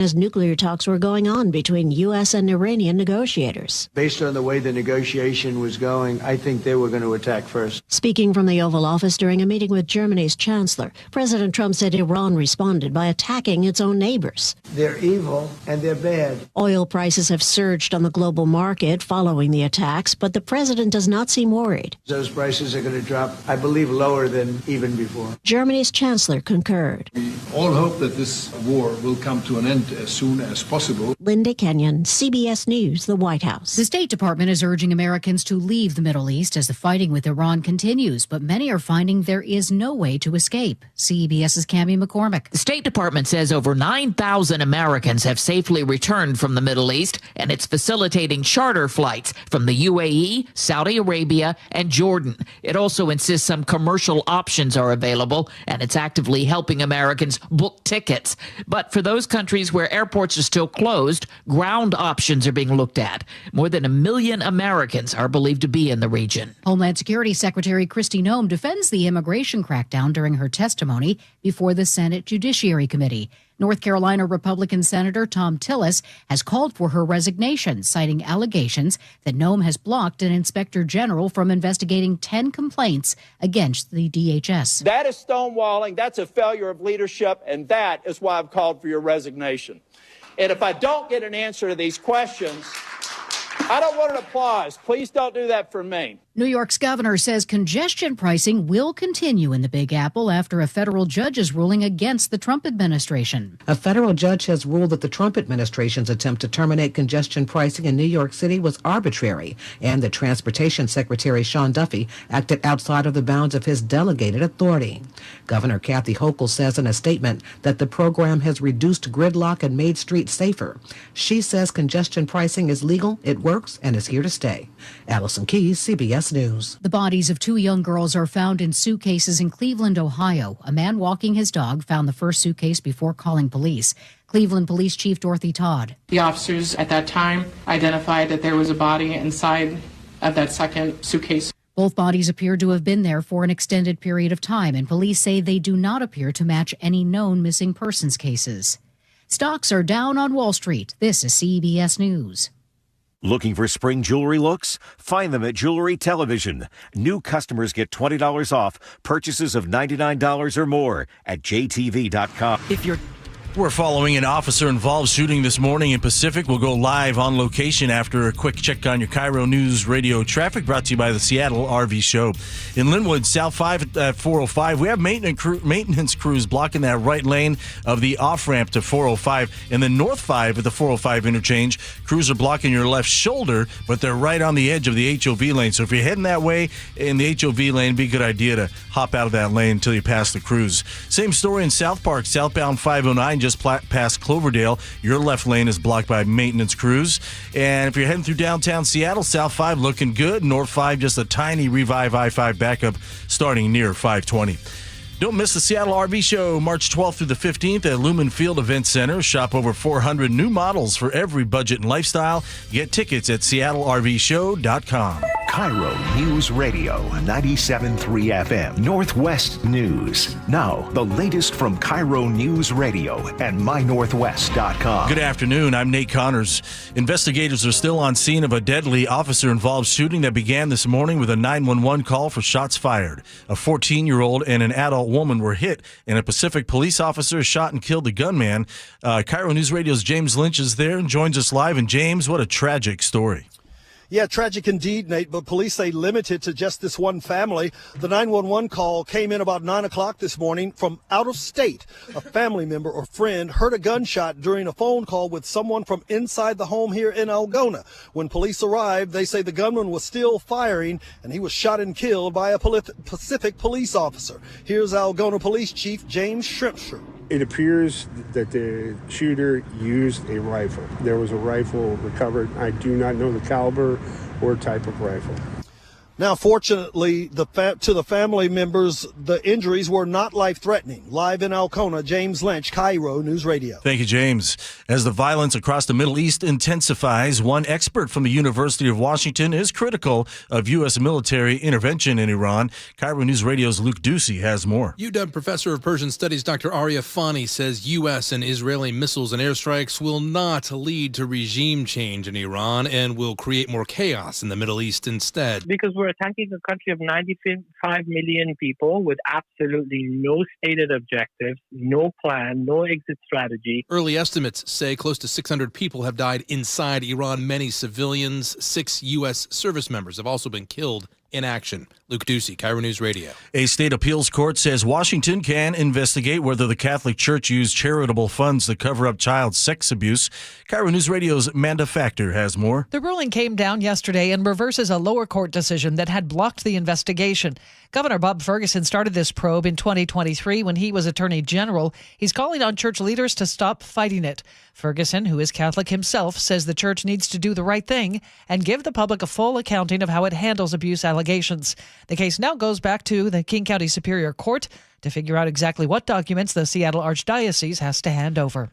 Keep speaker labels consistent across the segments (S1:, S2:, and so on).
S1: as nuclear talks were going on between U.S. and Iranian negotiators.
S2: Based on the way the negotiation was going, I think they were going to attack first.
S1: Speaking from the Oval Office during a meeting with Germany's chancellor, President Trump said Iran responded by attacking its own neighbors.
S2: They're evil and they're bad.
S1: Oil prices have surged on the global market following the attacks, but the president does not seem worried.
S2: Those prices are going to drop, I believe, lower than even before.
S1: Germany's chancellor concurred.
S3: We all hope that this war will come to an end as soon as possible.
S1: Linda Kenyon, CBS News, the White House.
S4: The State Department is urging Americans to leave the Middle East as the fighting with Iran continues, but many are finding there is no way to escape. CBS's Cammie McCormick.
S5: The State Department says over 9,000 Americans have safely returned from the Middle East, and it's facilitating charter flights from the UAE, Saudi Arabia, and Jordan. It also insists some commercial options are available, and it's actively helping Americans book tickets. But for those countries where airports are still closed, ground options are being looked at. More than 1 million Americans are believed to be in the region.
S4: Homeland Security Secretary Kristi Noem defends the immigration crackdown during her testimony before the Senate Judiciary Committee. North Carolina Republican Senator Tom Tillis has called for her resignation, citing allegations that Noem has blocked an inspector general from investigating 10 complaints against the DHS.
S6: That is stonewalling. That's a failure of leadership, and that is why I've called for your resignation. And if I don't get an answer to these questions, I don't want an applause. Please don't do that for me.
S4: New York's governor says congestion pricing will continue in the Big Apple after a federal judge is ruling against the Trump administration.
S7: A federal judge has ruled that the Trump administration's attempt to terminate congestion pricing in New York City was arbitrary, and that Transportation Secretary Sean Duffy acted outside of the bounds of his delegated authority. Governor Kathy Hochul says in a statement that the program has reduced gridlock and made streets safer. She says congestion pricing is legal, it works, and is here to stay. Allison Keyes, CBS News.
S4: The bodies of 2 young girls are found in suitcases in Cleveland, Ohio. A man walking his dog found the first suitcase before calling police. Cleveland Police Chief Dorothy Todd.
S8: The officers at that time identified that there was a body inside of that second suitcase.
S4: Both bodies appear to have been there for an extended period of time, and police say they do not appear to match any known missing persons cases. Stocks are down on Wall Street. This is CBS News.
S9: Looking for spring jewelry looks? Find them at Jewelry Television. New customers get $20 off purchases of $99 or more at jtv.com.
S10: We're following an officer-involved shooting this morning in Pacific. We'll go live on location after a quick check on your KIRO Newsradio traffic, brought to you by the Seattle RV Show. In Linwood, South 5 at 405, we have maintenance crews blocking that right lane of the off-ramp to 405. And then North 5 at the 405 interchange, crews are blocking your left shoulder, but they're right on the edge of the HOV lane. So if you're heading that way in the HOV lane, it'd be a good idea to hop out of that lane until you pass the crews. Same story in South Park, southbound 509, just past Cloverdale. Your left lane is blocked by maintenance crews. And if you're heading through downtown Seattle, South 5 looking good. North 5 just a tiny Revive I-5 backup starting near 520. Don't miss the Seattle RV Show March 12th through the 15th at Lumen Field Event Center. Shop over 400 new models for every budget and lifestyle. Get tickets at seattlervshow.com.
S11: KIRO Newsradio 97.3 FM Northwest News. Now, the latest from KIRO Newsradio and mynorthwest.com.
S10: Good afternoon. I'm Nate Connors. Investigators are still on scene of a deadly officer-involved shooting that began this morning with a 911 call for shots fired. A 14-year-old and an adult woman were hit, and a Pacific police officer shot and killed the gunman. KIRO News Radio's James Lynch is there and joins us live. And James, what a tragic story.
S12: Yeah, tragic indeed, Nate, but police say limited to just this one family. The 911 call came in about 9 o'clock this morning from out of state. A family member or friend heard a gunshot during a phone call with someone from inside the home here in Algona. When police arrived, they say the gunman was still firing and he was shot and killed by a Pacific police officer. Here's Algona Police Chief James Shrimpster.
S13: It appears that the shooter used a rifle. There was a rifle recovered. I do not know the caliber or type of rifle.
S12: Now, fortunately, to the family members, the injuries were not life-threatening. Live in Alcona, James Lynch, KIRO News Radio.
S10: Thank you, James. As the violence across the Middle East intensifies, one expert from the University of Washington is critical of U.S. military intervention in Iran. KIRO News Radio's Luke Ducey has more.
S14: UW professor of Persian Studies Dr. Arya Fani says U.S. and Israeli missiles and airstrikes will not lead to regime change in Iran and will create more chaos in the Middle East instead.
S15: Because we're attacking a country of 95 million people with absolutely no stated objectives, no plan, no exit strategy.
S14: Early estimates say close to 600 people have died inside Iran. Many civilians, 6 U.S. service members have also been killed in action. Luke Ducey, KIRO News Radio.
S10: A state appeals court says Washington can investigate whether the Catholic Church used charitable funds to cover up child sex abuse. KIRO News Radio's Amanda Factor has more.
S16: The ruling came down yesterday and reverses a lower court decision that had blocked the investigation. Governor Bob Ferguson started this probe in 2023 when he was Attorney General. He's calling on church leaders to stop fighting it. Ferguson, who is Catholic himself, says the church needs to do the right thing and give the public a full accounting of how it handles abuse allegations. The case now goes back to the King County Superior Court to figure out exactly what documents the Seattle Archdiocese has to hand over.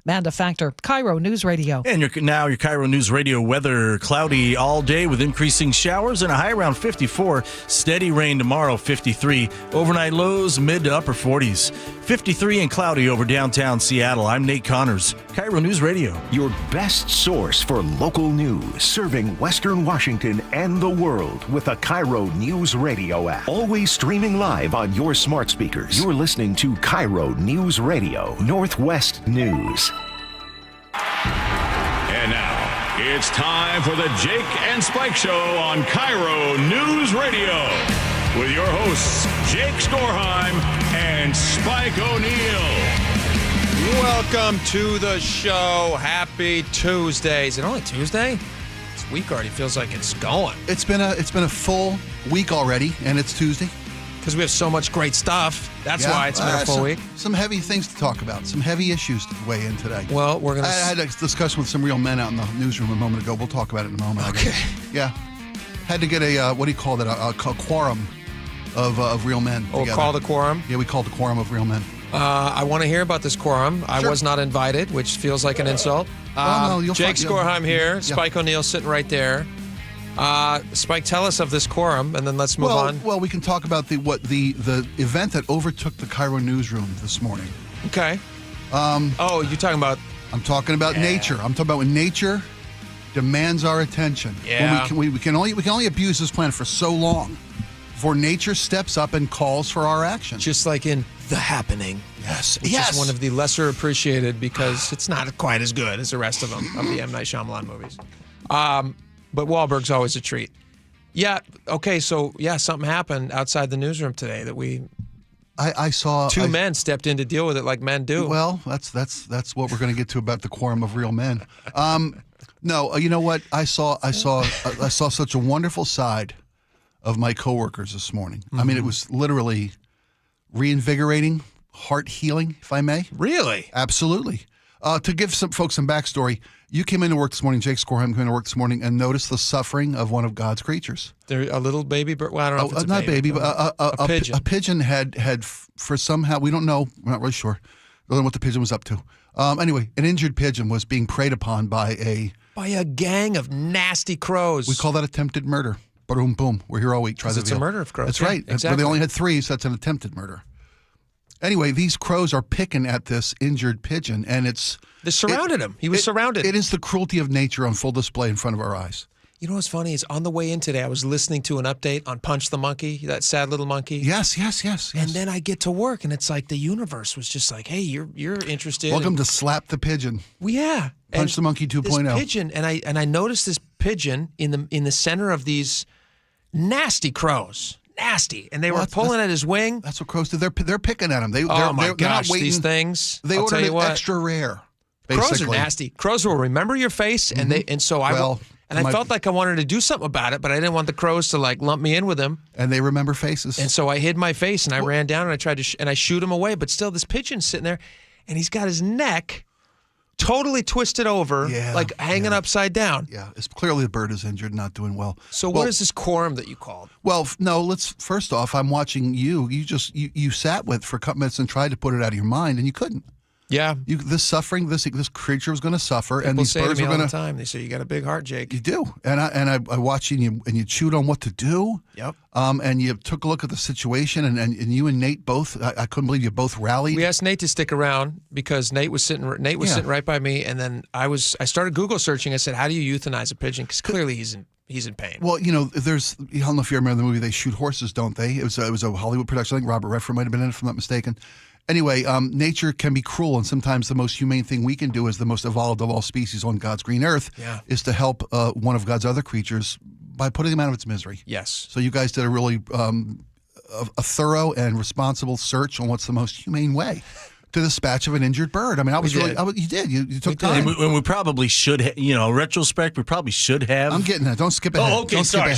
S16: Amanda Factor, KIRO News Radio.
S10: And your KIRO News Radio weather. Cloudy all day with increasing showers and a high around 54. Steady rain tomorrow, 53. Overnight lows, mid to upper 40s. 53 and cloudy over downtown Seattle. I'm Nate Connors, KIRO News Radio.
S11: Your best source for local news, serving Western Washington and the world with the KIRO News Radio app. Always streaming live on your smart speakers. You're listening to KIRO News Radio, Northwest News.
S17: And now, it's time for the Jake and Spike Show on KIRO News Radio with your hosts, Jake Skorheim and Spike O'Neill.
S18: Welcome to the show. Happy Tuesday. Is it only Tuesday? This week already feels like it's going.
S19: It's been a full week already, and it's Tuesday.
S18: Because we have so much great stuff. That's why it's been a full week.
S19: Some heavy things to talk about. Some heavy issues to weigh in today.
S18: Well, we're going to...
S19: I had a discussion with some real men out in the newsroom a moment ago. We'll talk about it in a moment.
S18: Okay.
S19: Yeah. Had to get a, what do you call that, a quorum of real men together.
S18: Call the quorum?
S19: Yeah, we called the quorum of real men.
S18: I want to hear about this quorum.
S19: Sure.
S18: I was not invited, which feels like an insult. Jake Skorheim here. Spike O'Neill sitting right there. Spike, tell us of this quorum, and then let's move on.
S19: Well, we can talk about the event that overtook the KIRO newsroom this morning.
S18: Okay. You're talking about...
S19: I'm talking about nature. I'm talking about when nature demands our attention.
S18: Yeah.
S19: We can only abuse this planet for so long before nature steps up and calls for our action.
S18: Just like in The Happening.
S19: Yes.
S18: Which is one of the lesser appreciated because it's not quite as good as the rest of them, of the M. Night Shyamalan movies. But Wahlberg's always a treat. Yeah, okay, so, something happened outside the newsroom today that
S19: I saw...
S18: Two men stepped in to deal with it like men do.
S19: Well, that's what we're going to get to about the quorum of real men. No, you know what? I saw such a wonderful side of my coworkers this morning. Mm-hmm. I mean, it was literally reinvigorating, heart healing, if I may.
S18: Really?
S19: Absolutely. To give some folks some backstory, you came into work this morning, Jake Skorheim came into work this morning, and noticed the suffering of one of God's creatures.
S18: There, a little baby bird. Well, I don't know if it's a
S19: not
S18: baby,
S19: but a pigeon. A pigeon had for somehow, we don't know, we're not really sure. Don't know what the pigeon was up to. Anyway, an injured pigeon was being preyed upon by a
S18: gang of nasty crows.
S19: We call that attempted murder. Boom, boom. We're here all week. Try
S18: it's a murder of crows.
S19: That's right.
S18: Exactly.
S19: But they only had 3, so that's an attempted murder. Anyway, these crows are picking at this injured pigeon, and
S18: they surrounded him. He was surrounded.
S19: It is the cruelty of nature on full display in front of our eyes.
S18: You know what's funny is on the way in today, I was listening to an update on Punch the Monkey, that sad little monkey.
S19: Yes.
S18: And then I get to work, and it's like the universe was just like, hey, you're interested.
S19: Welcome to Slap the Pigeon.
S18: Well, yeah.
S19: Punch the Monkey 2.0.
S18: This pigeon, and I noticed this pigeon in the center of these nasty crows. Nasty, and they were pulling at his wing.
S19: That's what crows do. They're picking at him. They're not waiting.
S18: These things.
S19: They ordered it extra rare. Basically.
S18: Crows are nasty. Crows will remember your face, and I felt like I wanted to do something about it, but I didn't want the crows to like lump me in with them.
S19: And they remember faces.
S18: And so I hid my face, and I ran down, and I tried to and I shoot him away. But still, this pigeon's sitting there, and he's got his neck totally twisted over, like hanging upside down.
S19: Yeah, it's clearly the bird is injured, not doing well.
S18: So what is this quorum that you called?
S19: Well, no, first off, I'm watching you. You sat with for a couple minutes and tried to put it out of your mind, and you couldn't.
S18: Yeah.
S19: This suffering, this creature was going to suffer,
S18: People
S19: and these
S18: say
S19: birds
S18: to me
S19: were
S18: all
S19: going
S18: the time. They say, you got a big heart, Jake.
S19: You do. And I watched you, and you chewed on what to do.
S18: Yep.
S19: And you took a look at the situation, and you and Nate both, I couldn't believe you both rallied.
S18: We asked Nate to stick around because Nate was sitting right by me, and then I started Google searching. I said, how do you euthanize a pigeon? Because clearly he's in pain.
S19: Well, I don't know if you remember the movie, They Shoot Horses, don't they? It was a Hollywood production. I think Robert Redford might have been in it, if I'm not mistaken. Anyway, nature can be cruel, and sometimes the most humane thing we can do as the most evolved of all species on God's green earth is to help one of God's other creatures by putting them out of its misery.
S18: Yes.
S19: So you guys did a really a thorough and responsible search on what's the most humane way to dispatch of an injured bird. I mean, you did. You took time.
S10: And we probably should, retrospect, we probably should have.
S19: I'm getting that. Don't skip ahead.
S10: Oh, okay. Sorry.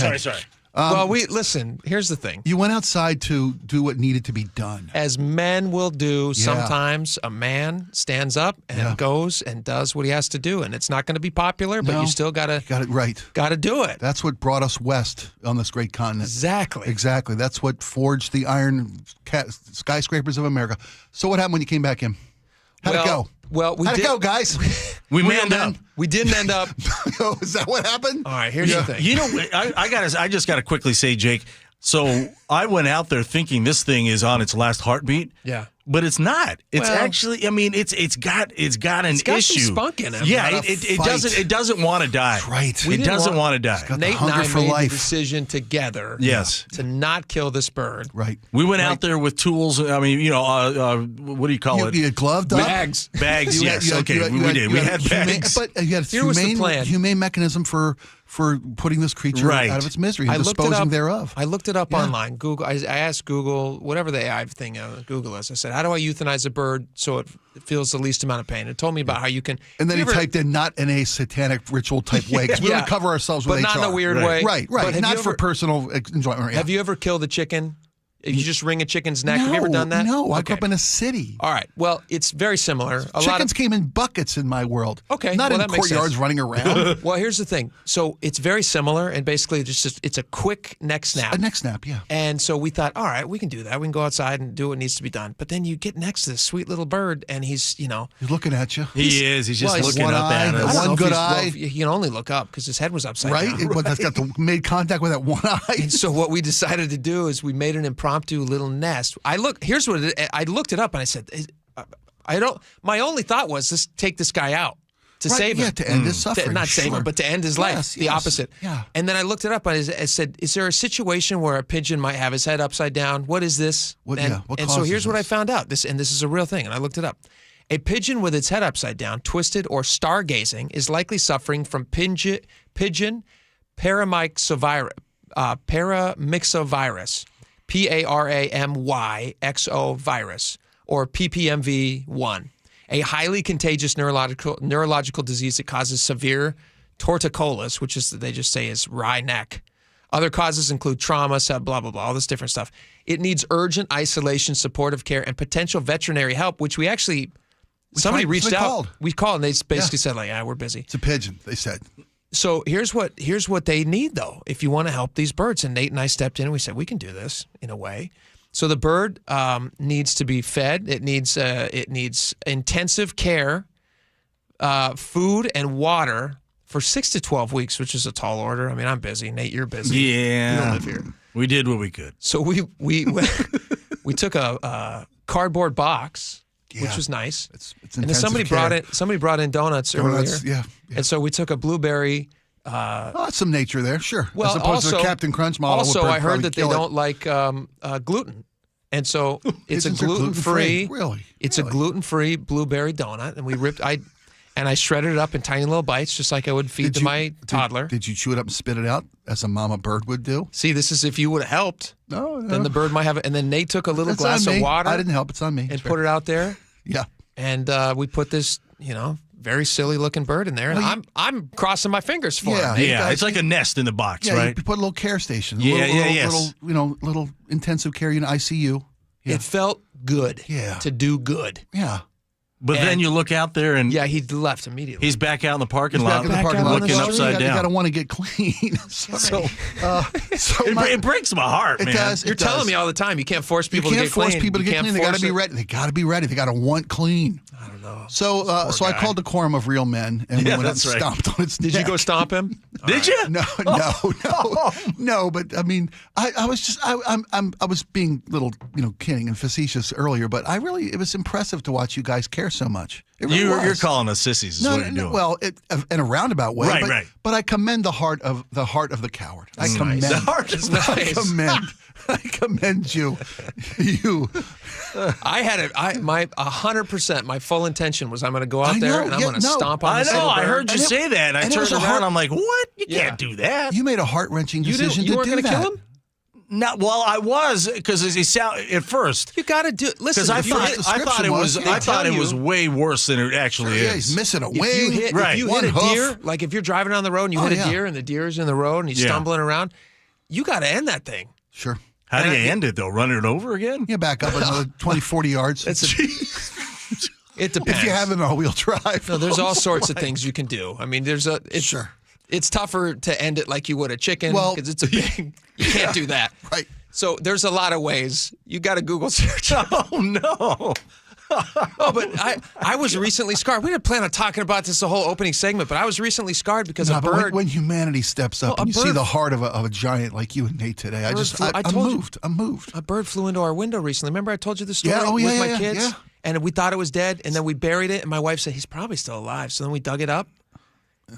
S18: Well, listen, here's the thing.
S19: You went outside to do what needed to be done.
S18: As men will do, sometimes a man stands up and goes and does what he has to do. And it's not going to be popular, but you still got it
S19: right.
S18: Got to do it.
S19: That's what brought us west on this great continent.
S18: Exactly.
S19: That's what forged the iron skyscrapers of America. So what happened when you came back in? How'd it go?
S18: Well,
S19: How'd it go, guys?
S10: We manned up.
S18: We didn't end up.
S19: Is that what happened?
S18: All right, here's the thing.
S10: I just got to quickly say, Jake. So I went out there thinking this thing is on its last heartbeat.
S18: Yeah.
S10: But it's not. It's actually. I mean, it's got an issue.
S18: Some spunk in it.
S10: Yeah, it doesn't want to die.
S19: Right.
S10: It doesn't want to die.
S18: Nate and I made the decision together.
S10: Yes.
S18: To not kill this bird.
S19: Right.
S10: We went out there with tools. I mean, what do you call it?
S19: You gloved up.
S18: Bags.
S10: Yes. Okay. We did. We had bags.
S19: But you had a humane mechanism for putting this creature out of its misery and disposing thereof.
S18: I looked it up online. Google. I asked Google, whatever the AI thing Google is. I said, how do I euthanize a bird so it feels the least amount of pain? It told me about how you can.
S19: And then he typed in not in a satanic ritual type way. Because we want to cover ourselves with
S18: but not
S19: HR.
S18: in a weird way.
S19: Right. But not for personal enjoyment.
S18: Have you ever killed a chicken? If you just wring a chicken's neck, have you ever done that?
S19: No, I grew up in a city.
S18: All right. Well, it's very similar.
S19: Chickens came in buckets in my world.
S18: Okay.
S19: Not in
S18: that makes
S19: courtyards
S18: sense.
S19: running around.
S18: Well, here's the thing. So it's very similar, and basically it's a quick neck snap.
S19: A neck snap, yeah.
S18: And so we thought, all right, we can do that. We can go outside and do what needs to be done. But then you get next to this sweet little bird, and he's
S19: looking at you.
S10: He is. He's just looking up at us.
S19: One good eye.
S18: He can only look up because his head was upside down.
S19: Right? But that's got made contact with that one eye.
S18: And so what we decided to do is we made an impromptu little nest. I looked it up and I said, my only thought was just take this guy out to save him.
S19: Yeah, to end his suffering.
S18: Not save him, but to end his life. The opposite.
S19: Yeah.
S18: And then I looked it up and I said, is there a situation where a pigeon might have his head upside down? What is this?
S19: What
S18: so here's what I found out. This is a real thing, and I looked it up. A pigeon with its head upside down, twisted, or stargazing is likely suffering from pigeon paramyxovirus. PARAMYXO virus, or PPMV1, a highly contagious neurological disease that causes severe torticollis, which is they just say is wry neck. Other causes include trauma, blah, blah, blah, all this different stuff. It needs urgent isolation, supportive care, and potential veterinary help, which we actually, somebody reached out. We called, and they basically said, we're busy.
S19: It's a pigeon, they said.
S18: So here's what they need, though, if you want to help these birds. And Nate and I stepped in and we said, we can do this in a way. So the bird needs to be fed. It needs intensive care, food and water for 6 to 12 weeks, which is a tall order. I mean, I'm busy. Nate, you're busy.
S10: Yeah.
S18: You don't live here.
S10: We did what we could.
S18: So we took a cardboard box.
S19: Yeah.
S18: Which was nice.
S19: It's
S18: and then somebody brought in donuts earlier.
S19: Yeah.
S18: And so we took a blueberry.
S19: Some nature there, sure.
S18: Well,
S19: as opposed to the Captain Crunch model.
S18: Also, I heard that they don't like gluten, and so it's a gluten-free.
S19: Really?
S18: It's a gluten-free blueberry donut, and I shredded it up in tiny little bites, just like I would feed my toddler.
S19: Did you chew it up and spit it out as a mama bird would do?
S18: See, this is if you would have helped.
S19: No.
S18: Then the bird might have it. And then Nate took a little glass of water.
S19: I didn't help. It's on me.
S18: And put it out there.
S19: Yeah.
S18: And we put this, very silly looking bird in there. And I'm crossing my fingers for him.
S10: Yeah, it's like a nest in the box, right?
S19: You put a little care station. Little intensive care unit, ICU. Yeah.
S18: It felt good to do good.
S19: Yeah.
S10: But then you look out there and
S18: he left immediately.
S10: He's back out in the parking lot, looking upside down.
S19: You got to want to get clean.
S10: It breaks my heart, man.
S19: It does.
S18: You're telling me all the time you can't force people to get clean.
S19: You can't force people to get clean. They got to be ready. They got to be ready. They got to want clean.
S18: I don't know.
S19: So I called the Quorum of Real Men, and we went and stomped on its neck.
S18: Did you go stomp him?
S10: Did you?
S19: No. But I mean, I was being a little kidding and facetious earlier, but it was impressive to watch you guys care so much.
S10: You're calling us sissies. Is what you're doing.
S19: Well, in a roundabout way.
S10: Right.
S19: But I commend the heart of the coward. I commend.
S18: The heart is nice.
S19: I commend you.
S18: I had it. My 100%. My full intention was I'm going to go out there and I'm going to stomp on this little bird.
S10: I heard you say that. And I turned around. I'm like, what? You can't do that.
S19: You made a heart-wrenching decision
S18: you weren't
S19: to do that.
S18: Kill him?
S10: No, well, I was because he sound at first.
S18: You got to do. Listen,
S10: because I thought it was way worse than it actually is.
S19: He's missing a wing.
S18: If you hit a deer, like if you're driving down the road and you hit a deer and the deer's in the road and he's stumbling around, you got to end that thing.
S19: Sure.
S10: How do you end it though? Run it over again?
S19: Yeah, back up another 20, 40 yards.
S18: It depends.
S19: If you have an all-wheel drive.
S18: No, there's all sorts of things you can do. I mean,
S19: sure.
S18: It's tougher to end it like you would a chicken because it's a big. You can't do that.
S19: Right.
S18: So there's a lot of ways. You got to Google search.
S10: Oh no.
S18: But I was recently scarred. We didn't plan on talking about this the whole opening segment, but I was recently scarred because a bird.
S19: When humanity steps up and you see the heart of a giant like you and Nate today, I'm moved.
S18: A bird flew into our window recently. Remember I told you the story
S19: with
S18: my kids?
S19: Yeah.
S18: And we thought it was dead, and then we buried it, and my wife said, he's probably still alive. So then we dug it up,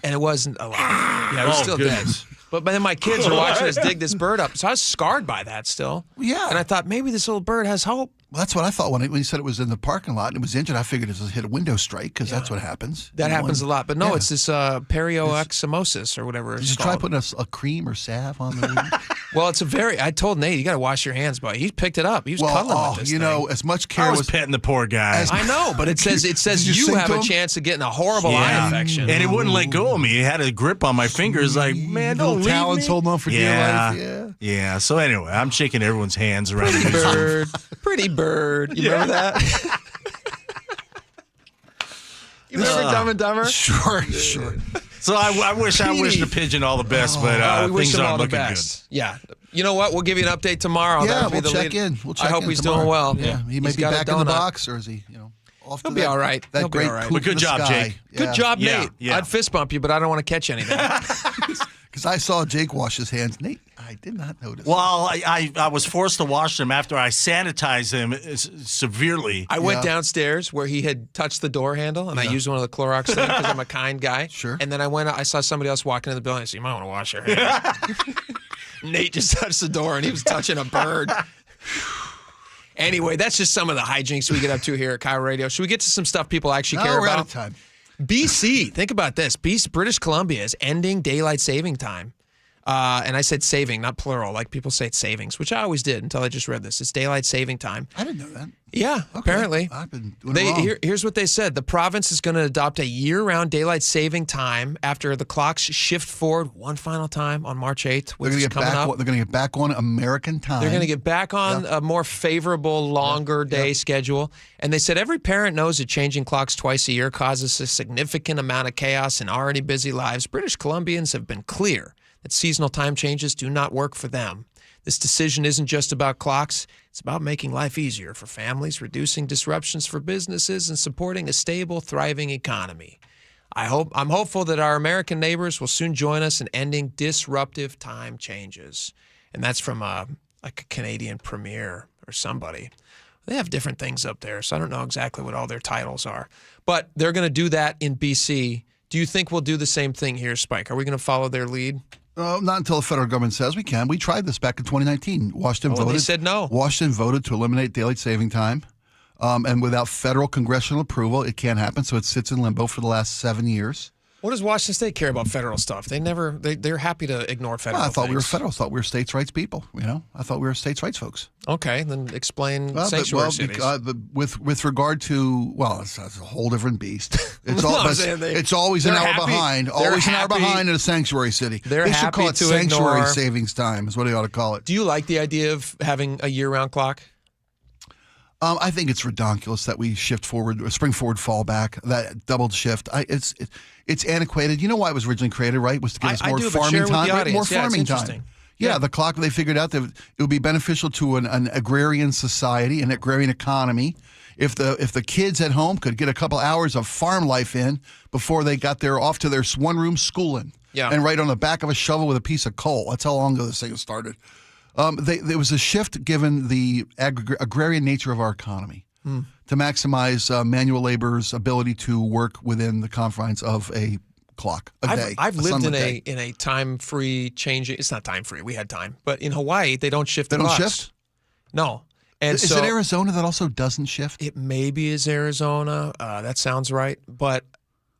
S18: and it wasn't alive. Yeah, it was still dead. But then my kids are watching us dig this bird up. So I was scarred by that still.
S19: Yeah.
S18: And I thought, maybe this little bird has hope.
S19: Well, that's what I thought when he said it was in the parking lot and it was injured. I figured it was hit a window strike because that's what happens.
S18: That happens a lot. But no, it's this perioxymosis or whatever it's
S19: called. Did you try putting a cream or salve on the wound?
S18: Well, I told Nate, you got to wash your hands, but he picked it up. He was cuddling with this thing.
S19: As much care
S10: I was petting the poor guy.
S18: I know, but it says you have a chance of getting a horrible eye infection.
S10: And it wouldn't let go of me. It had a grip on my fingers like, man, don't leave me.
S19: Talons holding on for dear life.
S10: Yeah. So anyway, I'm shaking everyone's hands around.
S18: Pretty bird. You remember that? You remember Dumb and Dumber?
S19: Sure.
S10: So I wish the pigeon all the best, but things aren't looking good.
S18: Yeah. You know what? We'll give you an update tomorrow.
S19: We'll check in.
S18: I hope he's doing well.
S19: Yeah. He may be back in the box, or is he, off to
S18: He'll be all right.
S19: That great poop
S10: But good job, Jake.
S18: Good job, Nate. Yeah. I'd fist bump you, but I don't want to catch anything.
S19: Because I saw Jake wash his hands. Nate, I did not notice.
S10: Well, I was forced to wash them after I sanitized them severely.
S18: I went downstairs where he had touched the door handle, and I used one of the Clorox things because I'm a kind guy.
S19: Sure.
S18: And then I saw somebody else walking in the building. I said, you might want to wash your hands. Nate just touched the door, and he was touching a bird. Anyway, that's just some of the hijinks we get up to here at KIRO Radio. Should we get to some stuff people actually care about?
S19: We're out of time.
S18: BC, think about this. British Columbia is ending daylight saving time. And I said saving, not plural, like people say it's savings, which I always did until I just read this. It's daylight saving time.
S19: I didn't know that.
S18: Yeah, apparently.
S19: I've been doing it wrong.
S18: Here's what they said. The province is going to adopt a year-round daylight saving time after the clocks shift forward one final time on March 8th, which is coming up.
S19: They're going to get back on American time.
S18: They're going to get back on a more favorable, longer day schedule. And they said every parent knows that changing clocks twice a year causes a significant amount of chaos in already busy lives. British Columbians have been clear that seasonal time changes do not work for them. This decision isn't just about clocks. It's about making life easier for families, reducing disruptions for businesses, and supporting a stable, thriving economy. I'm hopeful that our American neighbors will soon join us in ending disruptive time changes. And that's from a Canadian premier or somebody. They have different things up there, so I don't know exactly what all their titles are. But they're going to do that in BC. Do you think we'll do the same thing here, Spike? Are we going to follow their lead?
S19: Not until the federal government says we can. We tried this back in 2019. Washington voted.
S18: They said no.
S19: Washington voted to eliminate daylight saving time. And without federal congressional approval, it can't happen. So it sits in limbo for the last 7 years.
S18: What does Washington State care about federal stuff? They're happy to ignore federal
S19: things. I thought we were federal. I thought we were states' rights people. I thought we were states' rights folks.
S18: Okay, then explain sanctuary cities.
S19: With regard to, it's a whole different beast. It's always an hour behind. Always an hour behind in a sanctuary city.
S18: They
S19: should call it sanctuary savings time is what they ought to call it.
S18: Do you like the idea of having a year-round clock?
S19: I think it's ridiculous that we shift forward, spring forward, fall back, that doubled shift. It's antiquated. You know why it was originally created, right? Was to give us more farming time. Right? More farming time. Yeah, the clock, they figured out that it would be beneficial to an agrarian society, an agrarian economy, if the kids at home could get a couple hours of farm life in before they got off to their one-room schooling. Yeah. And right on the back of a shovel with a piece of coal. That's how long ago this thing started. There was a shift given the agrarian nature of our economy to maximize manual labor's ability to work within the confines of a clock, a day.
S18: I've lived in a time-free change. It's not time-free. We had time. But in Hawaii, they don't shift the clocks.
S19: They don't shift?
S18: No. And
S19: is it Arizona that also doesn't shift?
S18: It maybe is Arizona. That sounds right. But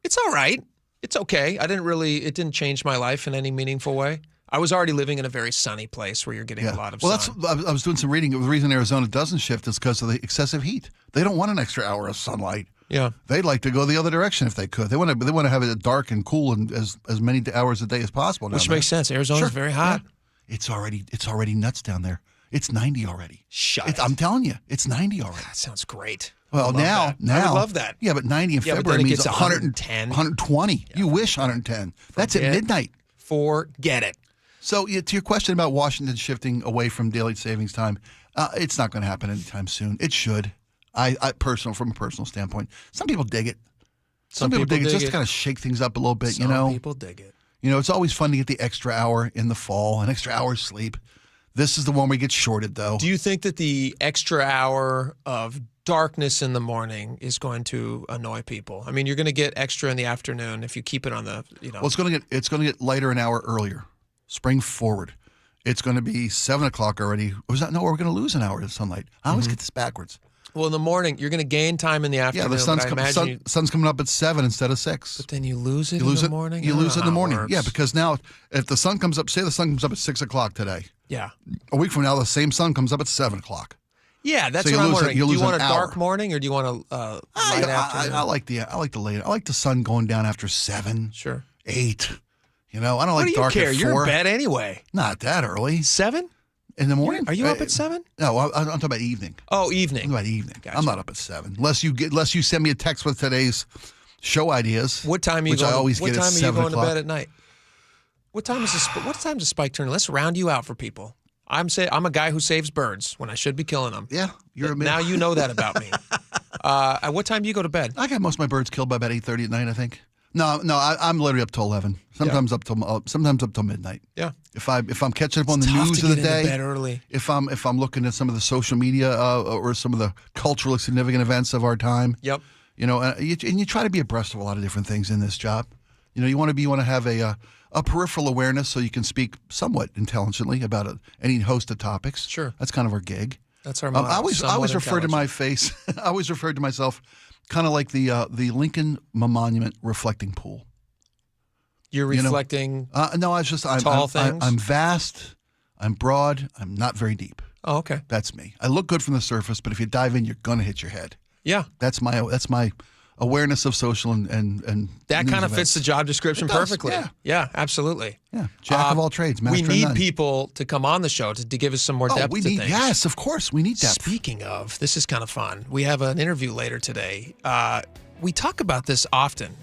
S18: it's all right. It's okay. It didn't change my life in any meaningful way. I was already living in a very sunny place where you're getting a lot of sun.
S19: I was doing some reading. The reason Arizona doesn't shift is because of the excessive heat. They don't want an extra hour of sunlight.
S18: Yeah,
S19: they'd like to go the other direction if they could. They want to have it dark and cool and as many hours a day as possible.
S18: Which makes sense. Arizona's very hot.
S19: Yeah. It's already nuts down there. It's 90 already.
S18: I'm
S19: telling you, it's 90 already.
S18: That sounds great.
S19: Well, now
S18: I would love that.
S19: Yeah, but 90 in February means
S18: 110,
S19: 120. Yeah. You wish 110. That's at midnight.
S18: Forget it.
S19: So to your question about Washington shifting away from daylight savings time, it's not going to happen anytime soon. It should. From a personal standpoint, some people dig it. Some people dig it just to kind of shake things up a little bit.
S18: Some people dig it.
S19: It's always fun to get the extra hour in the fall, an extra hour's sleep. This is the one where you get shorted, though.
S18: Do you think that the extra hour of darkness in the morning is going to annoy people? I mean, you're going to get extra in the afternoon if you keep it on the.
S19: Well, it's going to get lighter an hour earlier. Spring forward. It's going to be 7 o'clock already. Was that? No, we're going to lose an hour of sunlight. I always get this backwards.
S18: Well, in the morning, you're going to gain time in the afternoon.
S19: Yeah, the sun's coming up at 7 instead of 6.
S18: But then you lose it in the morning?
S19: You lose it in the morning. Yeah, because now if the sun comes up, say the sun comes up at 6 o'clock today.
S18: Yeah.
S19: A week from now, the same sun comes up at 7 o'clock.
S18: Yeah, that's what I'm wondering. Do you want a dark morning or do you want a light afternoon?
S19: I like the late. I like the sun going down after 7.
S18: Sure.
S19: 8. I don't like dark
S18: at 4.
S19: You're
S18: in bed anyway.
S19: Not that early.
S18: 7?
S19: In the morning?
S18: Are you up at 7?
S19: No, I'm talking about evening.
S18: Oh, evening.
S19: I'm talking about evening.
S18: Gotcha.
S19: I'm not up at 7. Unless you send me a text with today's show ideas.
S18: What time are you going? What time are you going to bed at night? What time does Spike turn? Let's round you out for people. I'm a guy who saves birds when I should be killing them.
S19: Yeah,
S18: now you know that about me. At what time do you go to bed?
S19: I got most of my birds killed by about 8:30 at night, I think. No, I'm literally up till 11. Sometimes up till midnight.
S18: Yeah.
S19: If I'm catching up on the news of the day,
S18: bed early.
S19: If I'm looking at some of the social media or some of the culturally significant events of our time.
S18: Yep.
S19: And you try to be abreast of a lot of different things in this job. You want to have a peripheral awareness so you can speak somewhat intelligently about any host of topics.
S18: Sure.
S19: That's kind of our gig.
S18: That's our motto.
S19: I always refer to my face. I always referred to myself kind of like the Lincoln Monument reflecting pool.
S18: You're reflecting
S19: no, I'm
S18: tall things?
S19: I'm vast, I'm broad, I'm not very deep.
S18: Oh, okay.
S19: That's me. I look good from the surface, but if you dive in, you're going to hit your head.
S18: Yeah.
S19: That's my awareness of social and
S18: that kind of fits the job description perfectly. Yeah, absolutely.
S19: Yeah, jack of all trades, master
S18: we
S19: of
S18: need
S19: none.
S18: people to come on the show to give us some more depth to things.
S19: Yes, of course, we need depth.
S18: Speaking of, this is kind of fun. We have an interview later today. We talk about this often.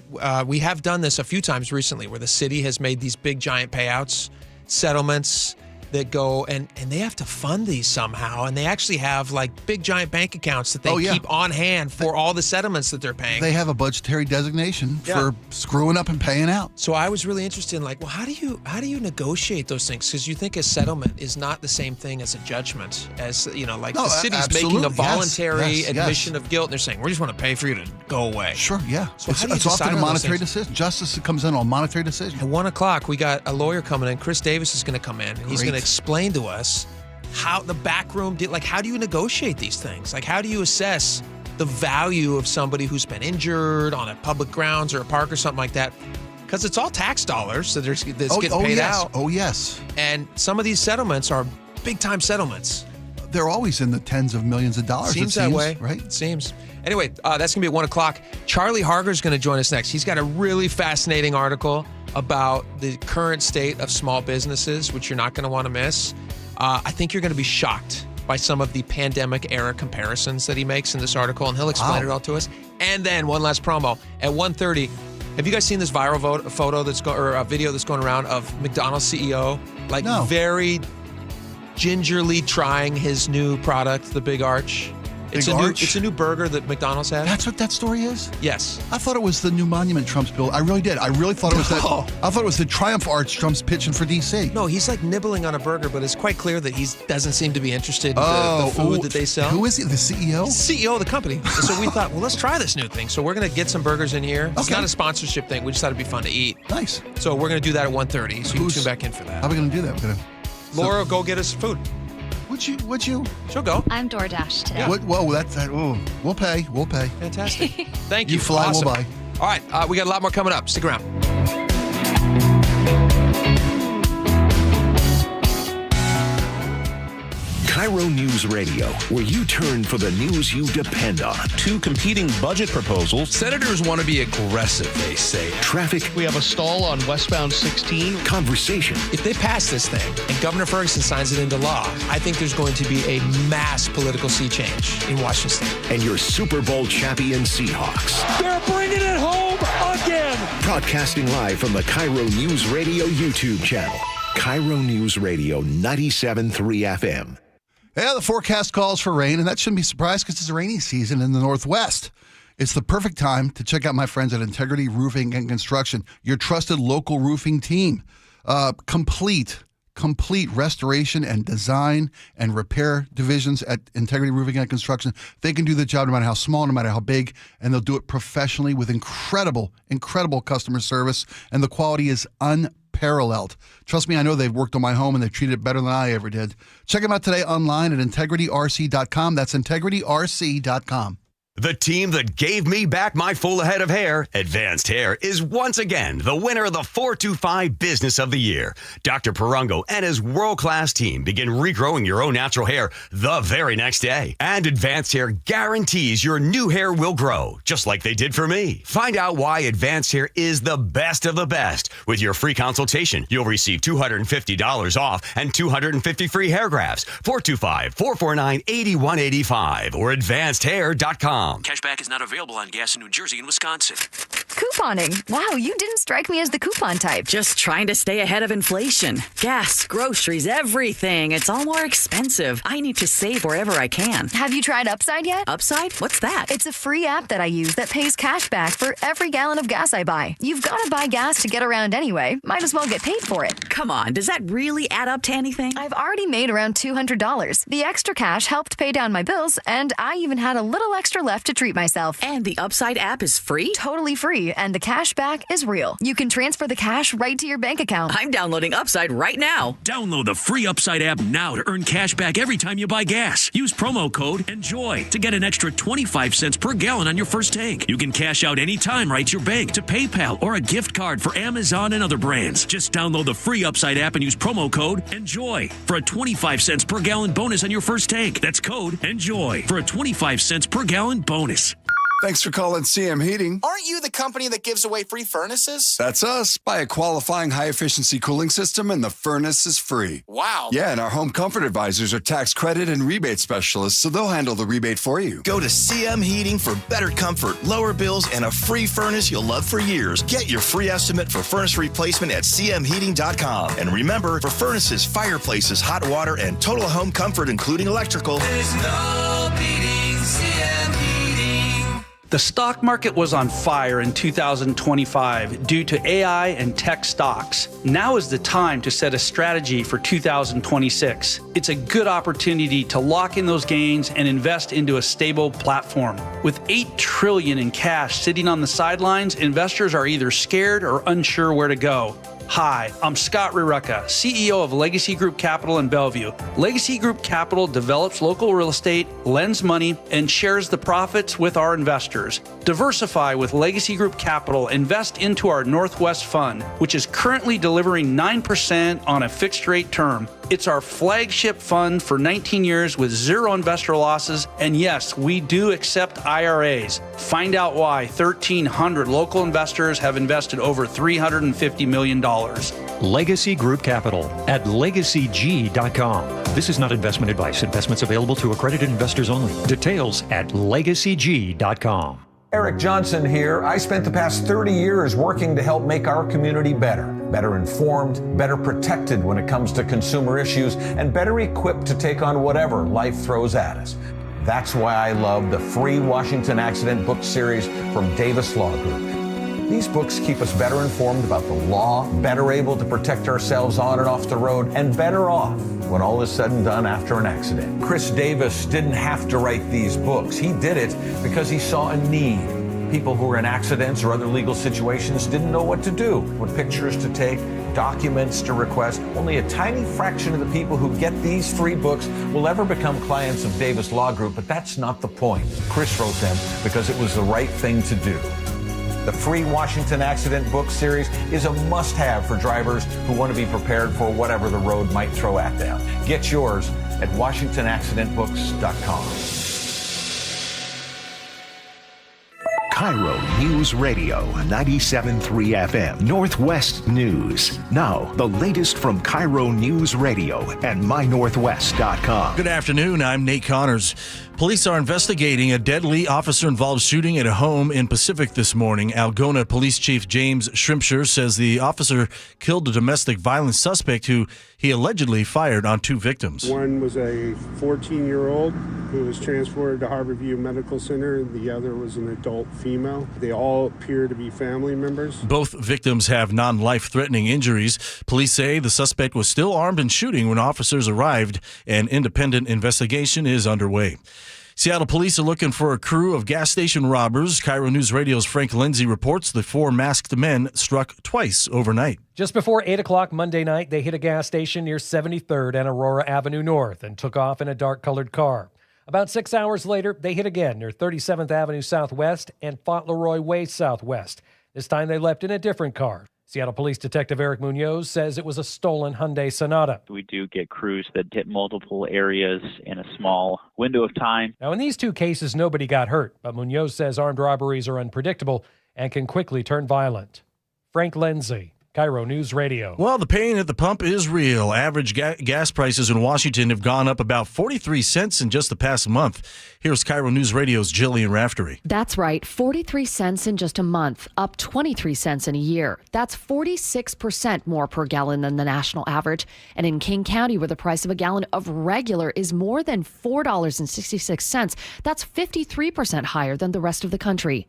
S18: We have done this a few times recently where the city has made these big giant payouts, settlements that go and they have to fund these somehow, and they actually have like big giant bank accounts that they keep on hand for all the settlements that they're paying.
S19: They have a budgetary designation for screwing up and paying out.
S18: So I was really interested in well, how do you negotiate those things? Because you think a settlement is not the same thing as a judgment, as the city's making a voluntary admission of guilt. And they're saying we just want to pay for you to go away.
S19: Sure, yeah.
S18: So how do you
S19: it's
S18: decide
S19: often a
S18: on those
S19: monetary
S18: things?
S19: decision. Justice comes in on a monetary decision.
S18: At 1 o'clock, we got a lawyer coming in. Chris Davis is going to come in, and he's going to explain to us how the back room how do you negotiate these things? How do you assess the value of somebody who's been injured on a public grounds or a park or something like that? Because it's all tax dollars that's getting paid out.
S19: Oh, yes.
S18: And some of these settlements are big-time settlements.
S19: They're always in the tens of millions of dollars.
S18: Seems that way.
S19: Right?
S18: It seems. Anyway, that's going to be at 1 o'clock. Charlie Harger's going to join us next. He's got a really fascinating article about the current state of small businesses, which you're not going to want to miss. I think you're going to be shocked by some of the pandemic era comparisons that he makes in this article, and he'll explain it all to us. And then one last promo at 1:30. Have you guys seen this viral photo or a video that's going around of McDonald's CEO very gingerly trying his new product, the Big Arch? It's a new burger that McDonald's has.
S19: That's what that story is?
S18: Yes.
S19: I thought it was the new monument Trump's built. I really did. I really thought it was that. I thought it was the Triumph Arch Trump's pitching for D.C.
S18: No, he's like nibbling on a burger, but it's quite clear that he doesn't seem to be interested in the food that they sell.
S19: Who is he? The CEO?
S18: CEO of the company. So we thought, well, let's try this new thing. So we're going to get some burgers in here. It's not a sponsorship thing. We just thought it'd be fun to eat.
S19: Nice.
S18: So we're going to do that at 1:30. So you can tune back in for that.
S19: How are we going to do that?
S18: Laura, go get us food.
S19: Would you?
S18: She'll go.
S20: I'm DoorDash today.
S18: Yeah.
S19: Whoa, that's that. Oh, we'll pay.
S18: Fantastic. Thank you.
S19: You fly,
S18: awesome.
S19: we'll buy.
S18: All right, we got a lot more coming up. Stick around.
S11: KIRO News Radio, where you turn for the news you depend on.
S21: Two competing budget proposals. Senators want to be aggressive, they say.
S11: Traffic.
S21: We have a stall on westbound 16.
S11: Conversation.
S18: If they pass this thing and Governor Ferguson signs it into law, I think there's going to be a mass political sea change in Washington State.
S11: And your Super Bowl champion Seahawks.
S21: They're bringing it home again.
S11: Broadcasting live from the KIRO News Radio YouTube channel. KIRO News Radio 97.3 FM.
S19: Yeah, the forecast calls for rain, and that shouldn't be surprised because it's a rainy season in the Northwest. It's the perfect time to check out my friends at Integrity Roofing and Construction, your trusted local roofing team. Complete restoration and design and repair divisions at Integrity Roofing and Construction. They can do the job no matter how small, no matter how big, and they'll do it professionally with incredible customer service, and the quality is unparalleled. Trust me, I know they've worked on my home and they've treated it better than I ever did. Check them out today online at integrityrc.com. That's integrityrc.com.
S22: The team that gave me back my full head of hair, Advanced Hair, is once again the winner of the 425 Business of the Year. Dr. Perungo and his world-class team begin regrowing your own natural hair the very next day. And Advanced Hair guarantees your new hair will grow, just like they did for me. Find out why Advanced Hair is the best of the best. With your free consultation, you'll receive $250 off and 250 free hair grafts. 425-449-8185 or advancedhair.com.
S23: Cashback is not available on gas in New Jersey and Wisconsin.
S24: Couponing. Wow, you didn't strike me as the coupon type.
S25: Just trying to stay ahead of inflation. Gas, groceries, everything. It's all more expensive. I need to save wherever I can.
S24: Have you tried Upside yet?
S25: Upside? What's that?
S24: It's a free app that I use that pays cash back for every gallon of gas I buy. You've got to buy gas to get around anyway. Might as well get paid for it.
S25: Come on, does that really add up to anything?
S24: I've already made around $200. The extra cash helped pay down my bills, and I even had a little extra left to treat myself.
S25: And the Upside app is free?
S24: Totally free, and the cash back is real. You can transfer the cash right to your bank account.
S25: I'm downloading Upside right now.
S23: Download the free Upside app now to earn cash back every time you buy gas. Use promo code ENJOY to get an extra 25 cents per gallon on your first tank. You can cash out anytime right to your bank, to PayPal, or a gift card for Amazon and other brands. Just download the free Upside app and use promo code ENJOY for a 25 cents per gallon bonus on your first tank. That's code ENJOY for a 25 cents per gallon bonus.
S26: Thanks for calling CM Heating.
S27: Aren't you the company that gives away free furnaces?
S26: That's us. Buy a qualifying high-efficiency cooling system and the furnace is free.
S27: Wow.
S26: Yeah, and our home comfort advisors are tax credit and rebate specialists, so they'll handle the rebate for you.
S27: Go to CM Heating for better comfort, lower bills, and a free furnace you'll love for years. Get your free estimate for furnace replacement at cmheating.com. And remember, for furnaces, fireplaces, hot water, and total home comfort, including electrical,
S28: there's no beating CM Heating.
S29: The stock market was on fire in 2025 due to AI and tech stocks. Now is the time to set a strategy for 2026. It's a good opportunity to lock in those gains and invest into a stable platform. With $8 trillion in cash sitting on the sidelines, investors are either scared or unsure where to go. Hi, I'm Scott Rireka, CEO of Legacy Group Capital in Bellevue. Legacy Group Capital develops local real estate, lends money, and shares the profits with our investors. Diversify with Legacy Group Capital. Invest into our Northwest Fund, which is currently delivering 9% on a fixed rate term. It's our flagship fund for 19 years with zero investor losses. And yes, we do accept IRAs. Find out why 1,300 local investors have invested over $350 million.
S1: Legacy Group Capital at legacyg.com. This is not investment advice. Investments available to accredited investors only. Details at legacyg.com.
S2: Eric Johnson here. I spent the past 30 years working to help make our community better informed, better protected when it comes to consumer issues, and better equipped to take on whatever life throws at us. That's why I love the free Washington Accident book series from Davis Law Group. These books keep us better informed about the law, better able to protect ourselves on and off the road, and better off when all is said and done after an accident. Chris Davis didn't have to write these books. He did it because he saw a need. People who were in accidents or other legal situations didn't know what to do, what pictures to take, documents to request. Only a tiny fraction of the people who get these free books will ever become clients of Davis Law Group, but that's not the point. Chris wrote them because it was the right thing to do. The free Washington Accident book series is a must-have for drivers who want to be prepared for whatever the road might throw at them. Get yours at WashingtonAccidentBooks.com.
S11: KIRO News Radio 97.3 FM Northwest News. Now, the latest from KIRO News Radio and mynorthwest.com.
S10: Good afternoon. I'm Nate Connors. Police are investigating a deadly officer-involved shooting at a home in Pacific this morning. Algona Police Chief James Shrimpshire says the officer killed a domestic violence suspect who he allegedly fired on two victims.
S13: One was a 14-year-old who was transported to Harborview Medical Center. The other was an adult female. They all appear to be family members.
S10: Both victims have non-life-threatening injuries. Police say the suspect was still armed and shooting when officers arrived. An independent investigation is underway. Seattle police are looking for a crew of gas station robbers. KIRO News Radio's Frank Lindsay reports the four masked men struck twice overnight.
S3: Just before 8 o'clock Monday night, they hit a gas station near 73rd and Aurora Avenue North and took off in a dark-colored car. About 6 hours later, they hit again near 37th Avenue Southwest and Fauntleroy Way Southwest. This time they left in a different car. Seattle Police Detective Eric Munoz says it was a stolen Hyundai Sonata.
S4: We do get crews that hit multiple areas in a small window of time.
S3: Now, in these two cases, nobody got hurt, but Munoz says armed robberies are unpredictable and can quickly turn violent. Frank Lindsay, KIRO News Radio.
S10: Well, the pain at the pump is real. Average gas prices in Washington have gone up about 43 cents in just the past month. Here's KIRO News Radio's Jillian Raftery.
S5: That's right, 43 cents in just a month, up 23 cents in a year. That's 46% more per gallon than the national average. And in King County, where the price of a gallon of regular is more than $4.66, that's 53% higher than the rest of the country.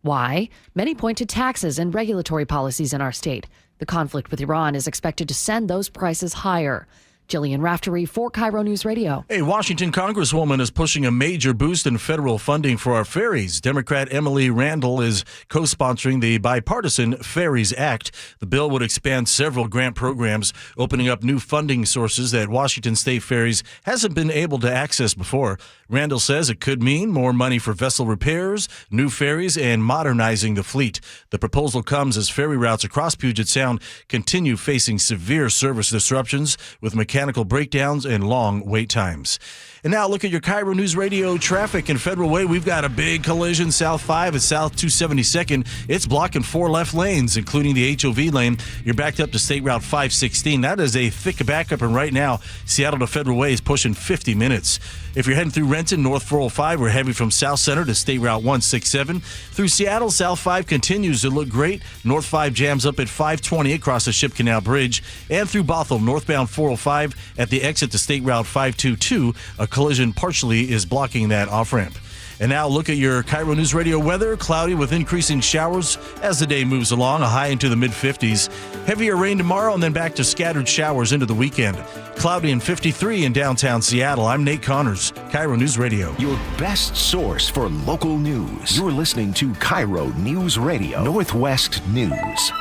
S5: Why? Many point to taxes and regulatory policies in our state. The conflict with Iran is expected to send those prices higher. Jillian Raftery for KIRO News Radio.
S10: A Washington congresswoman is pushing a major boost in federal funding for our ferries. Democrat Emily Randall is co-sponsoring the bipartisan Ferries Act. The bill would expand several grant programs, opening up new funding sources that Washington State Ferries hasn't been able to access before. Randall says it could mean more money for vessel repairs, new ferries, and modernizing the fleet. The proposal comes as ferry routes across Puget Sound continue facing severe service disruptions with mechanical breakdowns and long wait times. And now look at your KIRO News Radio traffic in Federal Way. We've got a big collision south 5 at South 272nd. It's blocking 4 left lanes, including the HOV lane. You're backed up to State Route 516. That is a thick backup, and right now, Seattle to Federal Way is pushing 50 minutes. If you're heading through Renton, North 405, we're heavy from South Center to State Route 167. Through Seattle, South 5 continues to look great. North 5 jams up at 520 across the Ship Canal Bridge. And through Bothell, northbound 405 at the exit to State Route 522, a collision partially is blocking that off-ramp. And now look at your KIRO News Radio weather. Cloudy with increasing showers as the day moves along, a high into the mid-50s. Heavier rain tomorrow and then back to scattered showers into the weekend. Cloudy and 53 in downtown Seattle. I'm Nate Connors, KIRO News Radio.
S11: Your best source for local news. You're listening to KIRO News Radio, Northwest News.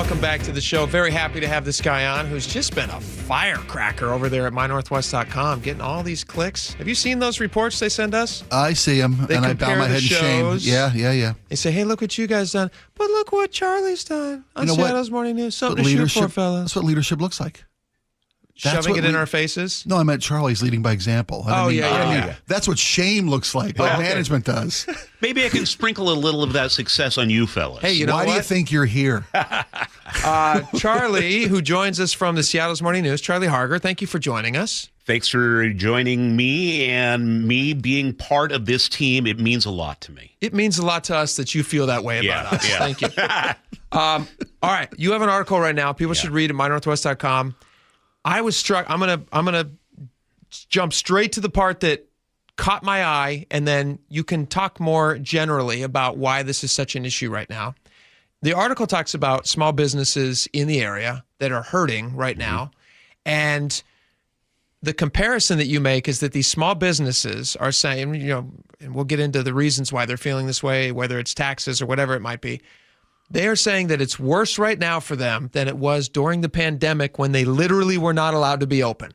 S18: welcome back to the show. Very happy to have this guy on who's just been a firecracker over there at mynorthwest.com, getting all these clicks. Have you seen those reports they send us?
S19: I see them, and I bow my head in shame. Yeah.
S18: They say, hey, look what you guys done. But look what Charlie's done on Seattle's Morning News. Something to shoot for, fellas.
S19: That's what leadership looks like.
S18: Shoving it in our faces?
S19: No, I meant Charlie's leading by example.
S18: Yeah.
S19: That's what shame looks like, what management does.
S6: Maybe I can sprinkle a little of that success on you fellas.
S18: Hey,
S19: Why do you think you're here?
S18: Charlie, who joins us from the Seattle's Morning News, Charlie Harger, thank you for joining us.
S6: Thanks for joining me, and me being part of this team. It means a lot to me.
S18: It means a lot to us that you feel that way about us.
S6: Yeah.
S18: Thank you. All right, you have an article right now. People should read at mynorthwest.com. I was struck. I'm gonna jump straight to the part that caught my eye, and then you can talk more generally about why this is such an issue right now. The article talks about small businesses in the area that are hurting right now, and the comparison that you make is that these small businesses are saying, and we'll get into the reasons why they're feeling this way, whether it's taxes or whatever it might be. They are saying that it's worse right now for them than it was during the pandemic when they literally were not allowed to be open.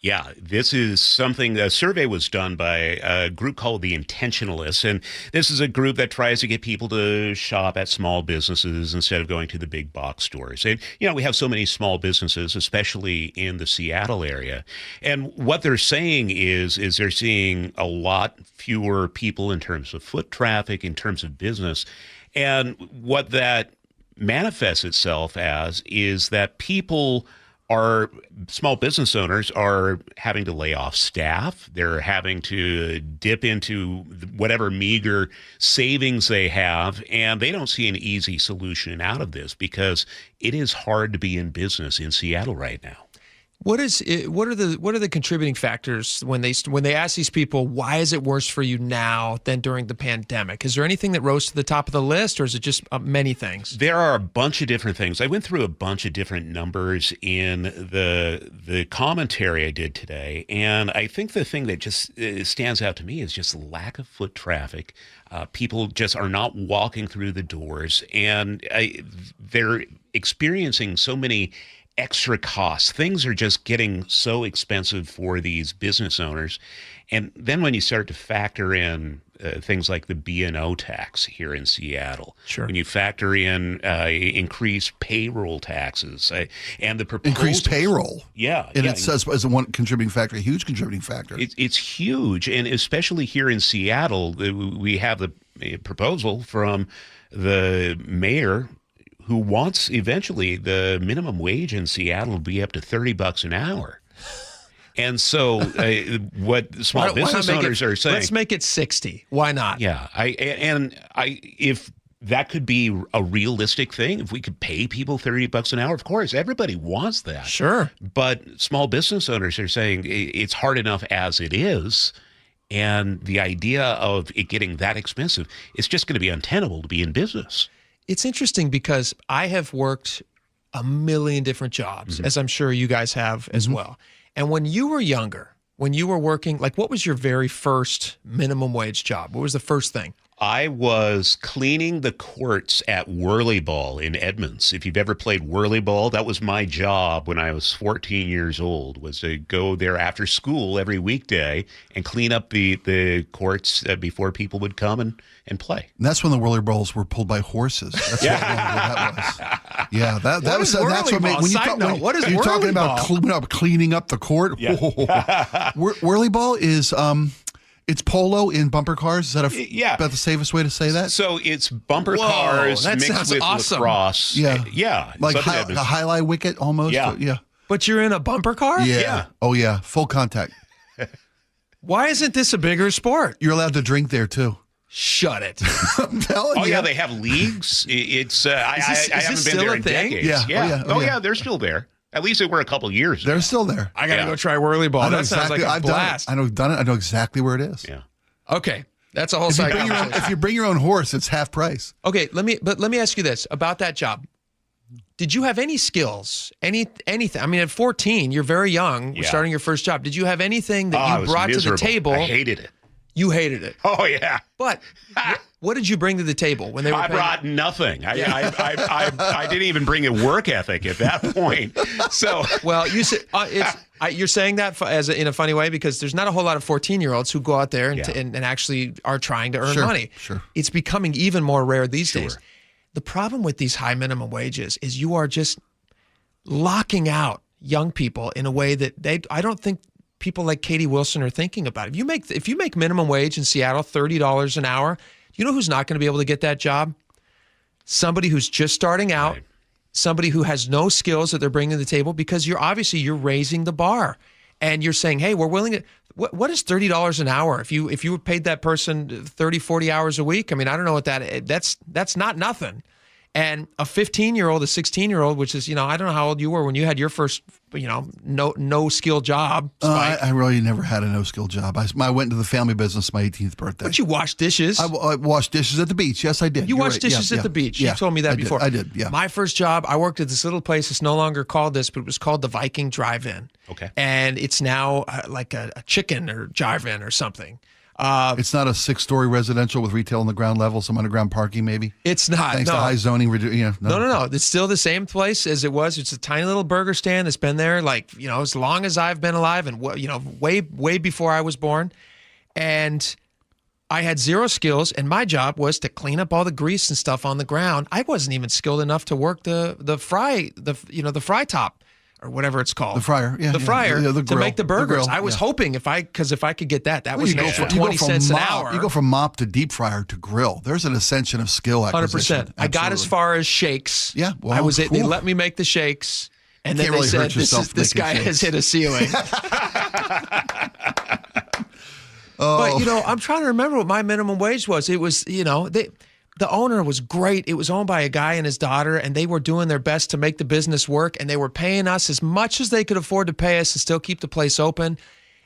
S6: Yeah, this is something, a survey was done by a group called the Intentionalists, and this is a group that tries to get people to shop at small businesses instead of going to the big box stores. And, we have so many small businesses, especially in the Seattle area. And what they're saying is they're seeing a lot fewer people in terms of foot traffic, in terms of business. And what that manifests itself as is that small business owners are having to lay off staff. They're having to dip into whatever meager savings they have, and they don't see an easy solution out of this because it is hard to be in business in Seattle right now.
S18: What are the contributing factors when they ask these people, why is it worse for you now than during the pandemic? Is there anything that rose to the top of the list, or is it just many things?
S6: There are a bunch of different things. I went through a bunch of different numbers in the commentary I did today, and I think the thing that just stands out to me is just lack of foot traffic. People just are not walking through the doors, and they're experiencing so many extra costs. Things are just getting so expensive for these business owners. And then when you start to factor in things like the B&O tax here in Seattle, when you factor in increased payroll taxes and the proposals.
S19: Increased payroll.
S6: Yeah.
S19: And it says as a one contributing factor, a huge contributing factor.
S6: It's huge. And especially here in Seattle, we have the proposal from the mayor who wants eventually the minimum wage in Seattle to be up to $30 an hour. And so what small business owners are saying,
S18: let's make it 60. Why not?
S6: Yeah. If that could be a realistic thing, if we could pay people $30 an hour, of course, everybody wants that.
S18: Sure.
S6: But small business owners are saying it's hard enough as it is. And the idea of it getting that expensive, it's just going to be untenable to be in business.
S18: It's interesting because I have worked a million different jobs, as I'm sure you guys have as well. And when you were younger, when you were working, what was your very first minimum wage job? What was the first thing?
S6: I was cleaning the courts at Whirly Ball in Edmonds. If you've ever played Whirly Ball, that was my job when I was 14 years old, was to go there after school every weekday and clean up the courts before people would come and play.
S19: And that's when the Whirly Balls were pulled by horses. That's what that was. Yeah, that's what made.
S18: What is
S19: you're talking
S18: Whirly Ball?
S19: about cleaning up the court.
S6: Yeah.
S19: Whirly Ball is it's polo in bumper cars. Is that about the safest way to say that?
S6: So it's bumper cars mixed with lacrosse.
S19: Yeah. Like a highlight wicket almost. Yeah.
S18: But you're in a bumper car?
S19: Yeah. Oh, yeah. Full contact.
S18: Why isn't this a bigger sport?
S19: You're allowed to drink there, too.
S18: Shut it.
S19: I'm telling you.
S6: Yeah, they have leagues. It's I haven't been there in decades.
S19: Yeah.
S6: Oh, yeah, they're still there. At least they were a couple years.
S19: They're still there.
S18: I got to go try Whirly Ball. That sounds like a blast.
S19: I've done it. I know exactly where it is.
S6: Yeah.
S18: Okay. That's a whole side.
S19: If you bring your own horse, it's half price.
S18: Okay, let me ask you this about that job. Did you have any skills? Anything? I mean, at 14, you're very young. You're starting your first job. Did you have anything that you brought to the table?
S6: I hated it.
S18: You hated it.
S6: Oh, yeah.
S18: But what did you bring to the table when they were
S6: I brought nothing. I didn't even bring a work ethic at that point. So,
S18: well, you said you're saying that in a funny way because there's not a whole lot of 14-year-olds who go out there and actually are trying to earn money.
S19: Sure.
S18: It's becoming even more rare these days. The problem with these high minimum wages is you are just locking out young people in a way that I don't think people like Katie Wilson are thinking about. If you make minimum wage in Seattle $30 an hour, you know who's not going to be able to get that job? Somebody who's just starting out, somebody who has no skills that they're bringing to the table because you're raising the bar and you're saying, hey, we're willing to. What is $30 an hour? If you paid that person 30, 40 hours a week, I mean, I don't know what that's not nothing. And a 15-year-old, a 16-year-old, which is, I don't know how old you were when you had your first, no skill job.
S19: I really never had a no skill job. I went into the family business my 18th birthday.
S18: But you washed dishes.
S19: I washed dishes at the beach. Yes, I did.
S18: You washed dishes at the beach. You told me that before.
S19: I did, yeah.
S18: My first job, I worked at this little place. It's no longer called this, but it was called the Viking Drive-In.
S6: Okay.
S18: And it's now like a chicken or drive-in or something.
S19: It's not a 6-story residential with retail on the ground level, some underground parking maybe?
S18: It's not.
S19: Thanks to high zoning.
S18: No. It's still the same place as it was. It's a tiny little burger stand that's been there as long as I've been alive and, way before I was born. And I had zero skills, and my job was to clean up all the grease and stuff on the ground. I wasn't even skilled enough to work the fry top. Or whatever it's called.
S19: The fryer,
S18: the fryer
S19: the grill,
S18: to make the burgers.
S19: grill,
S18: I was hoping if I could get that was an extra 20
S19: you go
S18: cents
S19: an
S18: hour.
S19: You go from mop to deep fryer to grill. There's an ascension of skill acquisition.
S18: 100%. I got as far as shakes.
S19: Yeah, well,
S18: They let me make the shakes, and then they said, "This guy has hit a ceiling." But I'm trying to remember what my minimum wage was. It was the owner was great. It was owned by a guy and his daughter, and they were doing their best to make the business work, and they were paying us as much as they could afford to pay us to still keep the place open,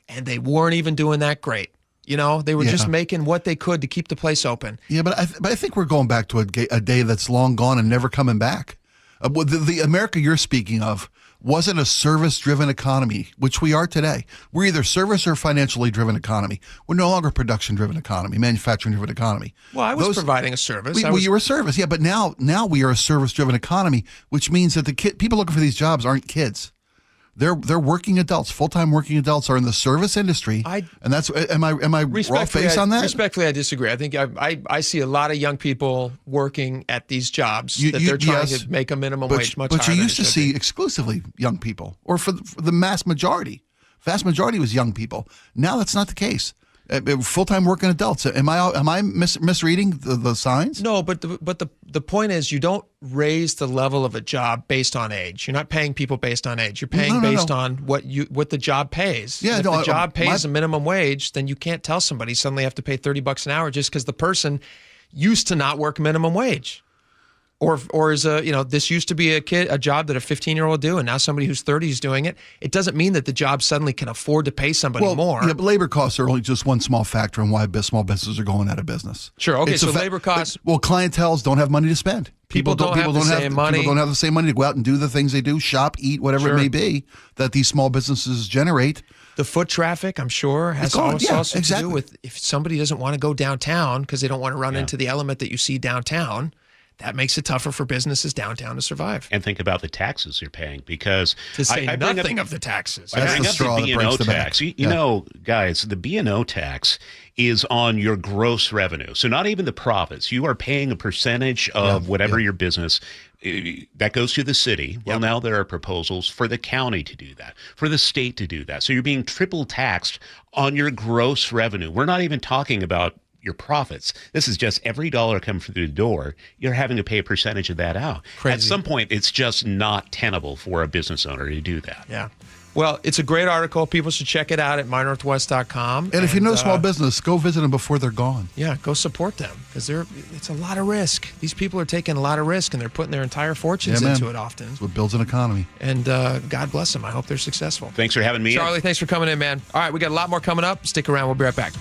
S18: and they weren't even doing that great. They were just making what they could to keep the place open.
S19: Yeah, but I think we're going back to a day that's long gone and never coming back. The America you're speaking of wasn't a service-driven economy, which we are today. We're either service or financially driven economy. We're no longer a production-driven economy, manufacturing-driven economy.
S18: Well, I was providing a service.
S19: You were a service, yeah, but now we are a service-driven economy, which means that people looking for these jobs aren't kids. They're working adults. Full-time working adults are in the service industry, and that's. Am I raw face on that?
S18: Respectfully, I disagree. I think I see a lot of young people working at these jobs that they're trying to make a minimum wage much higher.
S19: But you used to see exclusively young people, or for the vast majority was young people. Now that's not the case. Full-time working adults. Am I misreading the signs?
S18: No, but the point is you don't raise the level of a job based on age. You're not paying people based on age. You're paying based on what the job pays.
S19: Yeah,
S18: if the job pays a minimum wage, then you can't tell somebody suddenly have to pay $30 an hour just because the person used to not work minimum wage. Or is this used to be a job that a 15-year-old would do, and now somebody who's 30 is doing it. It doesn't mean that the job suddenly can afford to pay somebody more.
S19: Yeah, but labor costs are only just one small factor in why small businesses are going out of business.
S18: Sure. Okay. So labor costs.
S19: Well, clienteles don't have money to spend.
S18: People don't have the same money.
S19: People don't have the same money to go out and do the things they do, shop, eat, whatever it may be that these small businesses generate.
S18: The foot traffic, I'm sure, has also to do with if somebody doesn't want to go downtown because they don't want to run into the element that you see downtown. That makes it tougher for businesses downtown to survive.
S6: And think about the taxes you're paying because
S18: to say nothing of the taxes.
S6: I bring up the B&O tax. You know, guys, the B&O tax is on your gross revenue. So not even the profits. You are paying a percentage of whatever your business that goes to the city. Well, now there are proposals for the county to do that, for the state to do that. So you're being triple taxed on your gross revenue. We're not even talking about your profits. This is just every dollar coming through the door, you're having to pay a percentage of that out. Crazy. At some point, it's just not tenable for a business owner to do that.
S18: Yeah. Well, it's a great article. People should check it out at mynorthwest.com.
S19: And if you know small business, go visit them before they're gone.
S18: Yeah, go support them because it's a lot of risk. These people are taking a lot of risk and they're putting their entire fortunes into it often.
S19: That's what builds an economy.
S18: And God bless them. I hope they're successful.
S6: Thanks for having me.
S18: Charlie, thanks for coming in, man. All right, we got a lot more coming up. Stick around. We'll be right back.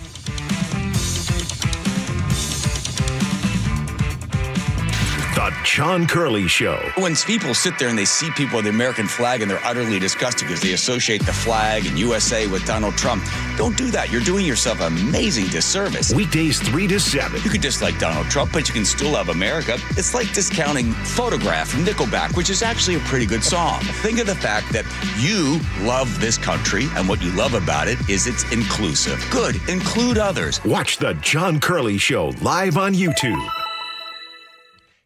S11: The The John Curley Show.
S21: When people sit there and they see people with the American flag and they're utterly disgusted because they associate the flag and USA with Donald Trump, don't do that. You're doing yourself an amazing disservice.
S11: Weekdays 3 to 7.
S21: You could dislike Donald Trump, but you can still love America. It's like discounting Photograph from Nickelback, which is actually a pretty good song. Think of the fact that you love this country, and what you love about it is it's inclusive. Good. Include others.
S11: Watch The John Curley Show live on YouTube.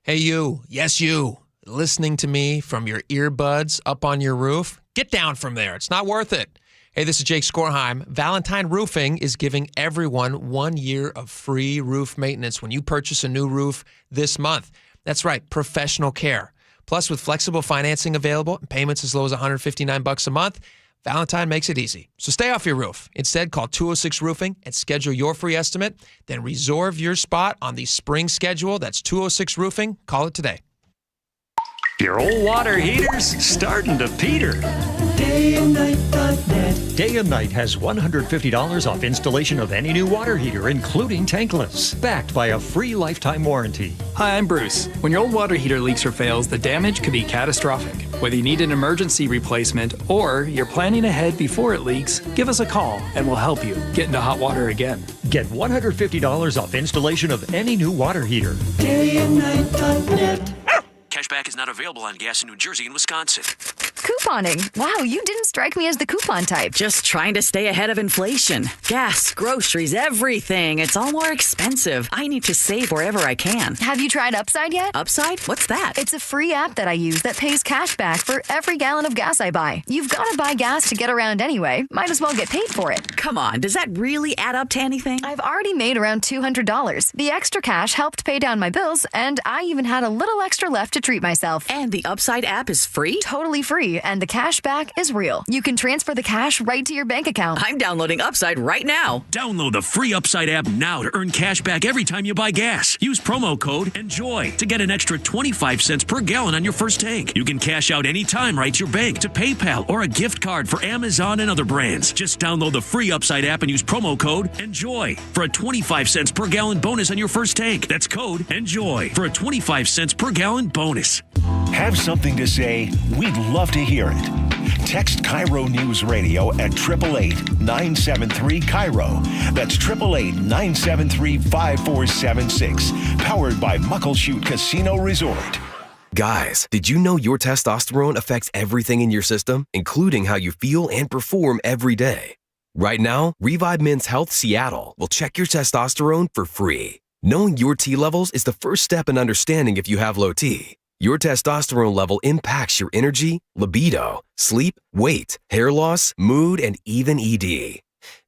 S18: Hey, you. Yes, you. Listening to me from your earbuds up on your roof? Get down from there. It's not worth it. Hey, this is Jake Skorheim. Valentine Roofing is giving everyone 1 year of free roof maintenance when you purchase a new roof this month. That's right, professional care. Plus, with flexible financing available and payments as low as $159 a month, Valentine makes it easy. So stay off your roof. Instead, call 206 Roofing and schedule your free estimate. Then reserve your spot on the spring schedule. That's 206 Roofing. Call it today.
S1: Your old water heater's starting to peter. DayandNight.net. Day and Night has $150 off installation of any new water heater, including tankless, backed by a free lifetime warranty.
S7: Hi, I'm Bruce. When your old water heater leaks or fails, the damage could be catastrophic. Whether you need an emergency replacement or you're planning ahead before it leaks, give us a call and we'll help you get into hot water again.
S1: Get $150 off installation of any new water heater.
S23: DayandNight.net. Cashback is not available on gas in New Jersey and Wisconsin.
S24: Couponing. Wow, you didn't strike me as the coupon type.
S25: Just trying to stay ahead of inflation. Gas, groceries, everything. It's all more expensive. I need to save wherever I can.
S24: Have you tried Upside yet?
S25: Upside? What's that?
S24: It's a free app that I use that pays cash back for every gallon of gas I buy. You've got to buy gas to get around anyway. Might as well get paid for it.
S25: Come on, does that really add up to anything?
S24: I've already made around $200. The extra cash helped pay down my bills, and I even had a little extra left to treat myself.
S25: And the Upside app is free?
S24: Totally free, and the cash back is real. You can transfer the cash right to your bank account.
S25: I'm downloading Upside right now.
S23: Download the free Upside app now to earn cash back every time you buy gas. Use promo code ENJOY to get an extra 25 cents per gallon on your first tank. You can cash out anytime right to your bank, to PayPal, or a gift card for Amazon and other brands. Just download the free Upside app and use promo code ENJOY for a 25 cents per gallon bonus on your first tank. That's code ENJOY for a 25 cents per gallon bonus.
S11: Have something to say? We'd love to hear it. Text KIRO News Radio at 888-973-KIRO. That's 888-973-5476. Powered by Muckleshoot Casino Resort.
S8: Guys, did you know your testosterone affects everything in your system, including how you feel and perform every day? Right now, Revive Men's Health Seattle will check your testosterone for free. Knowing your T levels is the first step in understanding if you have low T. Your testosterone level impacts your energy, libido, sleep, weight, hair loss, mood, and even ED.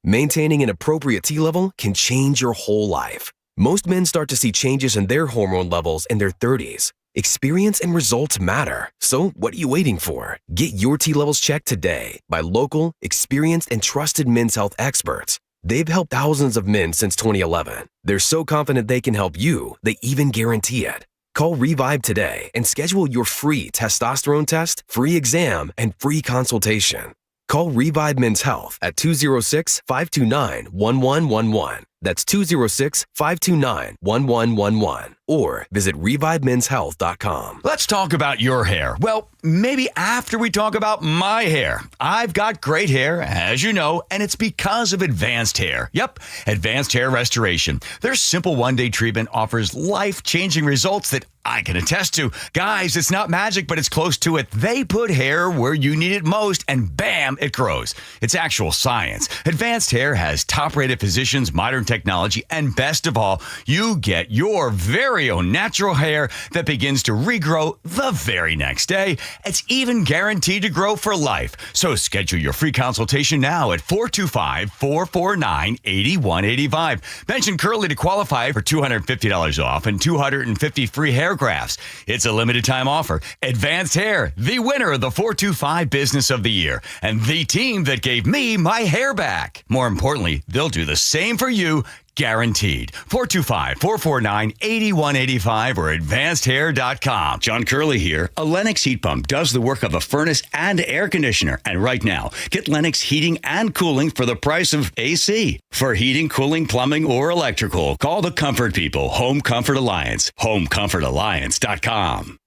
S8: Maintaining an appropriate T level can change your whole life. Most men start to see changes in their hormone levels in their 30s. Experience and results matter. So what are you waiting for? Get your T levels checked today by local, experienced, and trusted men's health experts. They've helped thousands of men since 2011. They're so confident they can help you, they even guarantee it. Call Revive today and schedule your free testosterone test, free exam, and free consultation. Call Revive Men's Health at 206-529-1111. That's 206-529-1111. Or visit ReviveMen'sHealth.com.
S22: Let's talk about your hair. Well, maybe after we talk about my hair. I've got great hair, as you know, and it's because of Advanced Hair. Yep, Advanced Hair Restoration. Their simple one-day treatment offers life-changing results that I can attest to. Guys, it's not magic, but it's close to it. They put hair where you need it most, and bam, it grows. It's actual science. Advanced Hair has top-rated physicians, modern technology, and best of all, you get your very own natural hair that begins to regrow the very next day. It's even guaranteed to grow for life. So schedule your free consultation now at 425-449-8185. Mention Curly to qualify for $250 off and 250 free hair grafts. It's a limited time offer. Advanced Hair, the winner of the 425 Business of the Year, and the team that gave me my hair back. More importantly, they'll do the same for you Guaranteed. 425-449-8185 or advancedhair.com. John Curley here. A Lennox heat pump does the work of a furnace and air conditioner. And right now, get Lennox heating and cooling for the price of AC. For heating, cooling, plumbing, or electrical, call the Comfort People. Home Comfort Alliance. HomeComfortAlliance.com.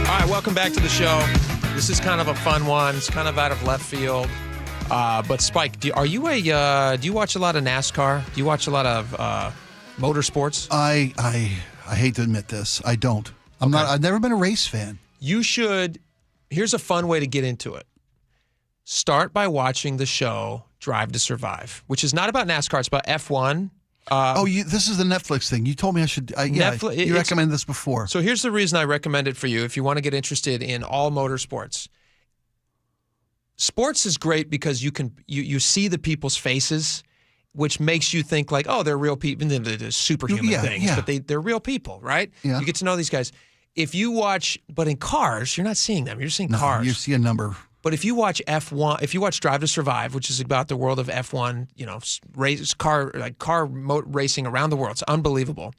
S18: All right, welcome back to the show. This is kind of a fun one. It's kind of out of left field. But Spike, do you watch a lot of NASCAR? Do you watch a lot of motorsports?
S19: I hate to admit this. I don't. I've never been a race fan.
S18: You should. Here's a fun way to get into it. Start by watching the show Drive to Survive, which is not about NASCAR. It's about F1.
S19: This is the Netflix thing. You told me I should. Netflix, you recommended this before.
S18: So here's the reason I recommend it for you if you want to get interested in all motorsports. Sports is great because you see the people's faces, which makes you think like, oh, they're real people. They're superhuman things, but they're real people, right?
S19: Yeah.
S18: You get to know these guys. If you watch, but in cars, you're not seeing them. You're seeing cars.
S19: You see a number.
S18: But if you watch F1, if you watch Drive to Survive, which is about the world of F1, car racing around the world, it's unbelievable.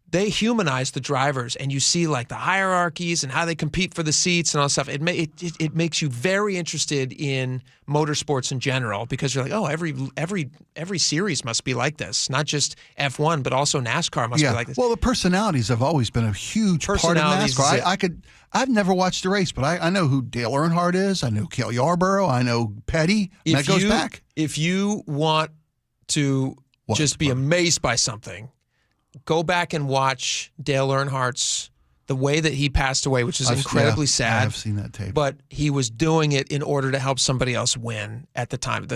S18: They humanize the drivers, and you see like the hierarchies and how they compete for the seats and all that stuff. It makes you very interested in motorsports in general because you're like, oh, every series must be like this, not just F1, but also NASCAR must be like this.
S19: Well, the personalities have always been a huge part of NASCAR. I've never watched a race, but I know who Dale Earnhardt is. I know Cale Yarborough. I know Petty. That goes back.
S18: If you want to be amazed by something, go back and watch Dale Earnhart's the way that he passed away, which is incredibly sad.
S19: I have seen that tape.
S18: But he was doing it in order to help somebody else win at the time.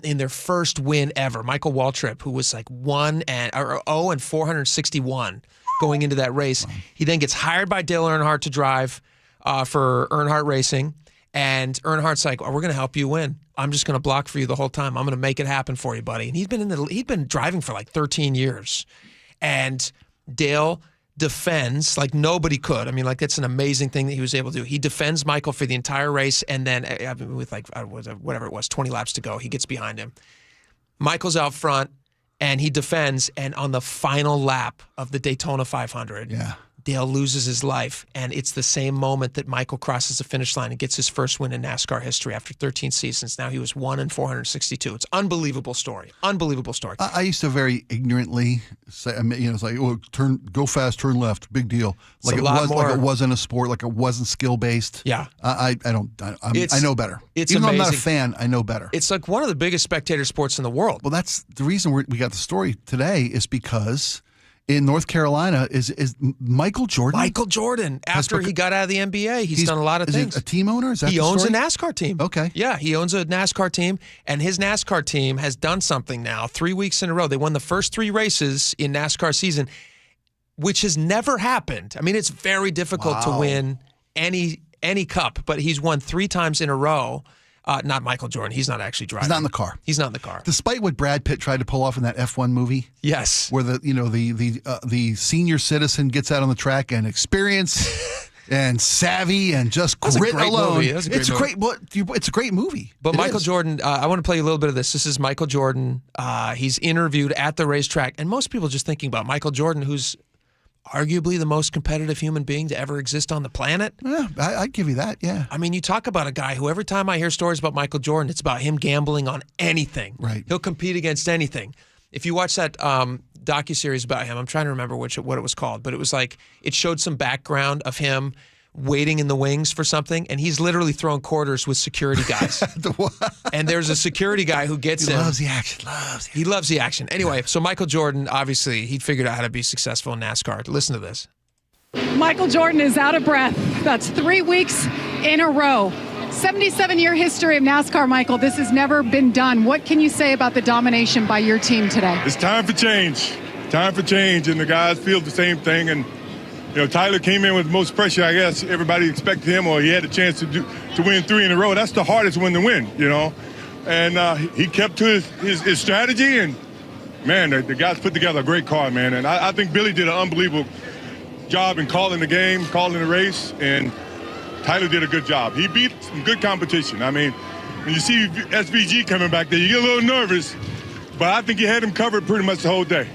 S18: In their first win ever, Michael Waltrip, who was like 0-461 going into that race. Wow. He then gets hired by Dale Earnhardt to drive for Earnhardt Racing. And Earnhardt's like, we're going to help you win. I'm just going to block for you the whole time. I'm going to make it happen for you, buddy. And he'd been driving for like 13 years. And Dale defends like nobody could. I mean, like that's an amazing thing that he was able to do. He defends Michael for the entire race, and then with like whatever it was, 20 laps to go, he gets behind him. Michael's out front, and he defends, and on the final lap of the Daytona 500, Dale loses his life, and it's the same moment that Michael crosses the finish line and gets his first win in NASCAR history after 13 seasons. Now he was 1-462. It's an unbelievable story. Unbelievable story.
S19: I used to very ignorantly say, it's like, go fast, turn left, big deal. Like it wasn't a sport, like it wasn't skill based.
S18: Yeah,
S19: I know better.
S18: It's
S19: even
S18: amazing.
S19: though I'm not a fan, I know better.
S18: It's like one of the biggest spectator sports in the world.
S19: Well, that's the reason we got the story today is because in North Carolina is Michael Jordan.
S18: Michael Jordan, after he got out of the NBA, he's done a lot of things.
S19: Is he a team owner? Is that
S18: he
S19: the
S18: owns
S19: story?
S18: a NASCAR team.
S19: Okay.
S18: Yeah, he owns a NASCAR team, and his NASCAR team has done something now 3 weeks in a row. They won the first 3 races in NASCAR season, which has never happened. I mean, it's very difficult to win any cup, but he's won 3 times in a row. Not Michael Jordan. He's not actually driving.
S19: He's not in the car.
S18: He's not in the car.
S19: Despite what Brad Pitt tried to pull off in that F1 movie.
S18: Yes.
S19: Where the senior citizen gets out on the track and experience and savvy and just grit alone. It's a great movie.
S18: But Michael Jordan, I want to play you a little bit of this. This is Michael Jordan. He's interviewed at the racetrack, and most people just thinking about Michael Jordan, who's arguably the most competitive human being to ever exist on the planet.
S19: Yeah, I'd give you that, yeah.
S18: I mean, you talk about a guy who every time I hear stories about Michael Jordan, it's about him gambling on anything.
S19: Right.
S18: He'll compete against anything. If you watch that docuseries about him, I'm trying to remember what it was called, but it was like, it showed some background of him waiting in the wings for something, and he's literally throwing quarters with security guys. And there's a security guy who gets him.
S19: He loves the action.
S18: He loves the action. Anyway, so Michael Jordan, obviously, he figured out how to be successful in NASCAR. Listen to this.
S9: Michael Jordan is out of breath. That's 3 weeks in a row. 77-year history of NASCAR, Michael. This has never been done. What can you say about the domination by your team today?
S12: It's time for change. Time for change, and the guys feel the same thing. And Tyler came in with the most pressure, I guess. Everybody expected him, or he had a chance to win 3 in a row. That's the hardest one to win, And he kept to his strategy, and, man, the guys put together a great car, man. And I think Billy did an unbelievable job in calling the game, calling the race, and Tyler did a good job. He beat some good competition. I mean, when you see SVG coming back there, you get a little nervous, but I think he had him covered pretty much the whole day.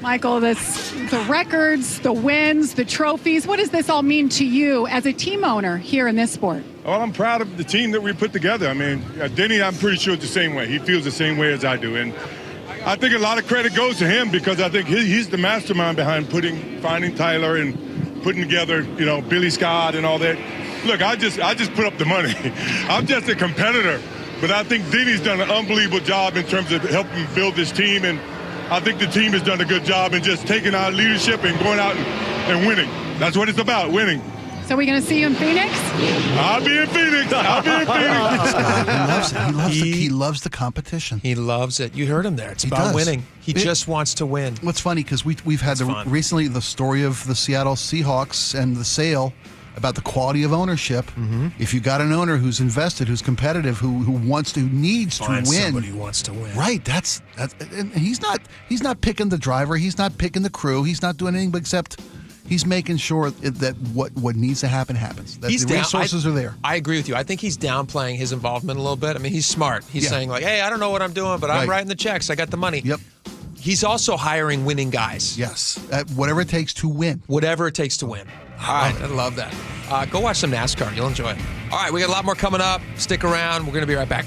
S9: Michael, the records, the wins, the trophies, what does this all mean to you as a team owner here in this sport?
S12: Well, I'm proud of the team that we put together. I mean, Denny, I'm pretty sure it's the same way. He feels the same way as I do. And I think a lot of credit goes to him because I think he's the mastermind behind finding Tyler and putting together, Billy Scott and all that. Look, I just put up the money. I'm just a competitor. But I think Denny's done an unbelievable job in terms of helping build this team. And I think the team has done a good job in just taking our leadership and going out and winning. That's what it's about, winning.
S9: So are we going to see you in Phoenix?
S12: I'll be in Phoenix.
S19: He loves the competition.
S18: He loves it. You heard him there. It's about winning. He just wants to win.
S19: What's funny, because we've had recently the story of the Seattle Seahawks and the sale about the quality of ownership. Mm-hmm. If you got an owner who's invested, who's competitive, who needs to win,
S18: somebody who wants to win.
S19: Right. That's and he's not picking the driver. He's not picking the crew. He's not doing anything except he's making sure that what needs to happen happens. That the resources are there.
S18: I agree with you. I think he's downplaying his involvement a little bit. I mean, he's smart. He's saying like, hey, I don't know what I'm doing, but I'm writing the checks. I got the money.
S19: Yep.
S18: He's also hiring winning guys.
S19: Yes. Whatever it takes to win.
S18: Whatever it takes to win. All right. I love that. Go watch some NASCAR. You'll enjoy it. All right. We got a lot more coming up. Stick around. We're going to be right back.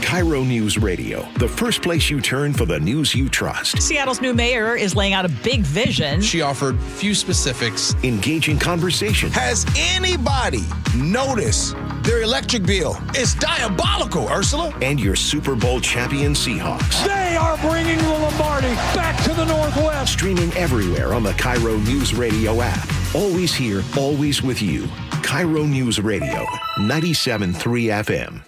S11: KIRO News Radio, the first place you turn for the news you trust.
S14: Seattle's new mayor is laying out a big vision.
S15: She offered few specifics.
S11: Engaging conversation.
S15: Has anybody noticed their electric bill? It's diabolical, Ursula.
S11: And your Super Bowl champion Seahawks.
S16: They are bringing the Lombardi back to the Northwest.
S11: Streaming everywhere on the KIRO News Radio app. Always here, always with you. KIRO News Radio, 97.3 FM.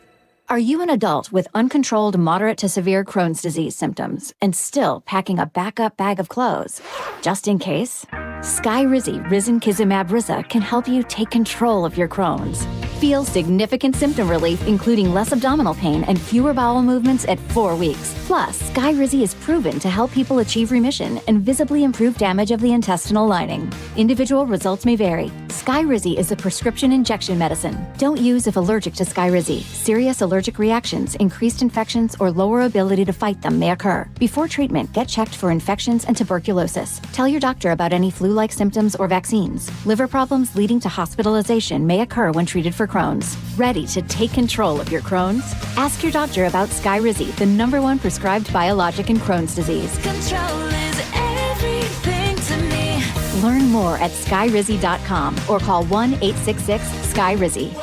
S17: Are you an adult with uncontrolled moderate to severe Crohn's disease symptoms and still packing a backup bag of clothes? Just in case? Skyrizi Risankizumab Riza can help you take control of your Crohn's. Feel significant symptom relief, including less abdominal pain and fewer bowel movements at 4 weeks. Plus, Skyrizi is proven to help people achieve remission and visibly improve damage of the intestinal lining. Individual results may vary. Skyrizi is a prescription injection medicine. Don't use if allergic to Skyrizi. Serious allergic reactions, increased infections, or lower ability to fight them may occur. Before treatment, get checked for infections and tuberculosis. Tell your doctor about any flu-like symptoms or vaccines. Liver problems leading to hospitalization may occur when treated for Crohn's. Ready to take control of your Crohn's? Ask your doctor about Skyrizi, the #1 prescribed biologic in Crohn's disease.
S20: Control is everything to me.
S17: Learn more at skyrizi.com or call 1-866-SKYRIZI.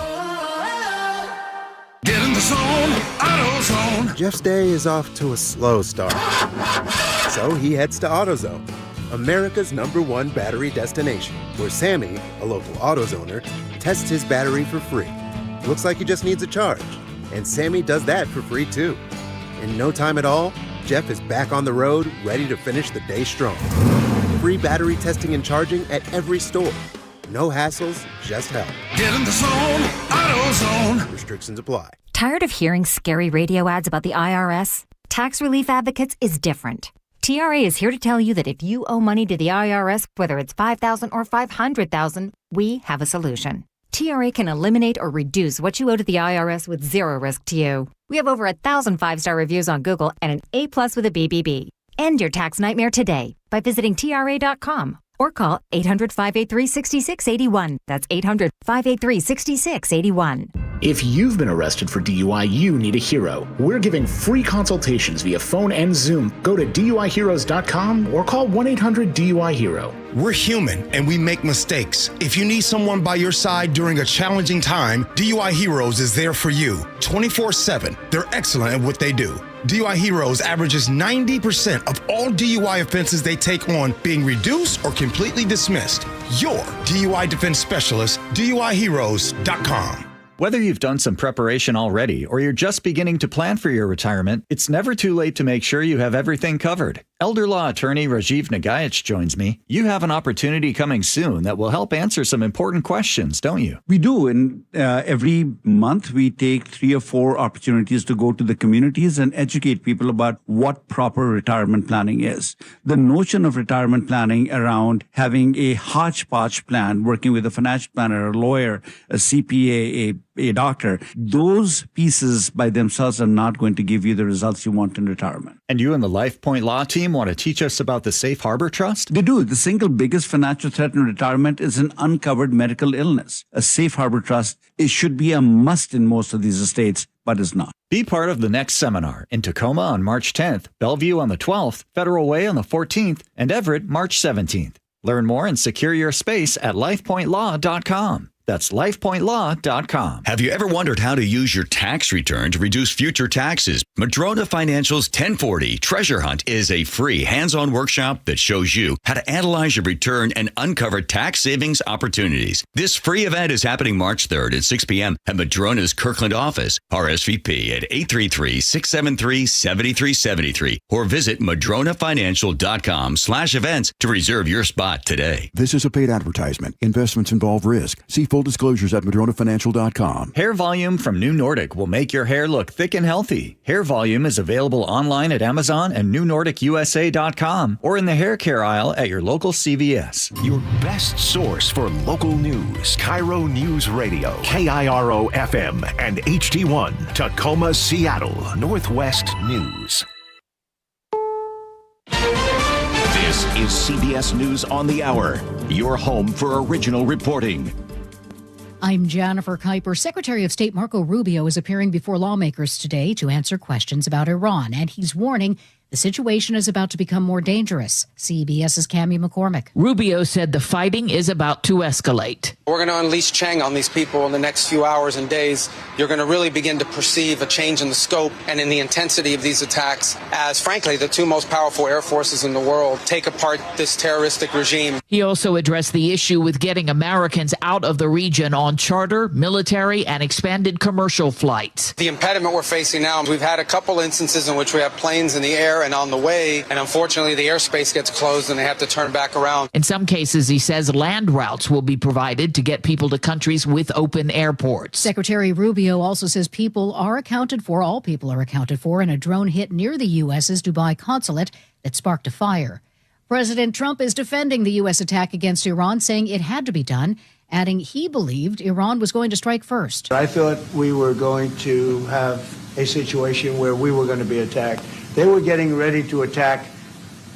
S26: Get in the zone, AutoZone. Jeff's day is off to a slow start. So he heads to AutoZone, America's #1 battery destination, where Sammy, a local AutoZoner, tests his battery for free. Looks like he just needs a charge. And Sammy does that for free too. In no time at all, Jeff is back on the road, ready to finish the day strong. Free battery testing and charging at every store. No hassles, just help. Get in the zone, AutoZone. Restrictions apply.
S27: Tired of hearing scary radio ads about the IRS? Tax Relief Advocates is different. TRA is here to tell you that if you owe money to the IRS, whether it's $5,000 or $500,000, we have a solution. TRA can eliminate or reduce what you owe to the IRS with zero risk to you. We have over 1,000 5-star reviews on Google and an A+ with a BBB. End your tax nightmare today by visiting TRA.com or call 800-583-6681. That's 800-583-6681.
S28: If you've been arrested for DUI, you need a hero. We're giving free consultations via phone and Zoom. Go to DUIHeroes.com or call 1-800-DUI-HERO.
S29: We're human and we make mistakes. If you need someone by your side during a challenging time, DUI Heroes is there for you 24/7. They're excellent at what they do. DUI Heroes averages 90% of all DUI offenses they take on being reduced or completely dismissed. Your DUI defense specialist, DUIHeroes.com.
S30: Whether you've done some preparation already or you're just beginning to plan for your retirement, it's never too late to make sure you have everything covered. Elder law attorney Rajiv Nagayach joins me. You have an opportunity coming soon that will help answer some important questions, don't you?
S1: We do. And every month we take 3 or 4 opportunities to go to the communities and educate people about what proper retirement planning is. The notion of retirement planning around having a hodgepodge plan, working with a financial planner, a lawyer, a CPA, a doctor, those pieces by themselves are not going to give you the results you want in retirement.
S30: And you and the LifePoint Law team want to teach us about the Safe Harbor Trust?
S1: They do. The single biggest financial threat in retirement is an uncovered medical illness. A Safe Harbor Trust, it should be a must in most of these estates, but is not.
S30: Be part of the next seminar in Tacoma on March 10th, Bellevue on the 12th, Federal Way on the 14th, and Everett March 17th. Learn more and secure your space at lifepointlaw.com. That's lifepointlaw.com.
S22: Have you ever wondered how to use your tax return to reduce future taxes? Madrona Financial's 1040 Treasure Hunt is a free hands-on workshop that shows you how to analyze your return and uncover tax savings opportunities. This free event is happening March 3rd at 6 p.m. at Madrona's Kirkland office. RSVP at 833-673-7373 or visit madronafinancial.com/events to reserve your spot today.
S2: This is a paid advertisement. Investments involve risk. See full disclosures at madronafinancial.com.
S30: Hair Volume from New Nordic will make your hair look thick and healthy. Hair Volume is available online at Amazon and newnordicusa.com or in the hair care aisle at your local CVS.
S11: Your best source for local news. KIRO News Radio. KIRO FM and HD1. Tacoma, Seattle. Northwest News.
S3: This is CBS News on the Hour. Your home for original reporting.
S4: I'm Jennifer Kuiper. Secretary of State Marco Rubio is appearing before lawmakers today to answer questions about Iran, and he's warning the situation is about to become more dangerous. CBS's Cammie McCormick.
S5: Rubio said the fighting is about to escalate.
S6: We're going to unleash Chang on these people in the next few hours and days. You're going to really begin to perceive a change in the scope and in the intensity of these attacks as, frankly, the 2 most powerful air forces in the world take apart this terroristic regime.
S5: He also addressed the issue with getting Americans out of the region on charter, military, and expanded commercial flights.
S6: The impediment we're facing now, we've had a couple instances in which we have planes in the air and on the way, and unfortunately the airspace gets closed and they have to turn back around.
S5: In some cases, he says land routes will be provided to get people to countries with open airports.
S4: Secretary Rubio also says all people are accounted for in a drone hit near the U.S.'s Dubai consulate that sparked a fire. President Trump is defending the U.S. attack against Iran, saying it had to be done, adding he believed Iran was going to strike first.
S7: I thought we were going to have a situation where we were going to be attacked. They were getting ready to attack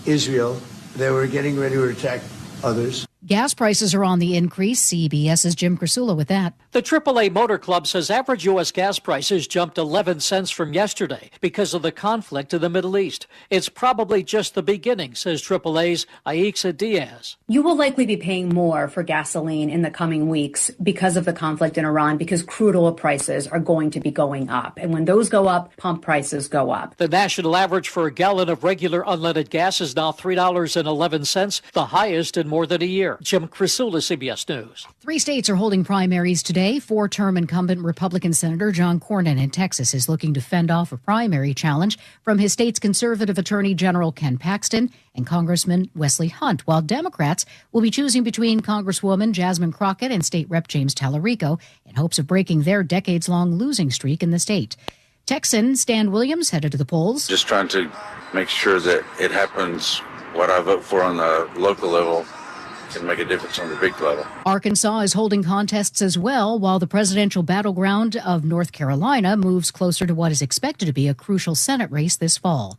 S7: Israel. They were getting ready to attack others.
S4: Gas prices are on the increase. CBS's Jim Krasula with that.
S10: The AAA Motor Club says average U.S. gas prices jumped 11 cents from yesterday because of the conflict in the Middle East. It's probably just the beginning, says AAA's Aixa Diaz.
S13: You will likely be paying more for gasoline in the coming weeks because of the conflict in Iran, because crude oil prices are going to be going up. And when those go up, pump prices go up.
S10: The national average for a gallon of regular unleaded gas is now $3.11, the highest in more than a year. Jim Krasula, CBS News.
S4: 3 states are holding primaries today. 4-term incumbent Republican Senator John Cornyn in Texas is looking to fend off a primary challenge from his state's conservative Attorney General Ken Paxton and Congressman Wesley Hunt, while Democrats will be choosing between Congresswoman Jasmine Crockett and State Rep James Tallarico in hopes of breaking their decades-long losing streak in the state. Texan Stan Williams headed to the polls.
S21: Just trying to make sure that it happens what I vote for on the local level can make a difference on the big level.
S4: Arkansas is holding contests as well, while the presidential battleground of North Carolina moves closer to what is expected to be a crucial Senate race this fall.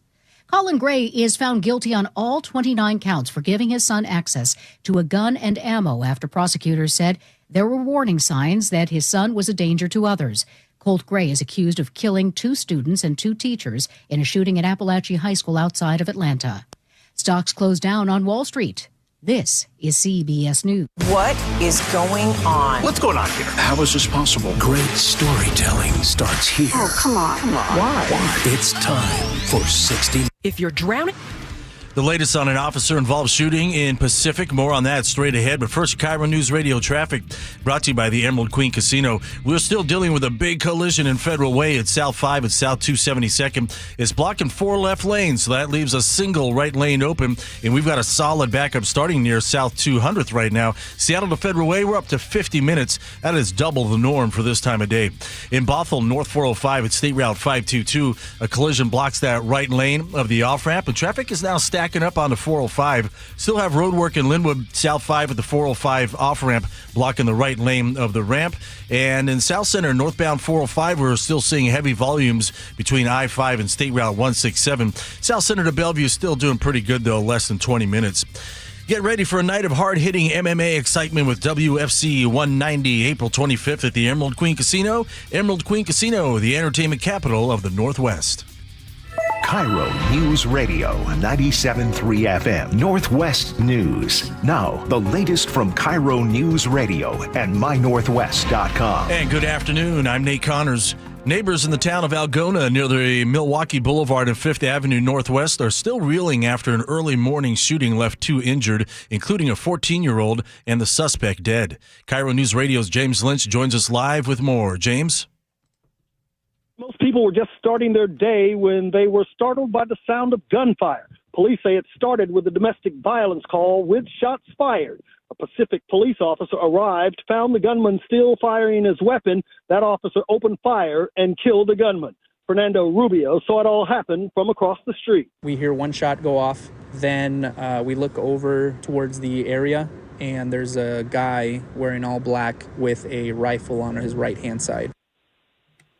S4: Colin Gray is found guilty on all 29 counts for giving his son access to a gun and ammo after prosecutors said there were warning signs that his son was a danger to others. Colt Gray is accused of killing 2 students and 2 teachers in a shooting at Appalachia High School outside of Atlanta. Stocks closed down on Wall Street. This is CBS News.
S31: What is going on?
S3: What's going on here? How is this possible? Great storytelling starts here.
S31: Oh, come on.
S3: Why?
S31: Why?
S3: It's time for 60.
S31: If you're drowning...
S8: The latest on an officer-involved shooting in Pacific. More on that straight ahead. But first, KIRO News Radio traffic brought to you by the Emerald Queen Casino. We're still dealing with a big collision in Federal Way at South 5 and South 272nd. It's blocking 4 left lanes, so that leaves a single right lane open. And we've got a solid backup starting near South 200th right now. Seattle to Federal Way, we're up to 50 minutes. That is double the norm for this time of day. In Bothell, North 405 at State Route 522, a collision blocks that right lane of the off-ramp. And traffic is now stacking up on the 405. Still have road work in Linwood, South 5 at the 405 off-ramp, blocking the right lane of the ramp. And in South Center, northbound 405, we're still seeing heavy volumes between I-5 and State Route 167. South Center to Bellevue is still doing pretty good, though, less than 20 minutes. Get ready for a night of hard-hitting MMA excitement with WFC 190, April 25th at the Emerald Queen Casino. Emerald Queen Casino, the entertainment capital of the Northwest.
S11: KIRO News Radio 97.3 FM Northwest News. Now, the latest from KIRO News Radio and mynorthwest.com.
S8: And good afternoon. I'm Nate Connors. Neighbors in the town of Algona near the Milwaukee Boulevard and 5th Avenue Northwest are still reeling after an early morning shooting left 2 injured, including a 14-year-old and the suspect dead. KIRO News Radio's James Lynch joins us live with more. James?
S9: Most people were just starting their day when they were startled by the sound of gunfire. Police say it started with a domestic violence call with shots fired. A Pacific police officer arrived, found the gunman still firing his weapon. That officer opened fire and killed the gunman. Fernando Rubio saw it all happen from across the street.
S12: We hear one shot go off, then we look over towards the area, and there's a guy wearing all black with a rifle on his right-hand side.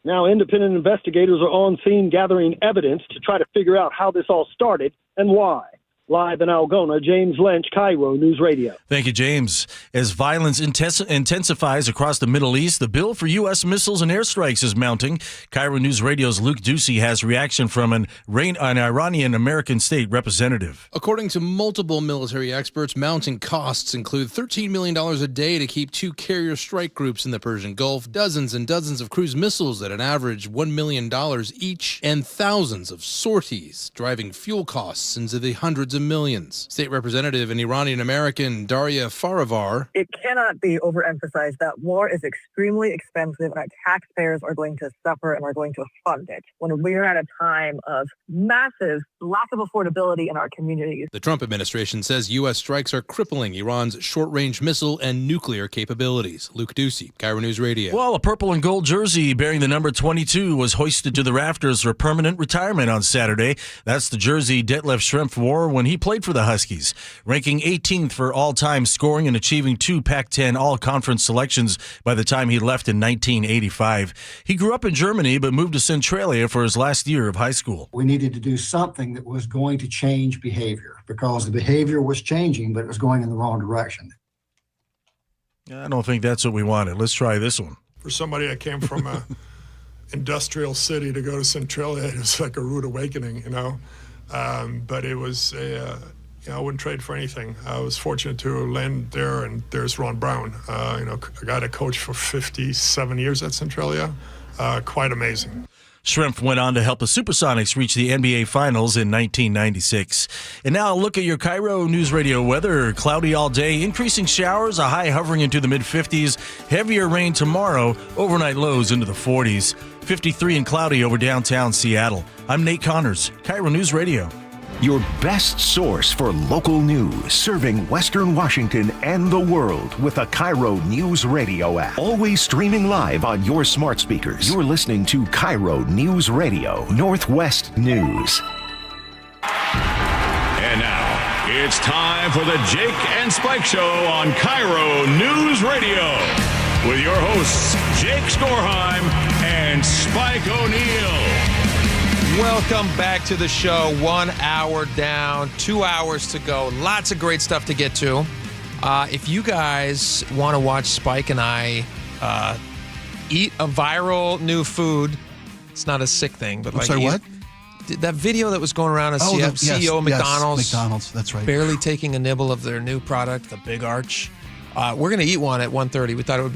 S9: Now, independent investigators are on scene gathering evidence to try to figure out how this all started and why. Live in Algona, James Lynch, KIRO News Radio.
S8: Thank you, James. As violence intensifies across the Middle East, the bill for U.S. missiles and airstrikes is mounting. KIRO News Radio's Luke Ducey has reaction from an Iranian-American state representative.
S14: According to multiple military experts, mounting costs include $13 million a day to keep 2 carrier strike groups in the Persian Gulf, dozens and dozens of cruise missiles at an average $1 million each, and thousands of sorties, driving fuel costs into the hundreds of millions. State Representative and Iranian-American Daria Farivar.
S15: It cannot be overemphasized that war is extremely expensive and our taxpayers are going to suffer and are going to fund it when we're at a time of massive lack of affordability in our communities.
S14: The Trump administration says U.S. strikes are crippling Iran's short-range missile and nuclear capabilities. Luke Ducey, KIRO News Radio.
S8: Well, a purple and gold jersey bearing the number 22 was hoisted to the rafters for permanent retirement on Saturday. That's the jersey Detlef Schrempf wore when he played for the Huskies, ranking 18th for all-time scoring and achieving 2 Pac-10 all-conference selections by the time he left in 1985. He grew up in Germany but moved to Centralia for his last year of high school.
S16: We needed to do something that was going to change behavior because the behavior was changing, but it was going in the wrong direction.
S8: I don't think that's what we wanted. Let's try this one.
S18: For somebody that came from a industrial city to go to Centralia, it was like a rude awakening, you know. But it was, I wouldn't trade for anything. I was fortunate to land there, and there's Ron Brown, a guy that coached for 57 years at Centralia. Quite amazing.
S8: Schrempf went on to help the Supersonics reach the NBA Finals in 1996. And now a look at your KIRO News Radio weather. Cloudy all day, increasing showers, a high hovering into the mid-50s. Heavier rain tomorrow, overnight lows into the 40s. 53 and cloudy over downtown Seattle. I'm Nate Connors, KIRO News Radio.
S11: Your best source for local news, serving Western Washington and the world with the KIRO News Radio app. Always streaming live on your smart speakers. You're listening to KIRO News Radio, Northwest News.
S3: And now, it's time for the Jake and Spike Show on KIRO News Radio with your hosts, Jake Skorheim and Spike O'Neill.
S19: Welcome back to the show. 1 hour down, 2 hours to go. Lots of great stuff to get to. If you guys want to watch Spike and I eat a viral new food, it's not a sick thing, but
S23: what?
S19: That video that was going around of CEO of McDonald's.
S23: Yes, McDonald's, that's right.
S19: Barely taking a nibble of their new product, the Big Arch. We're going to eat one at 1:30. We thought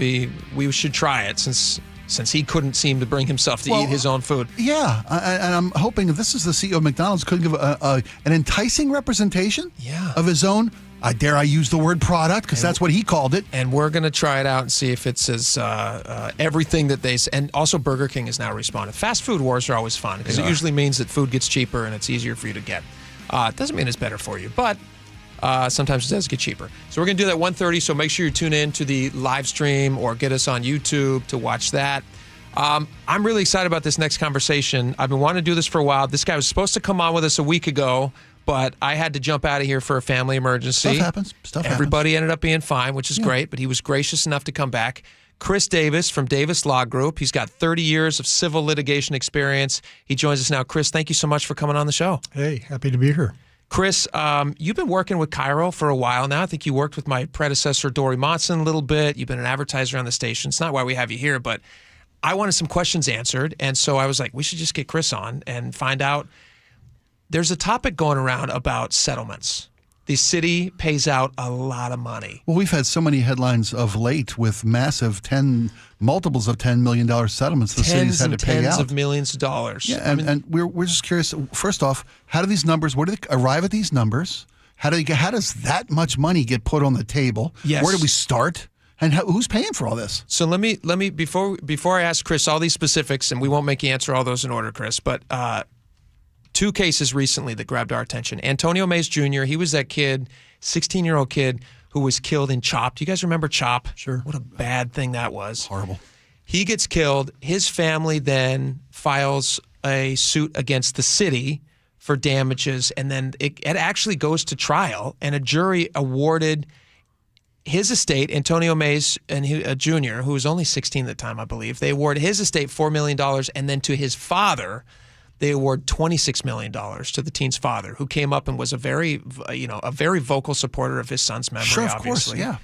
S19: we should try it since since he couldn't seem to bring himself to eat his own food.
S1: Yeah, and I'm hoping if this is the CEO of McDonald's, could give an enticing representation of his own. Dare I use the word product, because that's what he called it.
S19: And we're going to try it out and see if it's as everything that they... And also Burger King has now responded. Fast food wars are always fun, because it usually means that food gets cheaper and it's easier for you to get. It doesn't mean it's better for you, but sometimes it does get cheaper. So we're going to do that 1:30, so make sure you tune in to the live stream or get us on YouTube to watch that. I'm really excited about this next conversation. I've been wanting to do this for a while. This guy was supposed to come on with us a week ago, but I had to jump out of here for a family emergency.
S1: Stuff happens.
S19: Everybody ended up being fine, which is great, but he was gracious enough to come back. Chris Davis from Davis Law Group. He's got 30 years of civil litigation experience. He joins us now. Chris, thank you so much for coming on the show.
S17: Hey, happy to be here.
S19: Chris, you've been working with KIRO for a while now. I think you worked with my predecessor, Dory Monson, a little bit. You've been an advertiser on the station. It's not why we have you here, but I wanted some questions answered, and so I was like, we should just get Chris on and find out. There's a topic going around about settlements. The city pays out a lot of money.
S1: Well, we've had so many headlines of late with massive multiples of $10 million settlements the city's had to pay out.
S19: Tens of millions of dollars.
S1: Yeah, and we're just curious. First off, how do these numbers? Where do they arrive at these numbers? How does that much money get put on the table?
S19: Yes.
S1: Where do we start? And who's paying for all this?
S19: So let me before I ask Chris all these specifics, and we won't make you answer all those in order, Chris, but. Two cases recently that grabbed our attention. Antonio Mays Jr., he was that kid, 16-year-old kid, who was killed in CHOP. Do you guys remember CHOP?
S17: Sure.
S19: What a bad thing that was.
S1: Horrible.
S19: He gets killed. His family then files a suit against the city for damages, and then it actually goes to trial, and a jury awarded his estate, Antonio Mays Jr., who was only 16 at the time, I believe, they award his estate $4 million, and then to his father, they award $26 million to the teen's father, who came up and was a very vocal supporter of his son's memory,
S1: sure, of
S19: obviously.
S1: Course, yeah.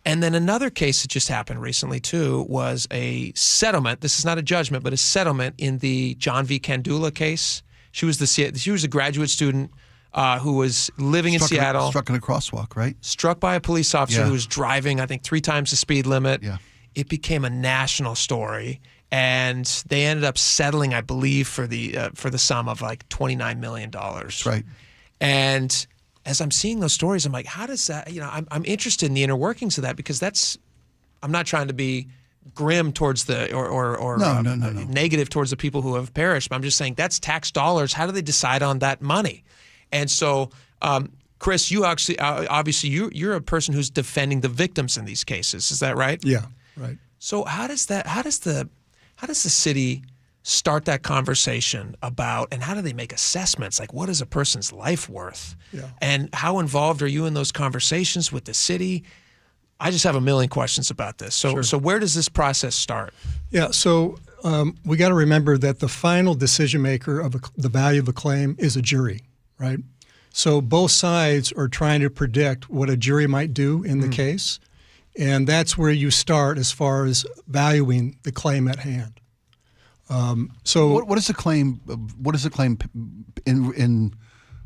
S19: And then another case that just happened recently, too, was a settlement. This is not a judgment, but a settlement in the John V. Kandula case. She was a graduate student who was living in Seattle.
S1: Struck in a crosswalk, right?
S19: Struck by a police officer who was driving, I think, 3 times the speed limit.
S1: Yeah.
S19: It became a national story. And they ended up settling, I believe, for the sum of like $29 million.
S1: That's right.
S19: And as I'm seeing those stories, I'm like, how does that? I'm interested in the inner workings of that, because I'm not trying to be grim towards or negative towards the people who have perished, but I'm just saying that's tax dollars. How do they decide on that money? And so, Chris, you actually obviously you're a person who's defending the victims in these cases. Is that right?
S17: Yeah, right.
S19: So how does the city start that conversation about, and how do they make assessments? Like, what is a person's life worth?
S17: Yeah.
S19: And how involved are you in those conversations with the city? I just have a million questions about this. So where does this process start?
S17: Yeah, so we got to remember that the final decision maker of the value of a claim is a jury, right? So both sides are trying to predict what a jury might do in the case. And that's where you start as far as valuing the claim at hand. So
S1: what is the claim? What is the claim in?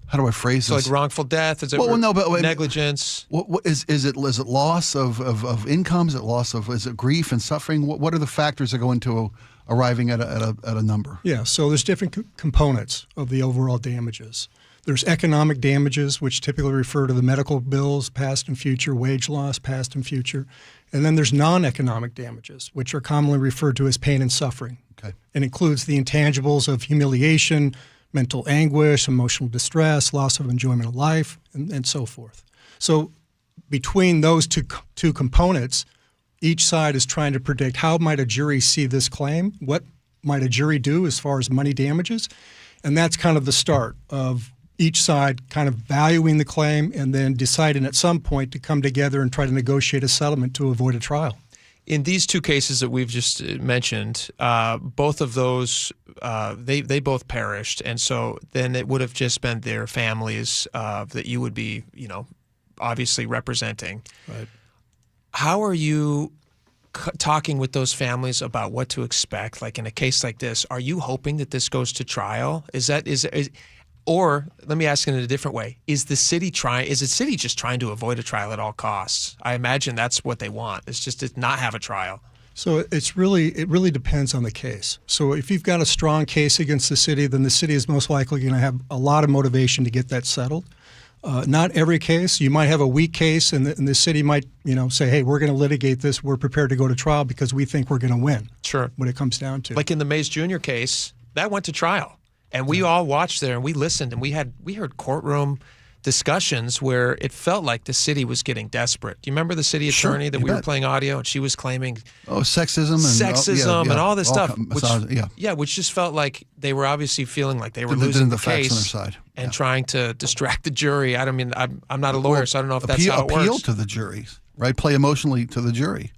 S1: How do I phrase this?
S19: So like wrongful death? Is it negligence?
S1: What is it? Is it loss of income? Is it is it grief and suffering? What are the factors that go into arriving at a number?
S17: Yeah. So there's different components of the overall damages. There's economic damages, which typically refer to the medical bills, past and future, wage loss, past and future. And then there's non-economic damages, which are commonly referred to as pain and suffering.
S1: Okay.
S17: And includes the intangibles of humiliation, mental anguish, emotional distress, loss of enjoyment of life, and so forth. So between those two components, each side is trying to predict how might a jury see this claim, what might a jury do as far as money damages, and that's kind of the start of each side kind of valuing the claim and then deciding at some point to come together and try to negotiate a settlement to avoid a trial.
S19: In these two cases that we've just mentioned, both of those, they both perished. And so then it would have just been their families that you would be, obviously representing.
S17: Right.
S19: How are you talking with those families about what to expect? Like in a case like this, are you hoping that this goes to trial? Or let me ask it in a different way. Is the city just trying to avoid a trial at all costs? I imagine that's what they want. It's just to not have a trial.
S17: So it really depends on the case. So if you've got a strong case against the city, then the city is most likely going to have a lot of motivation to get that settled. Not every case. You might have a weak case, and the city might, say, "Hey, we're going to litigate this. We're prepared to go to trial because we think we're going to win."
S19: Sure.
S17: When it comes down to,
S19: like in the Mays Jr. case, that went to trial, and we all watched there, and we listened, and we heard courtroom discussions where it felt like the city was getting desperate. Do you remember the city attorney that we were playing audio, and she was claiming
S1: sexism
S19: and all this stuff,
S1: which
S19: which just felt like they were obviously feeling like they were losing the
S1: facts
S19: case
S1: on their side.
S19: and trying to distract the jury. I don't mean I'm not a lawyer, so I don't know if that's how it works.
S1: Appeal to the juries, right? Play emotionally to the jury.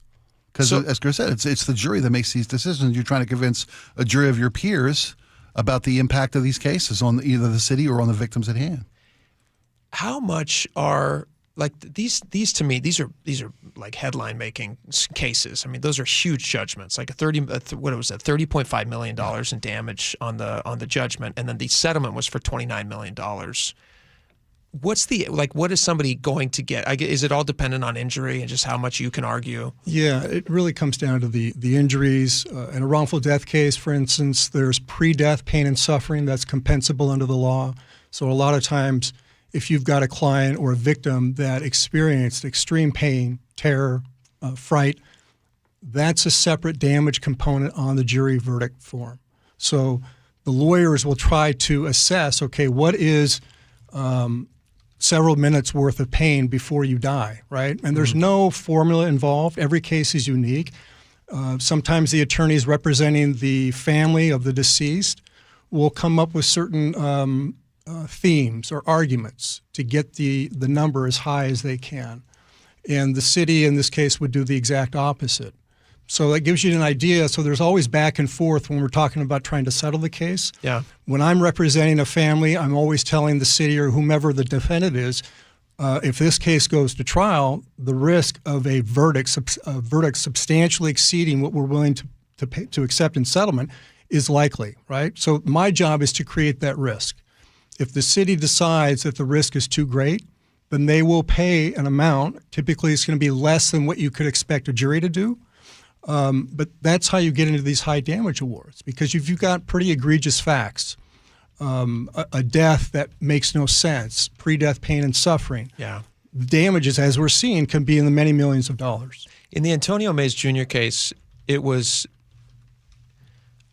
S1: Because as Chris said, it's the jury that makes these decisions. You're trying to convince a jury of your peers about the impact of these cases on either the city or on the victims at hand.
S19: How much are like these to me? These are like headline making cases. I mean, those are huge judgments. Like $30.5 million in damage on the judgment, and then the settlement was for $29 million. What is somebody going to get? Is it all dependent on injury and just how much you can argue?
S17: Yeah, it really comes down to the injuries. In a wrongful death case, for instance, there's pre-death pain and suffering that's compensable under the law. So a lot of times, if you've got a client or a victim that experienced extreme pain, terror, fright, that's a separate damage component on the jury verdict form. So the lawyers will try to assess, okay, what is several minutes worth of pain before you die, right? And there's no formula involved. Every case is unique. Sometimes the attorneys representing the family of the deceased will come up with certain themes or arguments to get the number as high as they can. And the city, in this case, would do the exact opposite. So that gives you an idea. So there's always back and forth when we're talking about trying to settle the case.
S19: Yeah.
S17: When I'm representing a family, I'm always telling the city or whomever the defendant is, if this case goes to trial, the risk of a verdict substantially exceeding what we're willing to accept in settlement is likely, right? So my job is to create that risk. If the city decides that the risk is too great, then they will pay an amount. Typically, it's going to be less than what you could expect a jury to do. But that's how you get into these high damage awards, because if you've got pretty egregious facts, a death that makes no sense, pre-death pain and suffering, the damages, as we're seeing, can be in the many millions of dollars.
S19: In the Antonio Mays Jr. case, it was,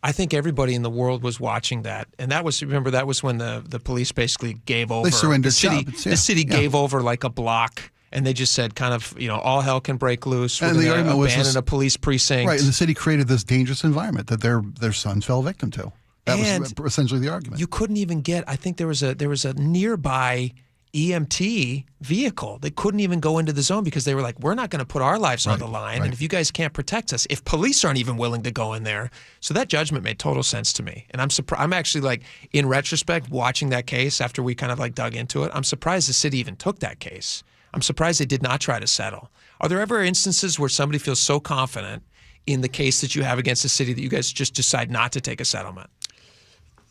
S19: I think everybody in the world was watching that. And that was when the police basically gave over.
S1: They surrendered
S19: The city gave over like a block. And they just said kind of, all hell can break loose. We're going to abandon a police precinct.
S1: Right, and the city created this dangerous environment that their sons fell victim to. That was essentially the argument.
S19: You couldn't even get, I think there was a nearby EMT vehicle. They couldn't even go into the zone because they were like, we're not going to put our lives on the line. And if you guys can't protect us, if police aren't even willing to go in there. So that judgment made total sense to me. And I'm surprised. I'm actually like, in retrospect, watching that case after we kind of like dug into it, I'm surprised the city even took that case. I'm surprised they did not try to settle. Are there ever instances where somebody feels so confident in the case that you have against the city that you guys just decide not to take a settlement?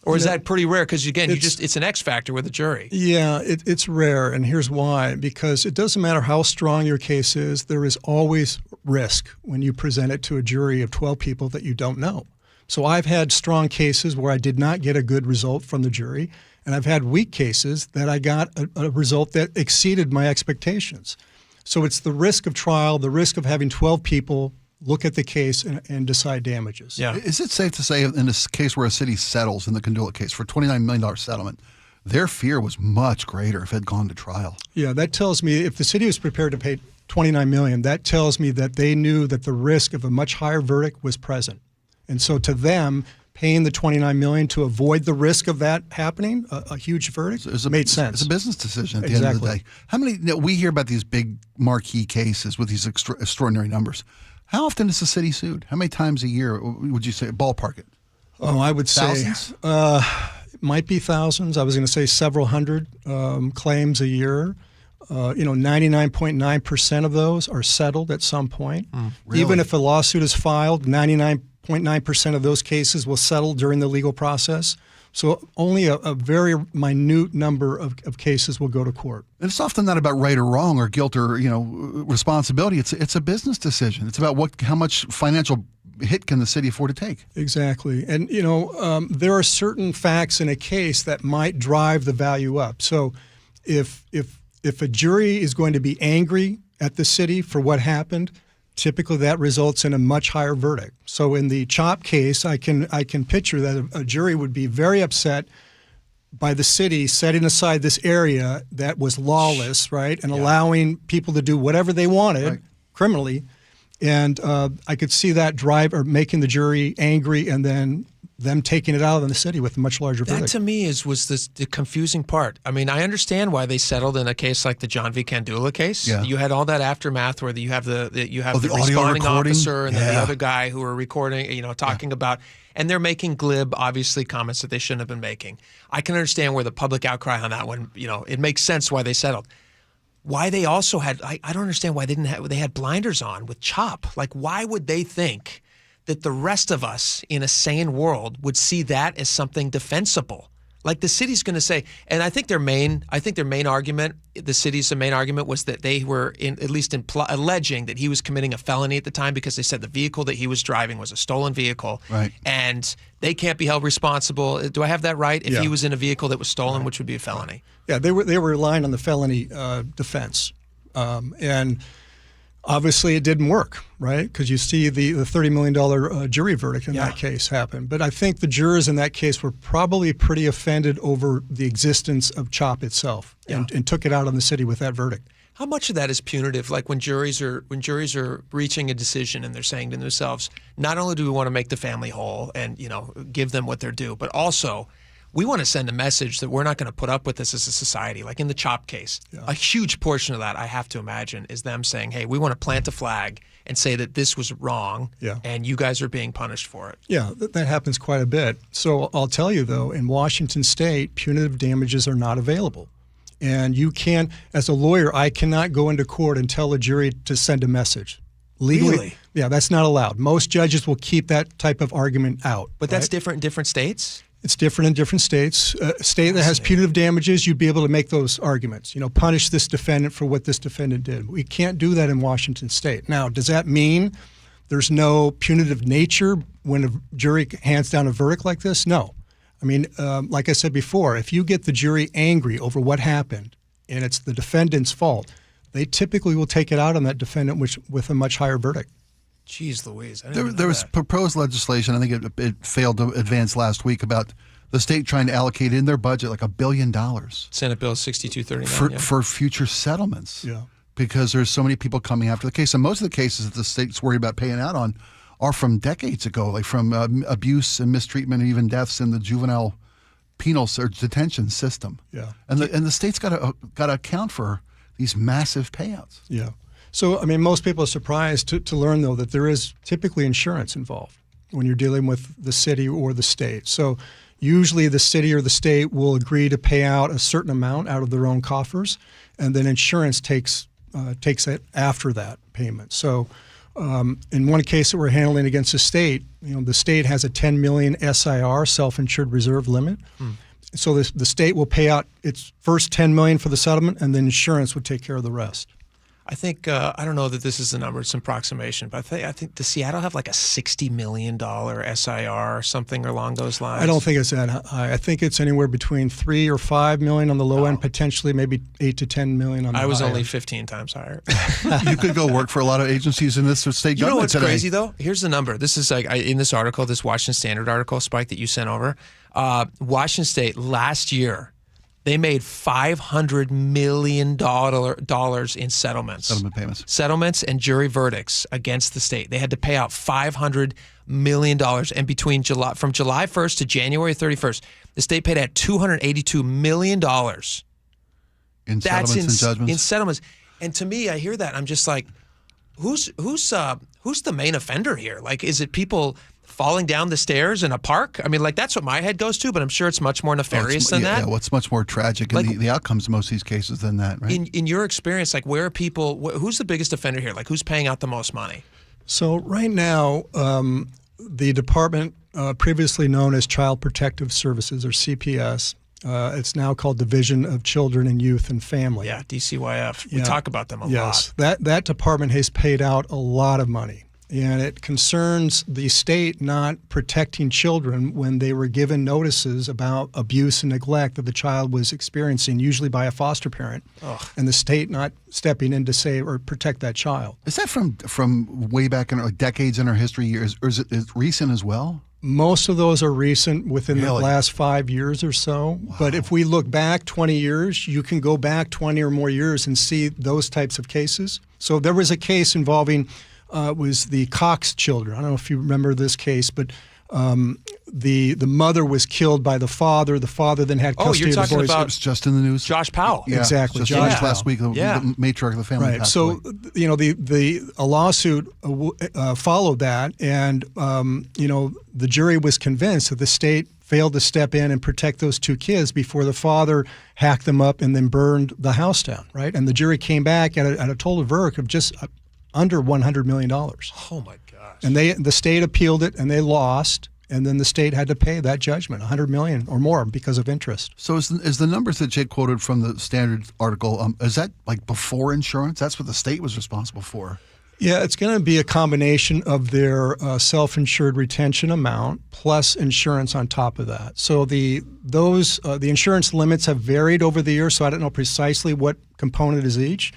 S19: Or is that pretty rare? Because again, it's an X factor with a jury.
S17: Yeah, it's rare, and here's why. Because it doesn't matter how strong your case is, there is always risk when you present it to a jury of 12 people that you don't know. So I've had strong cases where I did not get a good result from the jury, and I've had weak cases that I got a result that exceeded my expectations. So it's the risk of trial, the risk of having 12 people look at the case and decide damages.
S19: Yeah.
S1: Is it safe to say in this case where a city settles in the Conduit case for $29 million settlement, their fear was much greater if it had gone to trial?
S17: Yeah, that tells me if the city was prepared to pay $29 million, that tells me that they knew that the risk of a much higher verdict was present. And so to them, paying the $29 million to avoid the risk of that happening, a huge verdict, made sense.
S1: It's a business decision at the end of the day. How many? We hear about these big marquee cases with these extraordinary numbers. How often is the city sued? How many times a year would you say, ballpark it?
S17: Oh, I would
S1: thousands?
S17: say it might be thousands. I was going to say several hundred claims a year. 99.9% of those are settled at some point.
S1: Really?
S17: Even if a lawsuit is filed, 99.9% of those cases will settle during the legal process. So only a very minute number of cases will go to court.
S1: And it's often not about right or wrong or guilt or responsibility. It's a business decision. It's about how much financial hit can the city afford to take.
S17: Exactly. And there are certain facts in a case that might drive the value up. So if a jury is going to be angry at the city for what happened, typically that results in a much higher verdict. So in the CHOP case, I can picture that a jury would be very upset by the city setting aside this area that was lawless, right, and allowing people to do whatever they wanted criminally. And I could see that drive or making the jury angry, and then them taking it out of the city with a much larger verdict.
S19: That to me was the confusing part. I mean, I understand why they settled in a case like the John V. Candula case. Yeah. You had all that aftermath where you have the responding officer and then the other guy who were recording, talking about, and they're making glib, obviously, comments that they shouldn't have been making. I can understand where the public outcry on that one, it makes sense why they settled. Why they also had, I don't understand why they had blinders on with CHOP. Like, why would they think that the rest of us in a sane world would see that as something defensible? Like, the city's going to say, and I think their main argument, the city's main argument was that they were alleging that he was committing a felony at the time because they said the vehicle that he was driving was a stolen vehicle. Right. And they can't be held responsible. Do I have that right? If he was in a vehicle that was stolen, which would be a felony.
S17: Yeah, they were relying on the felony defense. And obviously, it didn't work, right? Because you see the $30 million jury verdict in that case happen. But I think the jurors in that case were probably pretty offended over the existence of CHOP itself and took it out on the city with that verdict.
S19: How much of that is punitive? Like when juries are reaching a decision and they're saying to themselves, not only do we want to make the family whole and give them what they're due, but also we want to send a message that we're not going to put up with this as a society. Like in the CHOP case, a huge portion of that, I have to imagine, is them saying, hey, we want to plant a flag and say that this was wrong and you guys are being punished for it.
S17: Yeah, that happens quite a bit. So I'll tell you, though, in Washington State, punitive damages are not available. And you can, as a lawyer, I cannot go into court and tell a jury to send a message. Legally,
S19: really?
S17: Yeah, that's not allowed. Most judges will keep that type of argument out.
S19: But that's different in different states?
S17: It's different in different states. A state that has punitive damages, you'd be able to make those arguments. Punish this defendant for what this defendant did. We can't do that in Washington State. Now, does that mean there's no punitive nature when a jury hands down a verdict like this? No. I mean, like I said before, if you get the jury angry over what happened and it's the defendant's fault, they typically will take it out on that defendant with a much higher verdict.
S19: Jeez Louise.
S1: There was proposed legislation, I think it failed to advance last week, about the state trying to allocate in their budget like $1 billion.
S19: Senate Bill 6239.
S1: For future settlements. Yeah. Because there's so many people coming after the case. And most of the cases that the state's worried about paying out on are from decades ago, like from abuse and mistreatment and even deaths in the juvenile penal or detention system. Yeah. And the state's got to account for these massive payouts.
S17: Yeah. So, I mean, most people are surprised to learn, though, that there is typically insurance involved when you're dealing with the city or the state. So usually the city or the state will agree to pay out a certain amount out of their own coffers, and then insurance takes it after that payment. So in one case that we're handling against the state has a $10 million SIR, self-insured reserve limit. So the state will pay out its first $10 million for the settlement, and then insurance would take care of the rest.
S19: I think I don't know that this is the number; it's an approximation. But I think does Seattle have like a $60 million SIR or something along those lines?
S17: I don't think it's that high. I think it's anywhere between $3 or $5 million on the low end, potentially maybe $8 to $10 million on the high end.
S19: I was only 15 times higher.
S1: You could go work for a lot of agencies in this state government.
S19: You know what's
S1: today.
S19: crazy though? Here's the number. This is like in this article, this Washington Standard article, Spike, that you sent over. Washington State last year, they made $500 million in settlements.
S1: Settlement payments.
S19: Settlements and jury verdicts against the state. They had to pay out $500 million. And from July 1st to January 31st, the state paid out $282 million.
S1: In settlements and judgments?
S19: In settlements. And to me, I hear that. I'm just like, who's the main offender here? Like, is it people falling down the stairs in a park? I mean, like, that's what my head goes to, but I'm sure it's much more nefarious than that.
S1: Yeah, what's much more tragic in the outcomes of most of these cases than that, right?
S19: In your experience, like, where are people, who's the biggest offender here? Like, who's paying out the most money?
S17: So right now, the department previously known as Child Protective Services, or CPS. It's now called Division of Children and Youth and Family.
S19: Yeah, DCYF. We talk about them a lot.
S17: Yes, that department has paid out a lot of money, and it concerns the state not protecting children when they were given notices about abuse and neglect that the child was experiencing, usually by a foster parent, and the state not stepping in to save or protect that child.
S1: Is that from way back in decades in our history, or is it recent as well?
S17: Most of those are recent, within the
S1: Really?
S17: last 5 years or so. Wow. But if we look back 20 years, you can go back 20 or more years and see those types of cases. So there was a case involving, was the Cox children. I don't know if you remember this case, but the mother was killed by the father. The father then had custody of the boys.
S19: You're talking about
S1: It was just in the news.
S19: Josh Powell.
S1: Yeah,
S17: Exactly.
S1: Just
S17: Josh
S1: last
S17: Powell.
S1: week, the matriarch of the family.
S17: Right.
S1: passed
S17: So,
S1: away.
S17: you know, a lawsuit followed that, and you know, the jury was convinced that the state failed to step in and protect those two kids before the father hacked them up and then burned the house down. Right. And the jury came back at a total verdict of just under $100 million.
S19: Oh my gosh.
S17: And the state appealed it, and they lost. And then the state had to pay that judgment, $100 million or more, because of interest.
S1: So is the numbers that Jake quoted from the Standard article, is that like before insurance? That's what the state was responsible for.
S17: Yeah, it's going to be a combination of their self-insured retention amount plus insurance on top of that. So the insurance limits have varied over the years, so I don't know precisely what component is each,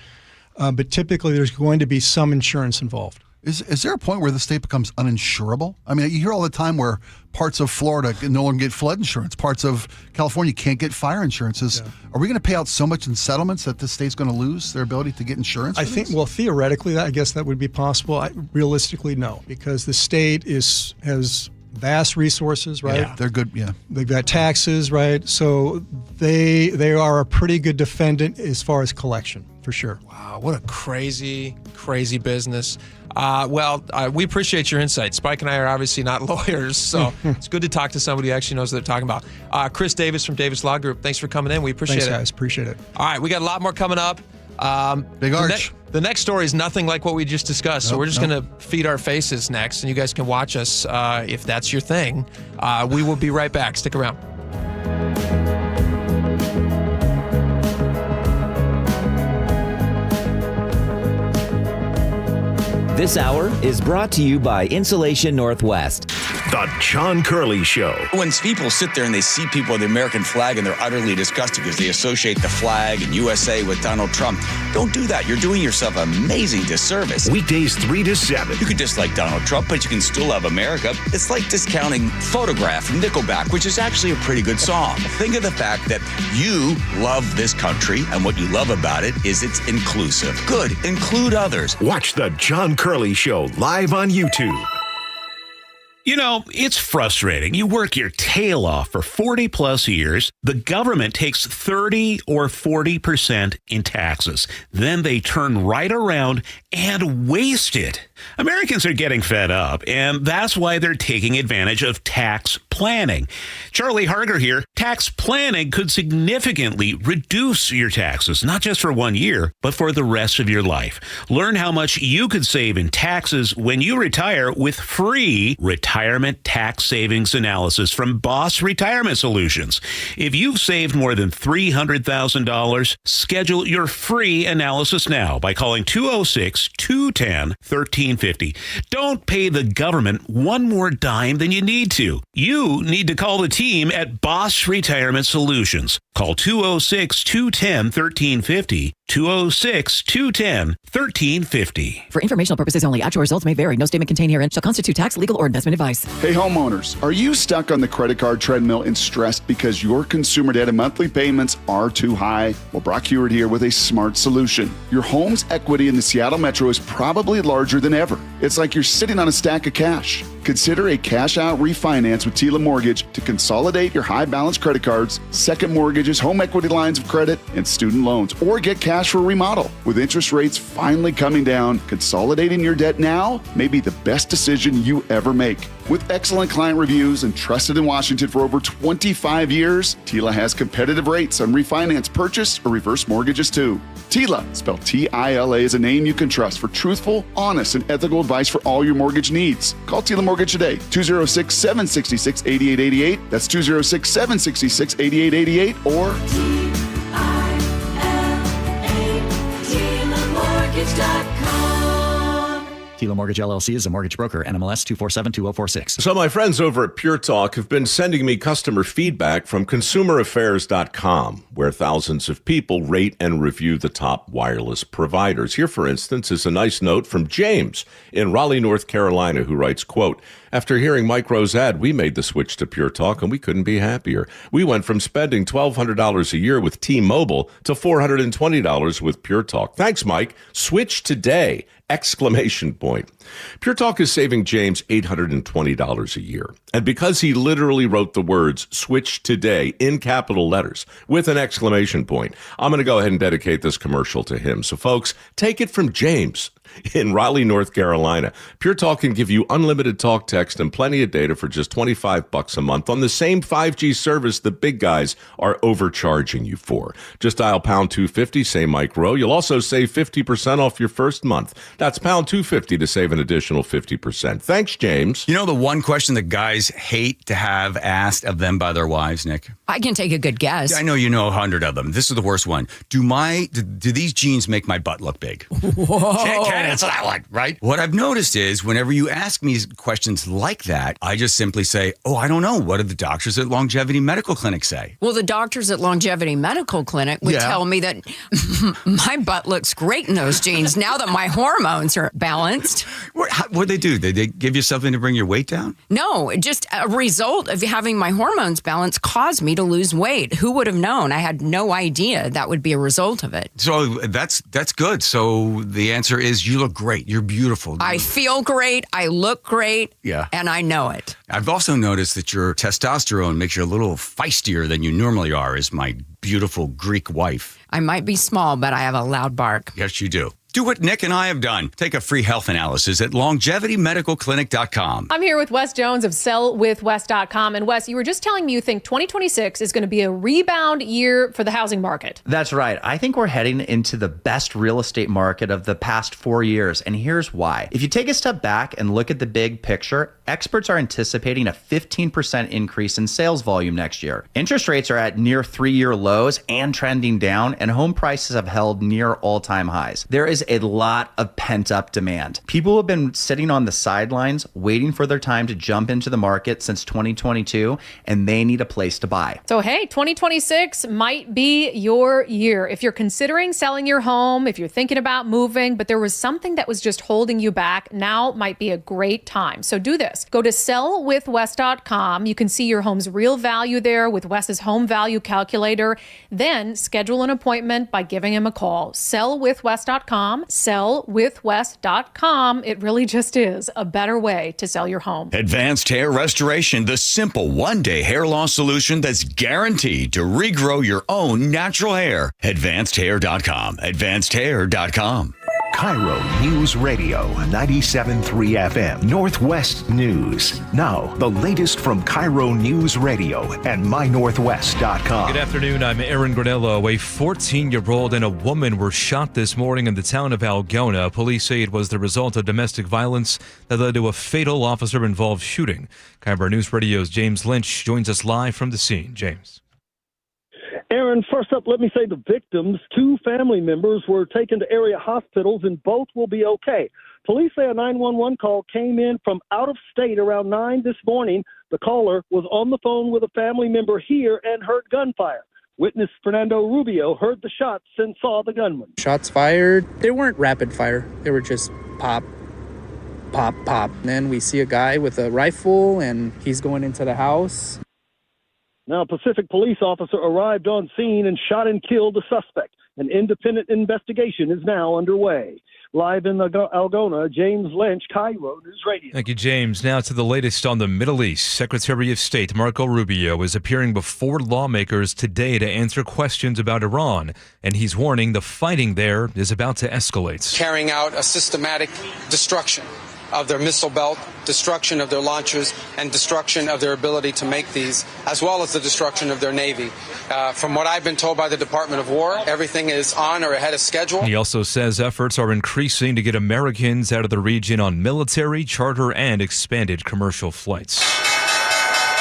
S17: but typically there's going to be some insurance involved.
S1: Is there a point where the state becomes uninsurable? I mean, you hear all the time where parts of Florida no longer get flood insurance, parts of California can't get fire insurances. Yeah. Are we going to pay out so much in settlements that the state's going to lose their ability to get insurance?
S17: I think, well, theoretically, I guess that would be possible. Realistically, no, because the state has vast resources, right?
S1: Yeah, they're good. Yeah,
S17: they've got taxes, right? So they are a pretty good defendant as far as collection, for sure.
S19: Wow, what a crazy business. We appreciate your insight. Spike and I are obviously not lawyers, so it's good to talk to somebody who actually knows what they're talking about. Chris Davis from Davis Law Group, thanks for coming in. We appreciate it.
S17: Thanks, guys. Appreciate it.
S19: All right, we got a lot more coming up.
S1: Big arch.
S19: The next story is nothing like what we just discussed, so we're just going to feed our faces next, and you guys can watch us if that's your thing. We will be right back. Stick around.
S2: This hour is brought to you by Insulation Northwest.
S11: The John Curley Show.
S20: When people sit there and they see people with the American flag and they're utterly disgusted because they associate the flag and USA with Donald Trump, don't do that. You're doing yourself an amazing disservice.
S11: Weekdays 3 to 7.
S20: You could dislike Donald Trump, but you can still love America. It's like discounting Photograph from Nickelback, which is actually a pretty good song. Think of the fact that you love this country, and what you love about it is it's inclusive. Good. Include others.
S11: Watch The John Curley Show live on YouTube.
S22: You know, it's frustrating. You work your tail off for 40 plus years. The government takes 30 or 40% in taxes. Then they turn right around and waste it. Americans are getting fed up, and that's why they're taking advantage of tax planning. Charlie Harger here. Tax planning could significantly reduce your taxes, not just for 1 year, but for the rest of your life. Learn how much you could save in taxes when you retire with free retirement tax savings analysis from Boss Retirement Solutions. If you've saved more than $300,000, schedule your free analysis now by calling 206-210-1350. Don't pay the government one more dime than you need to. You need to call the team at Boss Retirement Solutions. Call 206-210-1350. 206-210-1350.
S23: For informational purposes only, actual results may vary. No statement contained herein shall constitute tax, legal, or investment advice.
S24: Hey homeowners, are you stuck on the credit card treadmill and stressed because your consumer debt and monthly payments are too high? Well, Brock Hewitt here with a smart solution. Your home's equity in the Seattle Metro is probably larger than ever. It's like you're sitting on a stack of cash. Consider a cash-out refinance with Tila Mortgage to consolidate your high-balance credit cards, second mortgages, home equity lines of credit, and student loans. Or get cash cash for a remodel. With interest rates finally coming down, consolidating your debt now may be the best decision you ever make. With excellent client reviews and trusted in Washington for over 25 years, TILA has competitive rates on refinance, purchase, or reverse mortgages too. TILA, spelled T-I-L-A, is a name you can trust for truthful, honest, and ethical advice for all your mortgage needs. Call TILA Mortgage today, 206-766-8888. That's 206-766-8888 or
S5: TILA Mortgage LLC is a mortgage broker. NMLS 2472046.
S6: So my friends over at Pure Talk have been sending me customer feedback from consumeraffairs.com, where thousands of people rate and review the top wireless providers. Here, for instance, is a nice note from James in Raleigh, North Carolina, who writes, quote, "After hearing Mike Rowe's ad, we made the switch to Pure Talk, and we couldn't be happier. We went from spending $1,200 a year with T-Mobile to $420 with Pure Talk. Thanks, Mike. Switch today! Exclamation point. Pure Talk is saving James $820 a year. And because he literally wrote the words switch today in capital letters with an exclamation point, I'm going to go ahead and dedicate this commercial to him. So folks, take it from James in Raleigh, North Carolina. Pure Talk can give you unlimited talk, text, and plenty of data for just $25 a month on the same 5G service the big guys are overcharging you for. Just dial pound 250, say Mike Rowe. You'll also save 50% off your first month. That's pound 250 to save an additional 50%. Thanks, James.
S20: You know the one question that guys hate to have asked of them by their wives, Nick?
S7: I can take a good guess.
S20: I know you know 100 of them. This is the worst one. Do these jeans make my butt look big?
S7: Whoa.
S20: Can't answer that one, right? What I've noticed is whenever you ask me questions like that, I just simply say, oh, I don't know. What do the doctors at Longevity Medical Clinic say?
S7: Well, the doctors at Longevity Medical Clinic would tell me that my butt looks great in those jeans now that my hormones are balanced.
S20: What'd they do? Did they give you something to bring your weight down?
S7: No, just a result of having my hormones balanced caused me to lose weight. Who would have known? I had no idea that would be a result of it.
S20: So that's good. So the answer is you look great. You're beautiful.
S7: I feel great. I look great.
S20: Yeah.
S7: And I know it.
S20: I've also noticed that your testosterone makes you a little feistier than you normally are, as my beautiful Greek wife.
S7: I might be small, but I have a loud bark.
S20: Yes, you do. Do what Nick and I have done. Take a free health analysis at longevitymedicalclinic.com.
S10: I'm here with Wes Jones of sellwithwes.com. And Wes, you were just telling me you think 2026 is going to be a rebound year for the housing market.
S13: That's right. I think we're heading into the best real estate market of the past 4 years. And here's why. If you take a step back and look at the big picture, experts are anticipating a 15% increase in sales volume next year. Interest rates are at near 3-year lows and trending down, and home prices have held near all-time highs. There is a lot of pent-up demand. People have been sitting on the sidelines waiting for their time to jump into the market since 2022, and they need a place to buy.
S10: So, hey, 2026 might be your year. If you're considering selling your home, if you're thinking about moving, but there was something that was just holding you back, now might be a great time. So do this. Go to sellwithwes.com. You can see your home's real value there with Wes's home value calculator. Then schedule an appointment by giving him a call. Sellwithwes.com. Sellwithwes.com. It really just is a better way to sell your home.
S25: Advanced Hair Restoration, the simple one-day hair loss solution that's guaranteed to regrow your own natural hair. AdvancedHair.com. AdvancedHair.com.
S11: KIRO News Radio 97.3 FM Northwest News. Now, the latest from KIRO News Radio and mynorthwest.com.
S26: Good afternoon. I'm Aaron Granello. A 14-year-old and a woman were shot this morning in the town of Algona. Police say it was the result of domestic violence that led to a fatal officer-involved shooting. KIRO News Radio's James Lynch joins us live from the scene. James.
S9: Aaron, first up, let me say the victims, 2 family members, were taken to area hospitals and both will be okay. Police say a 911 call came in from out of state around 9 this morning. The caller was on the phone with a family member here and heard gunfire. Witness Fernando Rubio heard the shots and saw the gunman.
S12: Shots fired. They weren't rapid fire. They were just pop, pop, pop. And then we see a guy with a rifle and he's going into the house.
S9: Now, a Pacific police officer arrived on scene and shot and killed the suspect. An independent investigation is now underway. Live in Algona, James Lynch, KIRO News Radio.
S26: Thank you, James. Now to the latest on the Middle East. Secretary of State Marco Rubio is appearing before lawmakers today to answer questions about Iran, and he's warning the fighting there is about to escalate.
S4: Carrying out a systematic destruction of their missile belt, destruction of their launchers, and destruction of their ability to make these, as well as the destruction of their Navy. From what I've been told by the Department of War, everything is on or ahead of schedule.
S26: He also says efforts are increasing to get Americans out of the region on military, charter, and expanded commercial flights.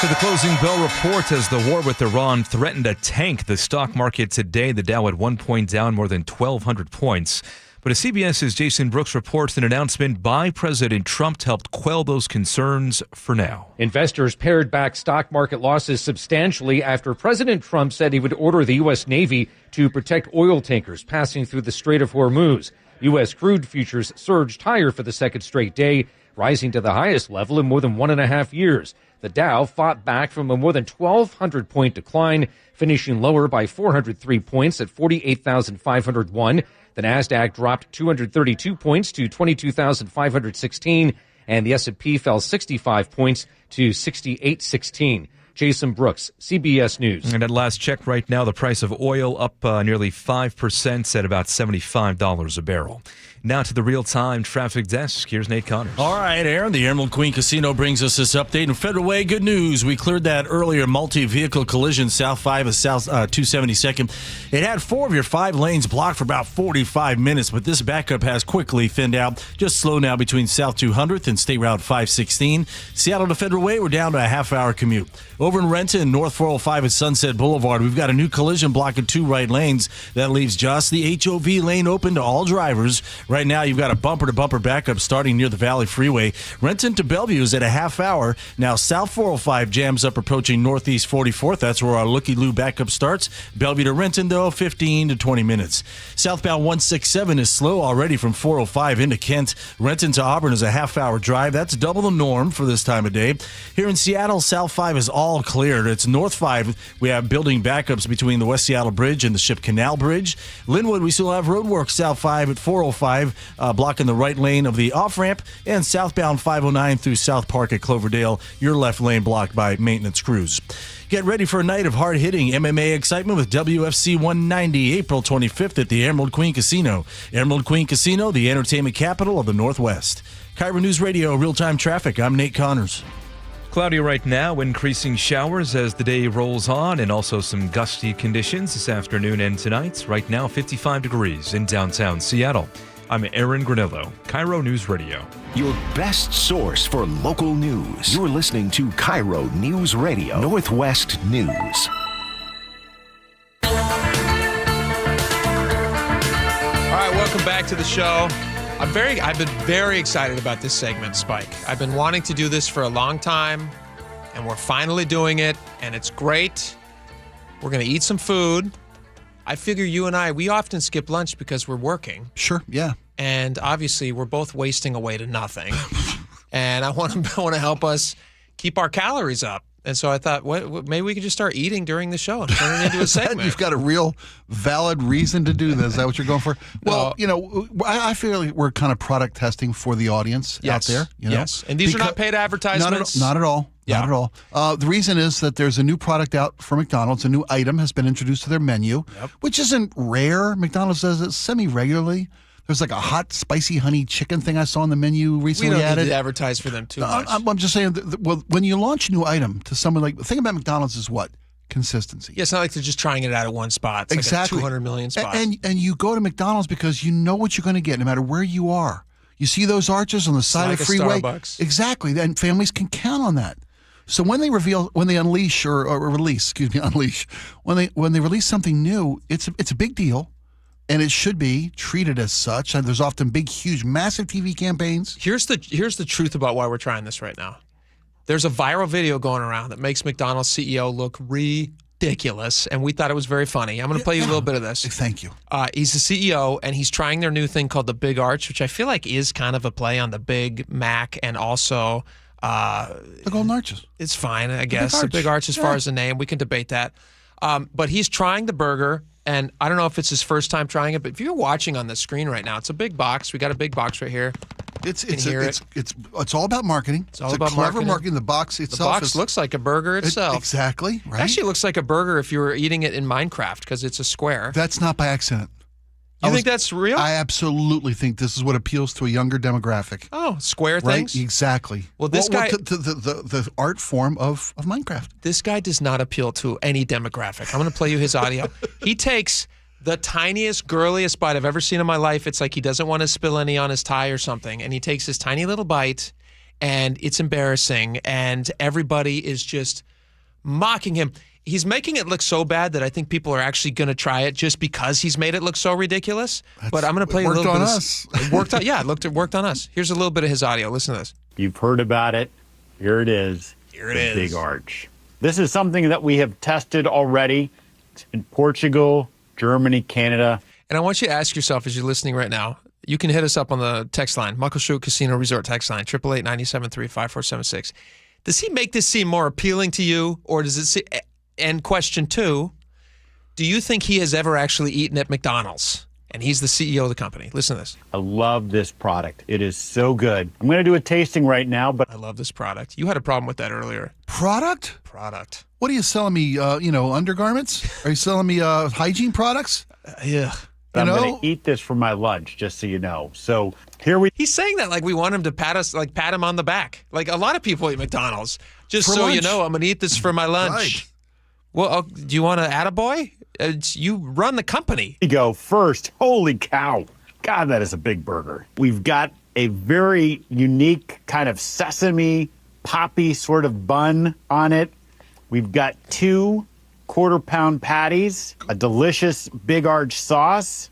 S26: To the closing bell report as the war with Iran threatened to tank the stock market today. The Dow at 1 point down more than 1,200 points. But as CBS's Jason Brooks reports, an announcement by President Trump helped quell those concerns for now.
S14: Investors pared back stock market losses substantially after President Trump said he would order the U.S. Navy to protect oil tankers passing through the Strait of Hormuz. U.S. crude futures surged higher for the second straight day, rising to the highest level in more than 1.5 years. The Dow fought back from a more than 1,200-point decline, finishing lower by 403 points at 48,501. The NASDAQ dropped 232 points to 22,516, and the S&P fell 65 points to 6,816. Jason Brooks, CBS News.
S26: And at last check right now, the price of oil up nearly 5% at about $75 a barrel. Now to the real-time traffic desk. Here's Nate Connors.
S8: All right, Aaron. The Emerald Queen Casino brings us this update. And Federal Way, good news. We cleared that earlier multi-vehicle collision south 5 of South 272nd. It had 4 of your 5 lanes blocked for about 45 minutes, but this backup has quickly thinned out. Just slow now between South 200th and State Route 516. Seattle to Federal Way, we're down to a half-hour commute. Over in Renton, North 405 at Sunset Boulevard, we've got a new collision blocking 2 right lanes. That leaves just the HOV lane open to all drivers. Right now, you've got a bumper-to-bumper backup starting near the Valley Freeway. Renton to Bellevue is at a half hour. Now, South 405 jams up approaching Northeast 44th. That's where our looky-loo backup starts. Bellevue to Renton, though, 15 to 20 minutes. Southbound 167 is slow already from 405 into Kent. Renton to Auburn is a half-hour drive. That's double the norm for this time of day. Here in Seattle, South 5 is all cleared. It's North 5. We have building backups between the West Seattle Bridge and the Ship Canal Bridge. Linwood, we still have roadwork South 5 at 405. Blocking the right lane of the off-ramp, and southbound 509 through South Park at Cloverdale, your left lane blocked by maintenance crews. Get ready for a night of hard-hitting MMA excitement with WFC 190, April 25th at the Emerald Queen Casino. Emerald Queen Casino, the entertainment capital of the Northwest. KIRO News Radio, real-time traffic. I'm Nate Connors.
S26: Cloudy right now, increasing showers as the day rolls on, and also some gusty conditions this afternoon and tonight. Right now, 55 degrees in downtown Seattle. I'm Aaron Granillo, KIRO News Radio.
S11: Your best source for local news. You're listening to KIRO News Radio, Northwest News.
S19: All right, welcome back to the show. I've been very excited about this segment, Spike. I've been wanting to do this for a long time, and we're finally doing it, and it's great. We're going to eat some food. I figure you and I, we often skip lunch because we're working.
S1: Sure, yeah.
S19: And obviously, we're both wasting away to nothing. And I want to help us keep our calories up. And so I thought, maybe we could just start eating during the show and turn it into a segment.
S1: You've got a real valid reason to do this. Is that what you're going for? Well, I feel like we're kind of product testing for the audience out there.
S19: Yes, and these are not paid advertisements.
S1: Not at all. Yeah. Not at all. The reason is that there's a new product out for McDonald's. A new item has been introduced to their menu, which isn't rare. McDonald's does it semi-regularly. There's like a hot, spicy honey chicken thing I saw on the menu recently.
S19: We don't need to advertise for them too much.
S1: I'm just saying, when you launch a new item to someone, like the thing about McDonald's is what? Consistency.
S19: Yeah, it's not like they're just trying it out at one spot. It's
S1: exactly.
S19: Like 200 million spots.
S1: And you go to McDonald's because you know what you're going to get no matter where you are. You see those arches on the side of the freeway?
S19: Starbucks.
S1: Exactly. And families can count on that. So when they unleash something new, it's a big deal. And it should be treated as such. And there's often big, huge, massive TV campaigns.
S19: Here's the truth about why we're trying this right now. There's a viral video going around that makes McDonald's CEO look ridiculous, and we thought it was very funny. I'm going to play you a little bit of this.
S1: Thank you.
S19: He's the CEO, and he's trying their new thing called the Big Arch, which I feel like is kind of a play on the Big Mac and also
S1: the Golden Arches.
S19: It's fine, I guess. The Big Arch as far as the name. We can debate that. But he's trying the burger. And I don't know if it's his first time trying it, but if you're watching on the screen right now, it's a big box. We got a big box right here.
S1: It's all about marketing.
S19: It's all about
S1: clever marketing. The box itself.
S19: The box looks like a burger itself.
S1: Exactly. Right.
S19: It actually looks like a burger if you were eating it in Minecraft because it's a square.
S1: That's not by accident.
S19: You think that's real?
S1: I absolutely think this is what appeals to a younger demographic.
S19: Oh, square
S1: right?
S19: things?
S1: Exactly.
S19: Well, this guy...
S1: The art form of Minecraft.
S19: This guy does not appeal to any demographic. I'm going to play you his audio. He takes the tiniest, girliest bite I've ever seen in my life. It's like he doesn't want to spill any on his tie or something. And he takes this tiny little bite, and it's embarrassing. And everybody is just mocking him. He's making it look so bad that I think people are actually going to try it just because he's made it look so ridiculous. But I'm going to play a little bit. It worked on us. It worked on us. Here's a little bit of his audio. Listen to this.
S3: You've heard about it. Here it is.
S19: Here it is.
S3: Big arch. This is something that we have tested already in Portugal, Germany, Canada.
S19: And I want you to ask yourself as you're listening right now, you can hit us up on the text line, Muckleshoot Casino Resort text line, 888-973-5476. Does he make this seem more appealing to you, or does it seem... And question 2, do you think he has ever actually eaten at McDonald's? And he's the CEO of the company. Listen to this.
S3: I love this product. It is so good. I'm going to do a tasting right now, but...
S19: I love this product. You had a problem with that earlier.
S1: Product?
S19: Product.
S1: What are you selling me, undergarments? Are you selling me hygiene products?
S19: Yeah.
S3: I'm going to eat this for my lunch, just so you know. So here
S19: He's saying that like we want him to pat him on the back. Like a lot of people eat McDonald's. Just
S1: for
S19: so
S1: lunch.
S19: you know, I'm going to eat this for my lunch.
S1: Right.
S19: Well, do you want to attaboy? You run the company.
S3: Here you go. First, holy cow. God, that is a big burger. We've got a very unique kind of sesame poppy sort of bun on it. We've got 2 quarter-pound patties, a delicious Big Arch sauce,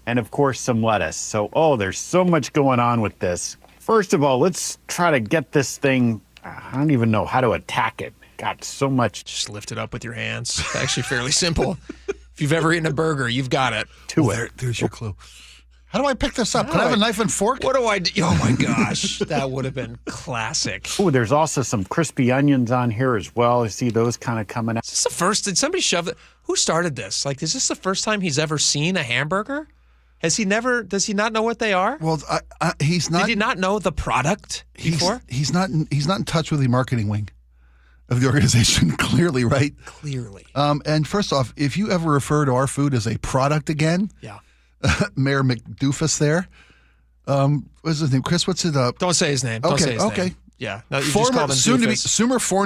S3: and, of course, some lettuce. So, there's so much going on with this. First of all, let's try to get this thing. I don't even know how to attack it. Got so much.
S19: Just lift it up with your hands. It's actually fairly simple. If you've ever eaten a burger, you've got it.
S1: There's your clue. How do I pick this up? Can I have a knife and fork?
S19: What do I do? Oh, my gosh. That would have been classic.
S3: Oh, there's also some crispy onions on here as well. I see those kind of coming out.
S19: Is this the first? Did somebody shove it? Who started this? Like, is this the first time he's ever seen a hamburger? Does he not know what they are?
S1: Well, he's not.
S19: Did he not know the product before?
S1: He's not in touch with the marketing wing of the organization, clearly, right?
S19: Clearly.
S1: And first off, if you ever refer to our food as a product again,
S19: yeah,
S1: Mayor McDoofus there, what's his name? Chris, what's it up?
S19: Don't say his name. Don't say his name. Yeah. No, you just called him
S1: soon
S19: Doofus.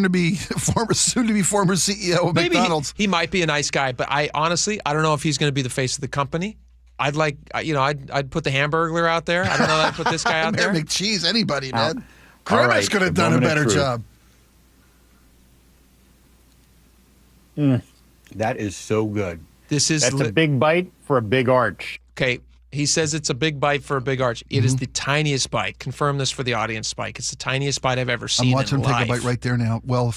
S1: to be former CEO of
S19: Maybe
S1: McDonald's.
S19: He might be a nice guy, but I don't know if he's going to be the face of the company. I'd put the Hamburglar out there. I don't know that I'd put this guy out there.
S1: Mayor McCheese, anybody, man.
S3: All
S1: Kermit's could have done a better job.
S3: That is so good.
S19: That's
S3: a big bite for a big arch.
S19: Okay, he says it's a big bite for a big arch. It is the tiniest bite. Confirm this for the audience, Spike. It's the tiniest bite I've ever seen.
S1: I'm watching him
S19: in life.
S1: take a bite right there now. Well,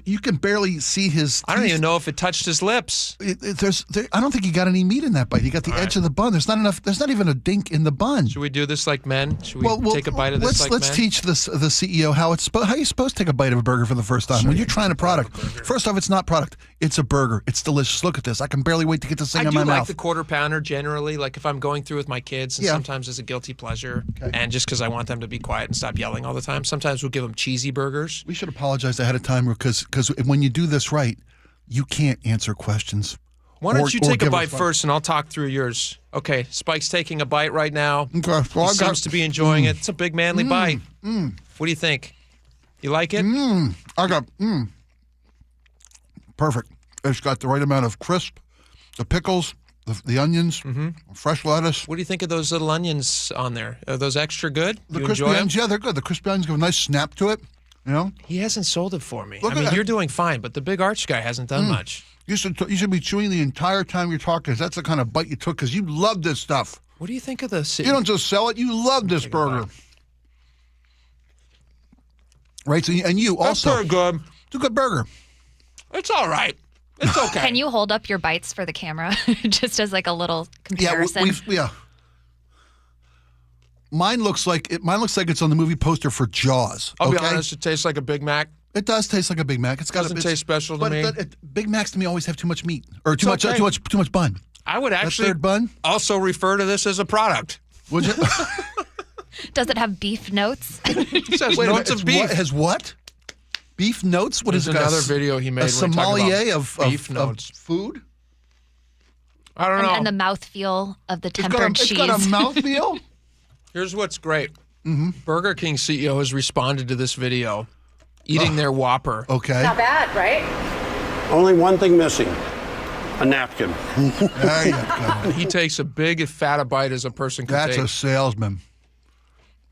S1: you can barely see his teeth.
S19: I don't even know if it touched his lips.
S1: I don't think he got any meat in that bite. He got the edge of the bun. There's not enough. There's not even a dink in the bun.
S19: Should we do this like men? Should we take a bite of this like
S1: men? Let's teach the CEO how you're supposed to take a bite of a burger for the first time. When you're trying a product, first off, it's not product. It's a burger. It's delicious. Look at this. I can barely wait to get this thing in my mouth.
S19: I do like the quarter pounder generally. Like if I'm going through with my kids, and sometimes as a guilty pleasure, and just because I want them to be quiet and stop yelling all the time. Sometimes we'll give them cheesy burgers.
S1: We should apologize ahead of time because when you do this right, you can't answer questions.
S19: Why don't you take a bite first, and I'll talk through yours. Okay, Spike's taking a bite right now.
S1: Okay,
S19: he seems to be enjoying it. It's a big manly bite. What do you think? You like it?
S1: Perfect. It's got the right amount of crisp, the pickles, the onions, fresh lettuce.
S19: What do you think of those little onions on there? Are those extra good?
S1: The crispy onions, yeah, they're good. The crispy onions give a nice snap to it. You know?
S19: He hasn't sold it for me. You're doing fine, but the big arch guy hasn't done much.
S1: You should be chewing the entire time you're talking. That's the kind of bite you took because you love this stuff.
S19: What do you think of this?
S1: You don't just sell it. You love this burger. Right? So, and you also.
S19: That's very good.
S1: It's a good burger.
S19: It's all right. It's okay.
S15: Can you hold up your bites for the camera just as like a little comparison?
S1: Yeah. Mine looks like it's on the movie poster for Jaws.
S19: I'll be honest, it tastes like a Big Mac.
S1: It does taste like a Big Mac. It's got
S19: Doesn't taste special to me.
S1: Big Macs to me always have too much meat or too much bun.
S19: I would
S1: That
S19: actually
S1: third bun?
S19: also refer to this as a product.
S1: Would you?
S15: Does it have beef notes?
S19: It says
S1: Wait a
S19: notes
S1: minute,
S19: of beef.
S1: What, has what? Beef notes? What
S19: There's
S1: is it?
S19: another video he made
S1: A
S19: where he talked about
S1: sommelier of
S19: beef notes.
S1: food?
S19: I don't know.
S15: And the mouthfeel of the tempered cheese.
S1: It's got a mouthfeel?
S19: Here's what's great. Burger King CEO has responded to this video, eating their Whopper.
S1: Okay.
S2: Not bad, right?
S16: Only one thing missing. A napkin.
S1: There you go.
S19: He takes a big, as fat a bite as a person can
S1: That's
S19: take.
S1: a salesman.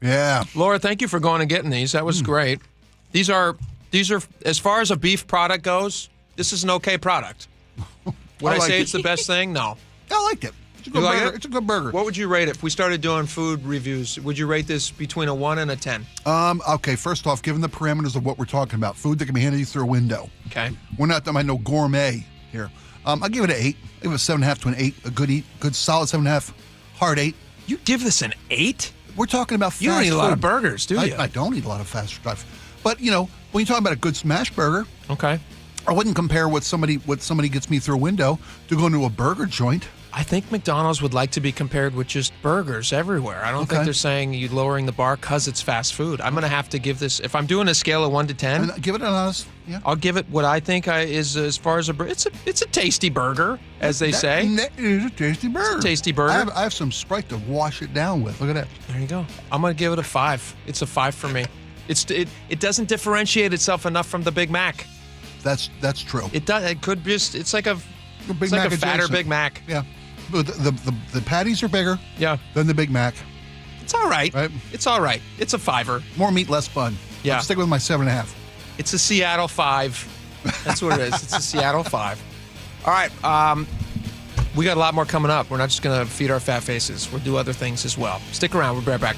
S1: Yeah.
S19: Laura, thank you for going and getting these. That was great. These are, as far as a beef product goes, this is an okay product. Would I say it's the best thing? No.
S1: I liked it. It's a good burger. It's a good burger.
S19: What would you rate it if we started doing food reviews? Would you rate this between a 1 and a 10?
S1: Okay, first off, given the parameters of what we're talking about, food that can be handed to you through a window.
S19: Okay.
S1: We're not talking about no gourmet here. I'll give it an 8. I'll give it a 7.5 to an 8. A good solid 7.5. Hard 8.
S19: You give this an 8?
S1: We're talking about fast food.
S19: You don't eat a lot of burgers, do you?
S1: I don't eat a lot of fast food stuff. But, when you're talking about a good smash burger,
S19: okay,
S1: I wouldn't compare what somebody gets me through a window to going to a burger joint.
S19: I think McDonald's would like to be compared with just burgers everywhere. I don't think they're saying you lowering the bar because it's fast food. I'm going to have to give this, if I'm doing a scale of 1 to 10,
S1: give it an honest, yeah.
S19: I'll give it what I think is as far as it's a tasty burger, as they say.
S1: It is a tasty burger.
S19: It's a tasty burger.
S1: I have some Sprite to wash it down with. Look at that.
S19: There you go. I'm going to give it a 5. It's a 5 for me. It doesn't differentiate itself enough from the Big Mac.
S1: That's true.
S19: It does. It could just. It's like a
S1: Big Mac
S19: fatter
S1: adjacent.
S19: Big Mac.
S1: Yeah. The patties are bigger.
S19: Yeah.
S1: Than the Big Mac.
S19: It's all right. It's all right. It's a 5er.
S1: More meat, less bun.
S19: Yeah.
S1: I'll stick with my 7.5.
S19: It's a Seattle 5. That's what it is. It's a Seattle 5. All right. We got a lot more coming up. We're not just going to feed our fat faces. We'll do other things as well. Stick around. We'll be right back.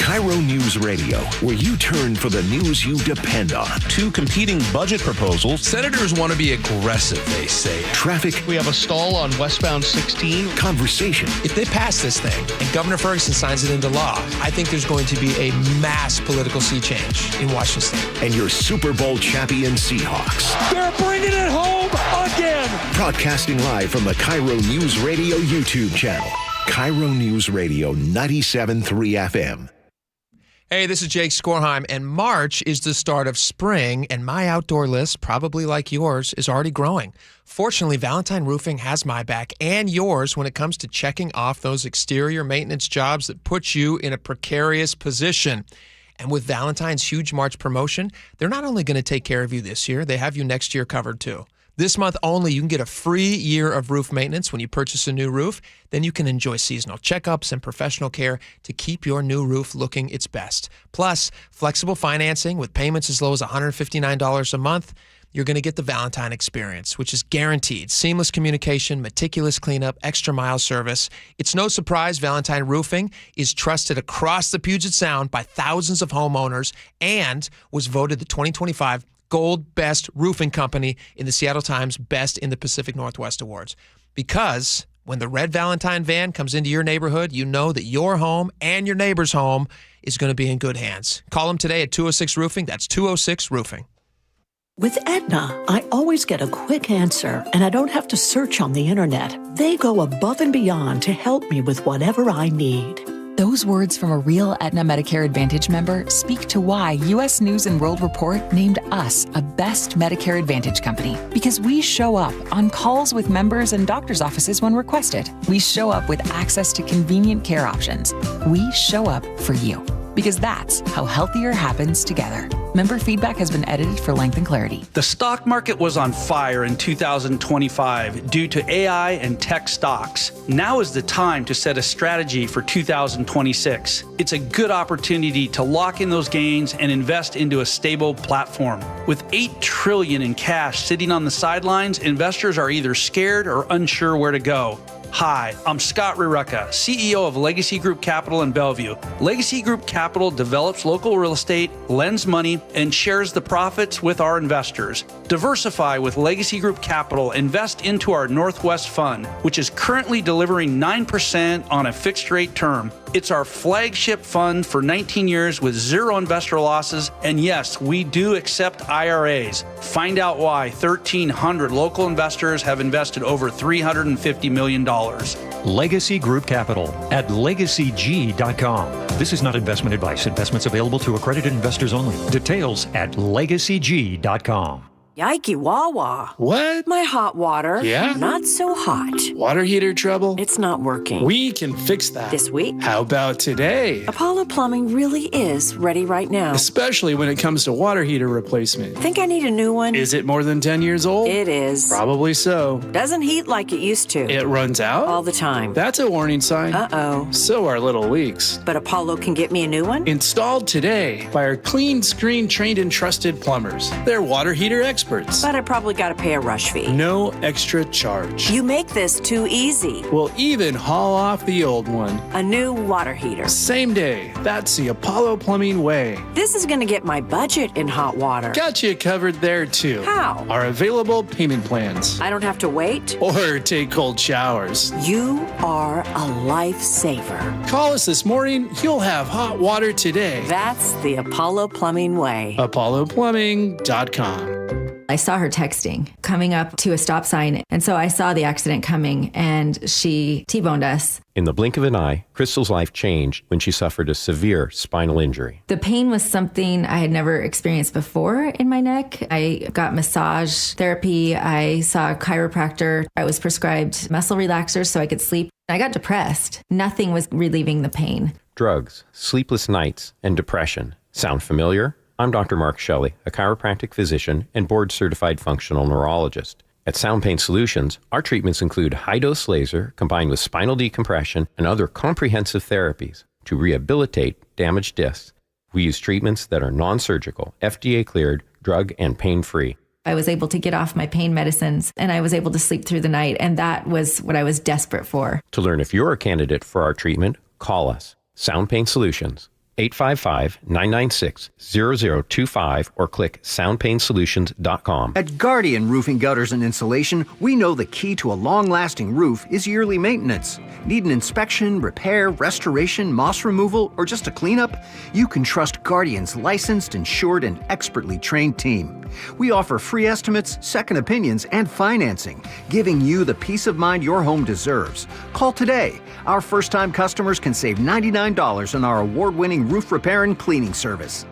S11: KIRO News Radio, where you turn for the news you depend on.
S17: Two competing budget proposals. Senators want to be aggressive, they say.
S11: Traffic.
S17: We have a stall on westbound 16.
S11: Conversation.
S19: If they pass this thing and Governor Ferguson signs it into law, I think there's going to be a mass political sea change in Washington State.
S11: And your Super Bowl champion Seahawks.
S17: They're bringing it home again.
S11: Broadcasting live from the KIRO News Radio YouTube channel. KIRO News Radio 97.3 FM.
S19: Hey, this is Jake Skorheim, and March is the start of spring, and my outdoor list, probably like yours, is already growing. Fortunately, Valentine Roofing has my back and yours when it comes to checking off those exterior maintenance jobs that put you in a precarious position. And with Valentine's huge March promotion, they're not only going to take care of you this year, they have you next year covered too. This month only, you can get a free year of roof maintenance when you purchase a new roof. Then you can enjoy seasonal checkups and professional care to keep your new roof looking its best. Plus, flexible financing with payments as low as $159 a month. You're going to get the Valentine experience, which is guaranteed. Seamless communication, meticulous cleanup, extra mile service. It's no surprise Valentine Roofing is trusted across the Puget Sound by thousands of homeowners and was voted the 2025 Gold Best Roofing Company in the Seattle Times Best in the Pacific Northwest Awards. Because when the red Valentine van comes into your neighborhood, you know that your home and your neighbor's home is going to be in good hands. Call them today at 206 Roofing. That's 206 Roofing.
S18: With Aetna, I always get a quick answer, and I don't have to search on the internet. They go above and beyond to help me with whatever I need.
S23: Those words from a real Aetna Medicare Advantage member speak to why U.S. News & World Report named us a Best Medicare Advantage company. Because we show up on calls with members and doctors' offices when requested. We show up with access to convenient care options. We show up for you. Because that's how healthier happens together. Member feedback has been edited for length and clarity.
S21: The stock market was on fire in 2025 due to AI and tech stocks. Now is the time to set a strategy for 2026. It's a good opportunity to lock in those gains and invest into a stable platform. With $8 trillion in cash sitting on the sidelines, investors are either scared or unsure where to go. Hi, I'm Scott Rurecka, CEO of Legacy Group Capital in Bellevue. Legacy Group Capital develops local real estate, lends money, and shares the profits with our investors. Diversify with Legacy Group Capital. Invest into our Northwest Fund, which is currently delivering 9% on a fixed rate term. It's our flagship fund for 19 years with zero investor losses. And yes, we do accept IRAs. Find out why 1,300 local investors have invested over $350 million.
S2: Legacy Group Capital at legacyg.com. This is not investment advice. Investments available to accredited investors only. Details at legacyg.com.
S5: Yikey Wawa.
S6: What?
S5: My hot water.
S6: Yeah?
S5: Not so hot.
S6: Water heater trouble?
S5: It's not working.
S6: We can fix that.
S5: This week?
S6: How about today?
S5: Apollo Plumbing really is ready right now.
S6: Especially when it comes to water heater replacement.
S5: Think I need a new one?
S6: Is it more than 10 years old?
S5: It is.
S6: Probably so.
S5: Doesn't heat like it used to.
S6: It runs out?
S5: All the time.
S6: That's a warning sign.
S5: Uh-oh.
S6: So are little leaks.
S5: But Apollo can get me a new one?
S6: Installed today by our clean screen trained and trusted plumbers. They're water heater experts.
S5: But I probably got to pay a rush fee.
S6: No extra charge.
S5: You make this too easy.
S6: We'll even haul off the old one.
S5: A new water heater.
S6: Same day. That's the Apollo Plumbing way.
S5: This is going to get my budget in hot water.
S6: Got you covered there too.
S5: How?
S6: Our available payment plans.
S5: I don't have to wait?
S6: Or take cold showers.
S5: You are a lifesaver.
S6: Call us this morning. You'll have hot water today.
S5: That's the Apollo Plumbing way.
S6: ApolloPlumbing.com.
S7: I saw her texting, coming up to a stop sign, and so I saw the accident coming, and she T-boned us.
S22: In the blink of an eye, Crystal's life changed when she suffered a severe spinal injury.
S7: The pain was something I had never experienced before in my neck. I got massage therapy. I saw a chiropractor. I was prescribed muscle relaxers so I could sleep. I got depressed. Nothing was relieving the pain.
S22: Drugs, sleepless nights, and depression. Sound familiar? I'm Dr. Mark Shelley, a chiropractic physician and board-certified functional neurologist. At Sound Pain Solutions, our treatments include high-dose laser combined with spinal decompression and other comprehensive therapies to rehabilitate damaged discs. We use treatments that are non-surgical, FDA-cleared, drug and pain-free.
S7: I was able to get off my pain medicines, and I was able to sleep through the night, and that was what I was desperate for.
S22: To learn if you're a candidate for our treatment, call us. Sound Pain Solutions. 855-996-0025 or click soundpainsolutions.com.
S24: At Guardian Roofing, Gutters, and Insulation, we know the key to a long-lasting roof is yearly maintenance. Need an inspection, repair, restoration, moss removal, or just a cleanup? You can trust Guardian's licensed, insured, and expertly trained team. We offer free estimates, second opinions, and financing, giving you the peace of mind your home deserves. Call today. Our first-time customers can save $99 on our award-winning roof repair and cleaning service.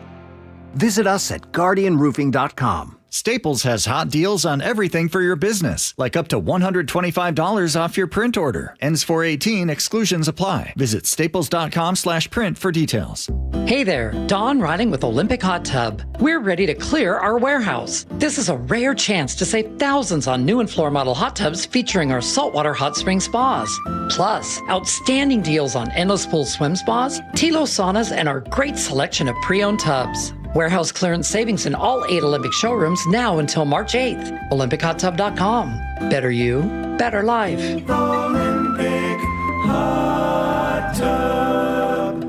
S24: Visit us at guardianroofing.com.
S27: Staples has hot deals on everything for your business, like up to $125 off your print order. Ends 4/18, exclusions apply. Visit staples.com/print for details.
S28: Hey there, Dawn Riding with Olympic Hot Tub. We're ready to clear our warehouse. This is a rare chance to save thousands on new and floor model hot tubs featuring our saltwater hot spring spas. Plus, outstanding deals on endless pool swim spas, Tilo saunas, and our great selection of pre-owned tubs. Warehouse clearance savings in all 8 Olympic showrooms now until March 8th. OlympicHotTub.com. Better you, better life.
S29: Olympic Hot Tub.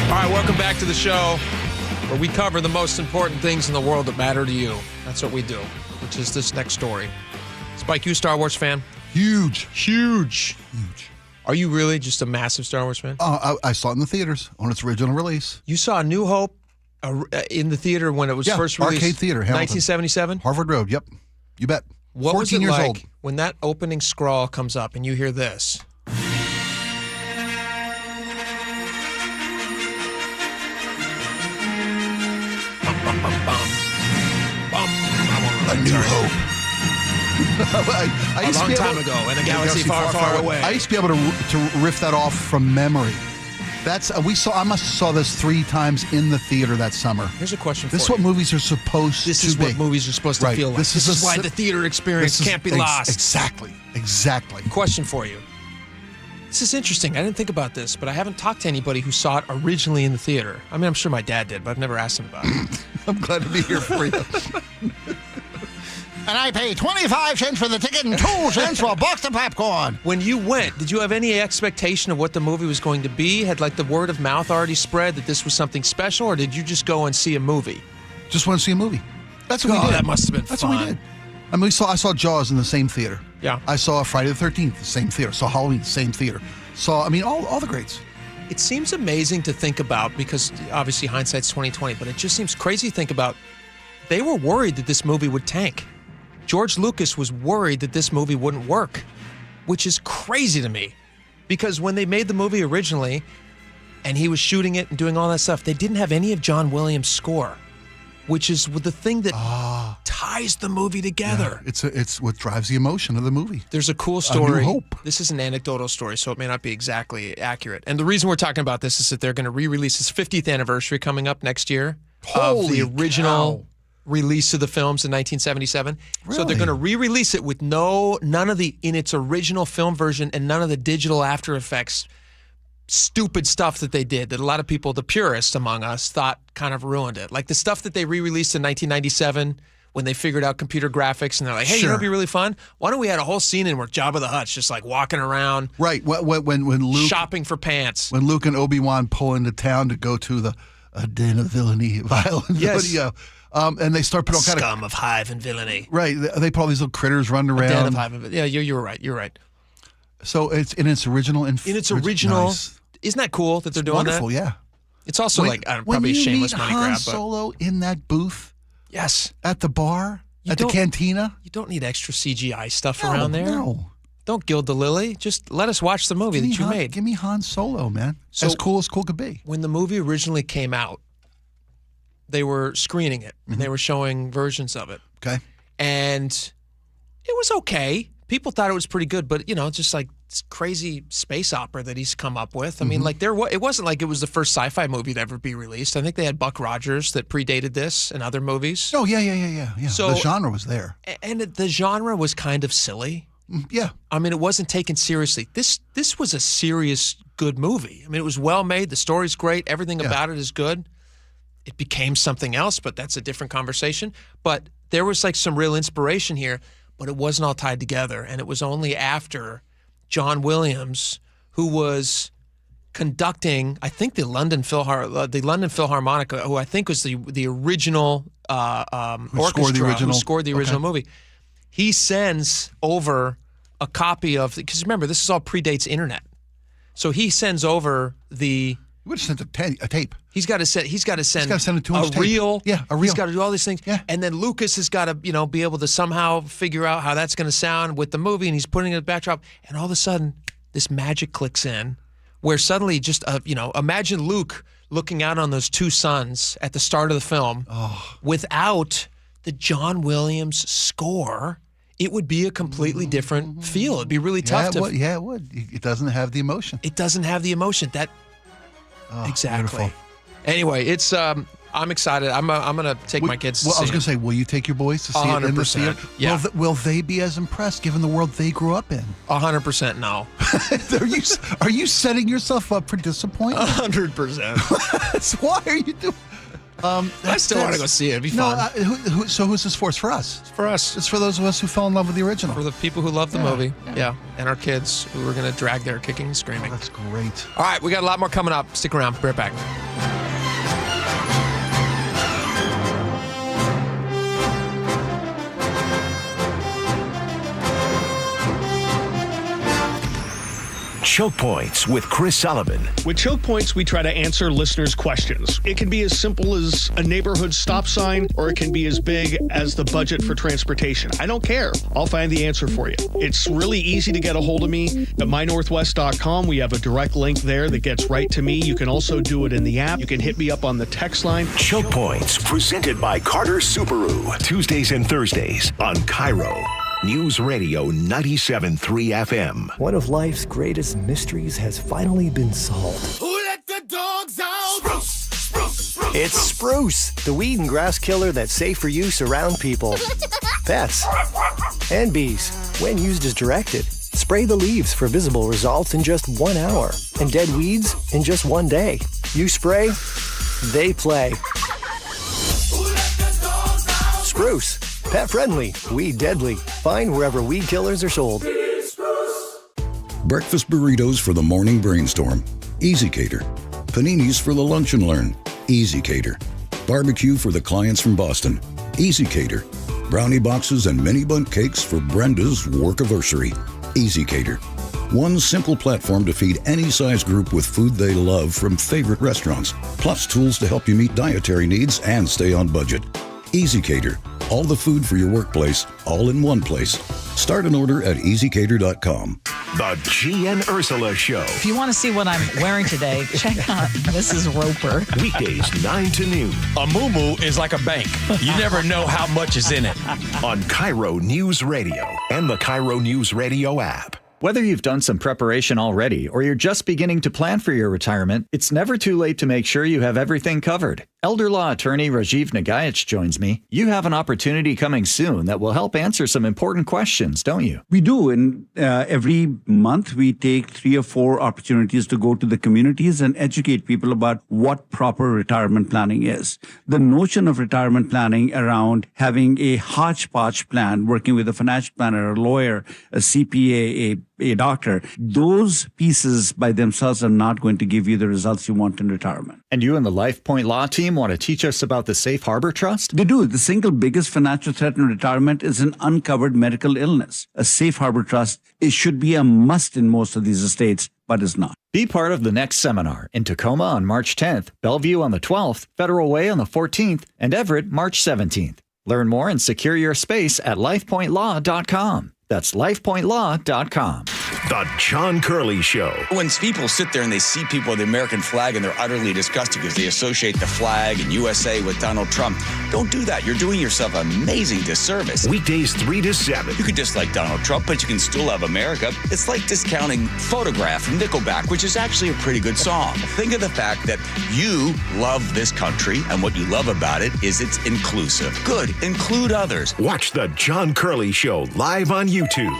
S19: All right, welcome back to the show where we cover the most important things in the world that matter to you. That's what we do, which is this next story. Spike, you a Star Wars fan?
S1: Huge.
S19: Are you really just a massive Star Wars fan?
S1: I saw it in the theaters on its original release.
S19: You saw New Hope in the theater when it was first released?
S1: Arcade Theater, Hamilton.
S19: 1977?
S1: Harvard Road, yep. You bet.
S19: What
S1: 14
S19: was it
S1: years
S19: like
S1: old.
S19: when that opening scroll comes up and you hear this?
S1: A New Hope.
S19: A long time ago in a galaxy far, far away.
S1: I used to be able to riff that off from memory. That's I must have saw this 3 times in the theater that summer.
S19: Here's a question for you.
S1: This is what movies are supposed to be.
S19: This is what movies are supposed to feel like. This is why the theater experience can't be lost.
S1: Exactly.
S19: Question for you. This is interesting. I didn't think about this, but I haven't talked to anybody who saw it originally in the theater. I mean, I'm sure my dad did, but I've never asked him about it.
S1: I'm glad to be here for you.
S30: And I pay 25 cents for the ticket and 2 cents for a box of popcorn.
S19: When you went, did you have any expectation of what the movie was going to be? Had like the word of mouth already spread that this was something special, or did you just go and see a movie?
S1: Just want to see a movie. That's what we did.
S19: That must have been
S1: That's
S19: fun.
S1: what we did. I mean, I saw Jaws in the same theater.
S19: Yeah.
S1: I saw Friday the 13th, the same theater. Saw Halloween, the same theater. Saw, I mean, all the greats.
S19: It seems amazing to think about because obviously hindsight's 20/20, but it just seems crazy to think about. They were worried that this movie would tank. George Lucas was worried that this movie wouldn't work, which is crazy to me. Because when they made the movie originally, and he was shooting it and doing all that stuff, they didn't have any of John Williams' score, which is the thing that ties the movie together.
S1: Yeah, it's what drives the emotion of the movie.
S19: There's a cool story.
S1: A New Hope.
S19: This is an anecdotal story, so it may not be exactly accurate. And the reason we're talking about this is that they're going to re-release his 50th anniversary coming up next year of the original release of the films in 1977.
S1: Really?
S19: So they're going to re-release it with none of the, in its original film version and none of the digital After Effects stupid stuff that they did that a lot of people, the purists among us, thought kind of ruined it. Like the stuff that they re-released in 1997 when they figured out computer graphics and they're like, hey, you know what'd be really fun? Why don't we add a whole scene in where Jabba the Hutt's just like walking around.
S1: Right. When Luke.
S19: Shopping for pants.
S1: When Luke and Obi-Wan pull into town to go to a den of villainy, violence.
S19: Yes.
S1: And they start putting all kind of
S19: scum of hive and villainy.
S1: Right. They put all these little critters running around.
S19: Den of hive and villainy. Yeah, you're right. You're right.
S1: So it's in its original.
S19: In its original.
S1: Nice.
S19: Isn't that cool that they're doing
S1: wonderful,
S19: that?
S1: yeah.
S19: It's also probably a shameless money grab.
S1: Han Solo in that booth.
S19: Yes.
S1: At the bar. At the cantina.
S19: You don't need extra CGI stuff around there.
S1: No.
S19: Don't gild the lily. Just let us watch the movie that you made.
S1: Give me Han Solo, man.
S19: So,
S1: as cool could be.
S19: When the movie originally came out, they were screening it and they were showing versions of it.
S1: Okay.
S19: And it was okay. People thought it was pretty good, but just like this crazy space opera that he's come up with. I mean, like it wasn't like it was the first sci-fi movie to ever be released. I think they had Buck Rogers that predated this and other movies.
S1: Oh yeah. So the genre was there,
S19: and the genre was kind of silly.
S1: Yeah.
S19: I mean, it wasn't taken seriously. This was a serious, good movie. I mean, it was well made. The story's great. Everything about it is good. It became something else, but that's a different conversation. But there was like some real inspiration here, but it wasn't all tied together. And it was only after John Williams, who was conducting, I think, the London Philharmonic, who I think was the original orchestra who scored the original movie. He sends over a copy of, because remember, this is all predates internet. So he sends over the.
S1: You would have sent a tape.
S19: He's got to send a
S1: 2-inch
S19: reel.
S1: Tape. Yeah, a reel.
S19: He's got to do all these things.
S1: Yeah.
S19: And then Lucas has got to, be able to somehow figure out how that's going to sound with the movie, and he's putting it in the backdrop. And all of a sudden, this magic clicks in, where suddenly just, imagine Luke looking out on those two suns at the start of the film without the John Williams score. It would be a completely different feel. It'd be really tough to.
S1: Yeah, it would. It doesn't have the emotion.
S19: It doesn't have the emotion. Exactly.
S1: Beautiful.
S19: Anyway, it's I'm excited. I'm gonna take my kids.
S1: I was gonna say, will you take your boys to see it in the theater?
S19: Yeah.
S1: Will they be as impressed given the world they grew up in?
S19: 100% no.
S1: Are you setting yourself up for disappointment?
S19: 100%.
S1: Why are you doing?
S19: I still want to go see it. It'd be fun.
S1: So who's this for? It's for us.
S19: It's for us.
S1: It's for those of us who fell in love with the original.
S19: For the people who love the movie. Yeah. And our kids who are going to drag their kicking and screaming.
S1: That's great.
S19: All right, we got a lot more coming up. Stick around. Be right back.
S11: Choke Points with Chris Sullivan.
S4: With Choke Points, we try to answer listeners' questions. It can be as simple as a neighborhood stop sign, or it can be as big as the budget for transportation. I don't care. I'll find the answer for you. It's really easy to get a hold of me at mynorthwest.com. We have a direct link there that gets right to me. You can also do it in the app. You can hit me up on the text line.
S11: Choke Points, presented by Carter Subaru. Tuesdays and Thursdays on KIRO Newsradio 97.3 FM.
S8: One of life's greatest mysteries has finally been solved.
S29: Who let the dogs out? Spruce.
S8: It's spruce, the weed and grass killer that's safe for use around people, pets, and bees. When used as directed, spray the leaves for visible results in just 1 hour, and dead weeds in just 1 day. You spray, they play. Spruce. Pet friendly, weed deadly. Find wherever weed killers are sold.
S9: Breakfast burritos for the morning brainstorm. Easy Cater. Paninis for the lunch and learn. Easy Cater. Barbecue for the clients from Boston. Easy Cater. brownie boxes, and mini bundt cakes for Brenda's workiversary. Easy Cater. One simple platform to feed any size group with food they love from favorite restaurants, plus tools to help you meet dietary needs and stay on budget. Easy Cater. All the food for your workplace, all in one place. Start an order at easycater.com.
S11: The G and Ursula Show.
S3: If you want to see what I'm wearing today, check out Mrs. Roper.
S11: Weekdays 9 to noon.
S17: A moo-moo is like a bank. You never know how much is in it.
S11: On KIRO News Radio and the KIRO Newsradio app.
S27: Whether you've done some preparation already or you're just beginning to plan for your retirement, it's never too late to make sure you have everything covered. Elder law attorney Rajiv Nagayach joins me. You have an opportunity coming soon that will help answer some important questions, don't you?
S10: We do. And every month we take 3 or 4 opportunities to go to the communities and educate people about what proper retirement planning is. The notion of retirement planning around having a hodgepodge plan, working with a financial planner, a lawyer, a CPA, a doctor, those pieces by themselves are not going to give you the results you want in retirement.
S27: And you and the LifePoint Law team want to teach us about the Safe Harbor Trust?
S10: They do. The single biggest financial threat in retirement is an uncovered medical illness. A Safe Harbor Trust, it should be a must in most of these estates, but is not.
S27: Be part of the next seminar in Tacoma on March 10th, Bellevue on the 12th, Federal Way on the 14th, and Everett March 17th. Learn more and secure your space at lifepointlaw.com. That's lifepointlaw.com.
S11: The John Curley Show.
S12: When people sit there and they see people with the American flag and they're utterly disgusted because they associate the flag and USA with Donald Trump, don't do that. You're doing yourself an amazing disservice.
S11: Weekdays 3 to 7.
S12: You could dislike Donald Trump, but you can still love America. It's like discounting Photograph from Nickelback, which is actually a pretty good song. Think of the fact that you love this country, and what you love about it is it's inclusive. Good. Include others.
S11: Watch The John Curley Show live on YouTube.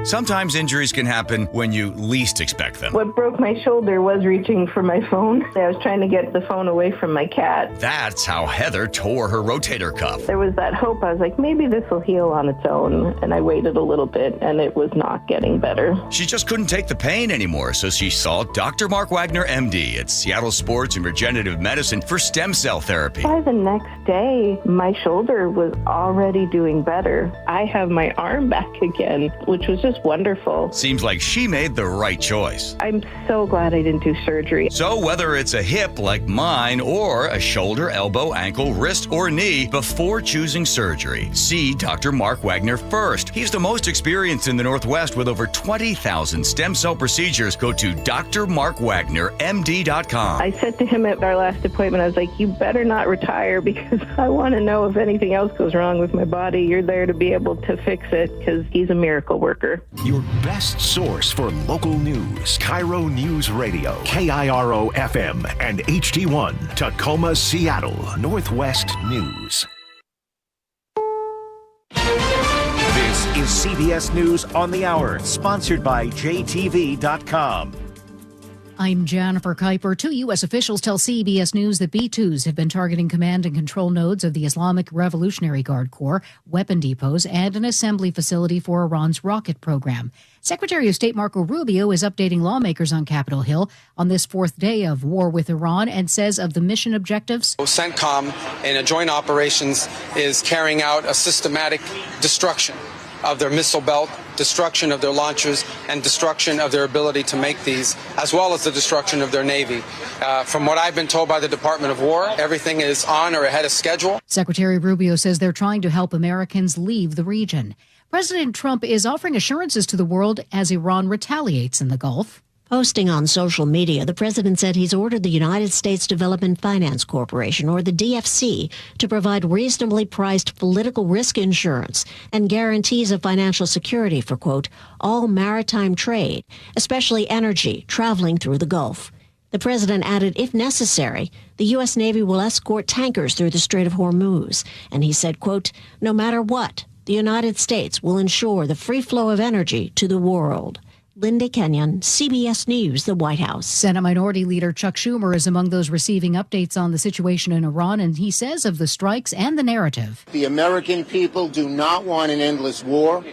S12: Sometimes injuries can happen when you least expect them.
S13: What broke my shoulder was reaching for my phone. I was trying to get the phone away from my cat.
S12: That's how Heather tore her rotator cuff.
S13: There was that hope. I was like, maybe this will heal on its own. And I waited a little bit, and it was not getting better.
S12: She just couldn't take the pain anymore, so she saw Dr. Mark Wagner, MD, at Seattle Sports and Regenerative Medicine for stem cell therapy.
S13: By the next day, my shoulder was already doing better. I have my arm back again, which was just wonderful.
S12: Seems like she made the right choice.
S13: I'm so glad I didn't do surgery.
S12: So whether it's a hip like mine or a shoulder, elbow, ankle, wrist, or knee, before choosing surgery, see Dr. Mark Wagner first. He's the most experienced in the Northwest with over 20,000 stem cell procedures. Go to drmarkwagnermd.com.
S13: I said to him at our last appointment, I was like, you better not retire because I want to know if anything else goes wrong with my body. You're there to be able to fix it because he's a miracle worker.
S11: Your best source for local news. KIRO News Radio. KIRO FM and HD1. Tacoma, Seattle. Northwest News.
S14: This is CBS News on the Hour, sponsored by JTV.com.
S15: I'm Jennifer Kuiper. 2 U.S. officials tell CBS News that B-2s have been targeting command and control nodes of the Islamic Revolutionary Guard Corps, weapon depots, and an assembly facility for Iran's rocket program. Secretary of State Marco Rubio is updating lawmakers on Capitol Hill on this 4th day of war with Iran and says of the mission objectives,
S16: CENTCOM in a joint operations is carrying out a systematic destruction of their missile belt, destruction of their launchers, and destruction of their ability to make these, as well as the destruction of their Navy. From what I've been told by the Department of War, everything is on or ahead of schedule.
S15: Secretary Rubio says they're trying to help Americans leave the region. President Trump is offering assurances to the world as Iran retaliates in the Gulf.
S20: Posting on social media, the president said he's ordered the United States Development Finance Corporation, or the DFC, to provide reasonably priced political risk insurance and guarantees of financial security for, quote, all maritime trade, especially energy, traveling through the Gulf. The president added, if necessary, the U.S. Navy will escort tankers through the Strait of Hormuz. And he said, quote, no matter what, the United States will ensure the free flow of energy to the world. Linda Kenyon, CBS News, the White House.
S15: Senate Minority Leader Chuck Schumer is among those receiving updates on the situation in Iran, and he says of the strikes and the narrative.
S25: The American people do not want an endless war.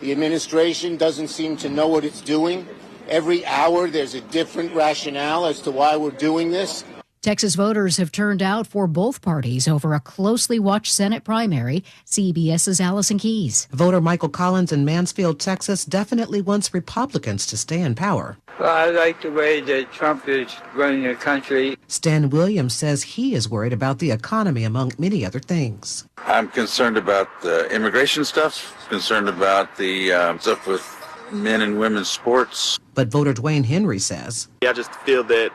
S25: The administration doesn't seem to know what it's doing. Every hour there's a different rationale as to why we're doing this.
S15: Texas voters have turned out for both parties over a closely watched Senate primary. CBS's Allison Keyes.
S2: Voter Michael Collins in Mansfield, Texas, definitely wants Republicans to stay in power.
S5: Well, I like the way that Trump is running the country.
S2: Stan Williams says he is worried about the economy, among many other things.
S6: I'm concerned about the immigration stuff, concerned about the stuff with men and women's sports.
S2: But voter Dwayne Henry says,
S7: I just feel that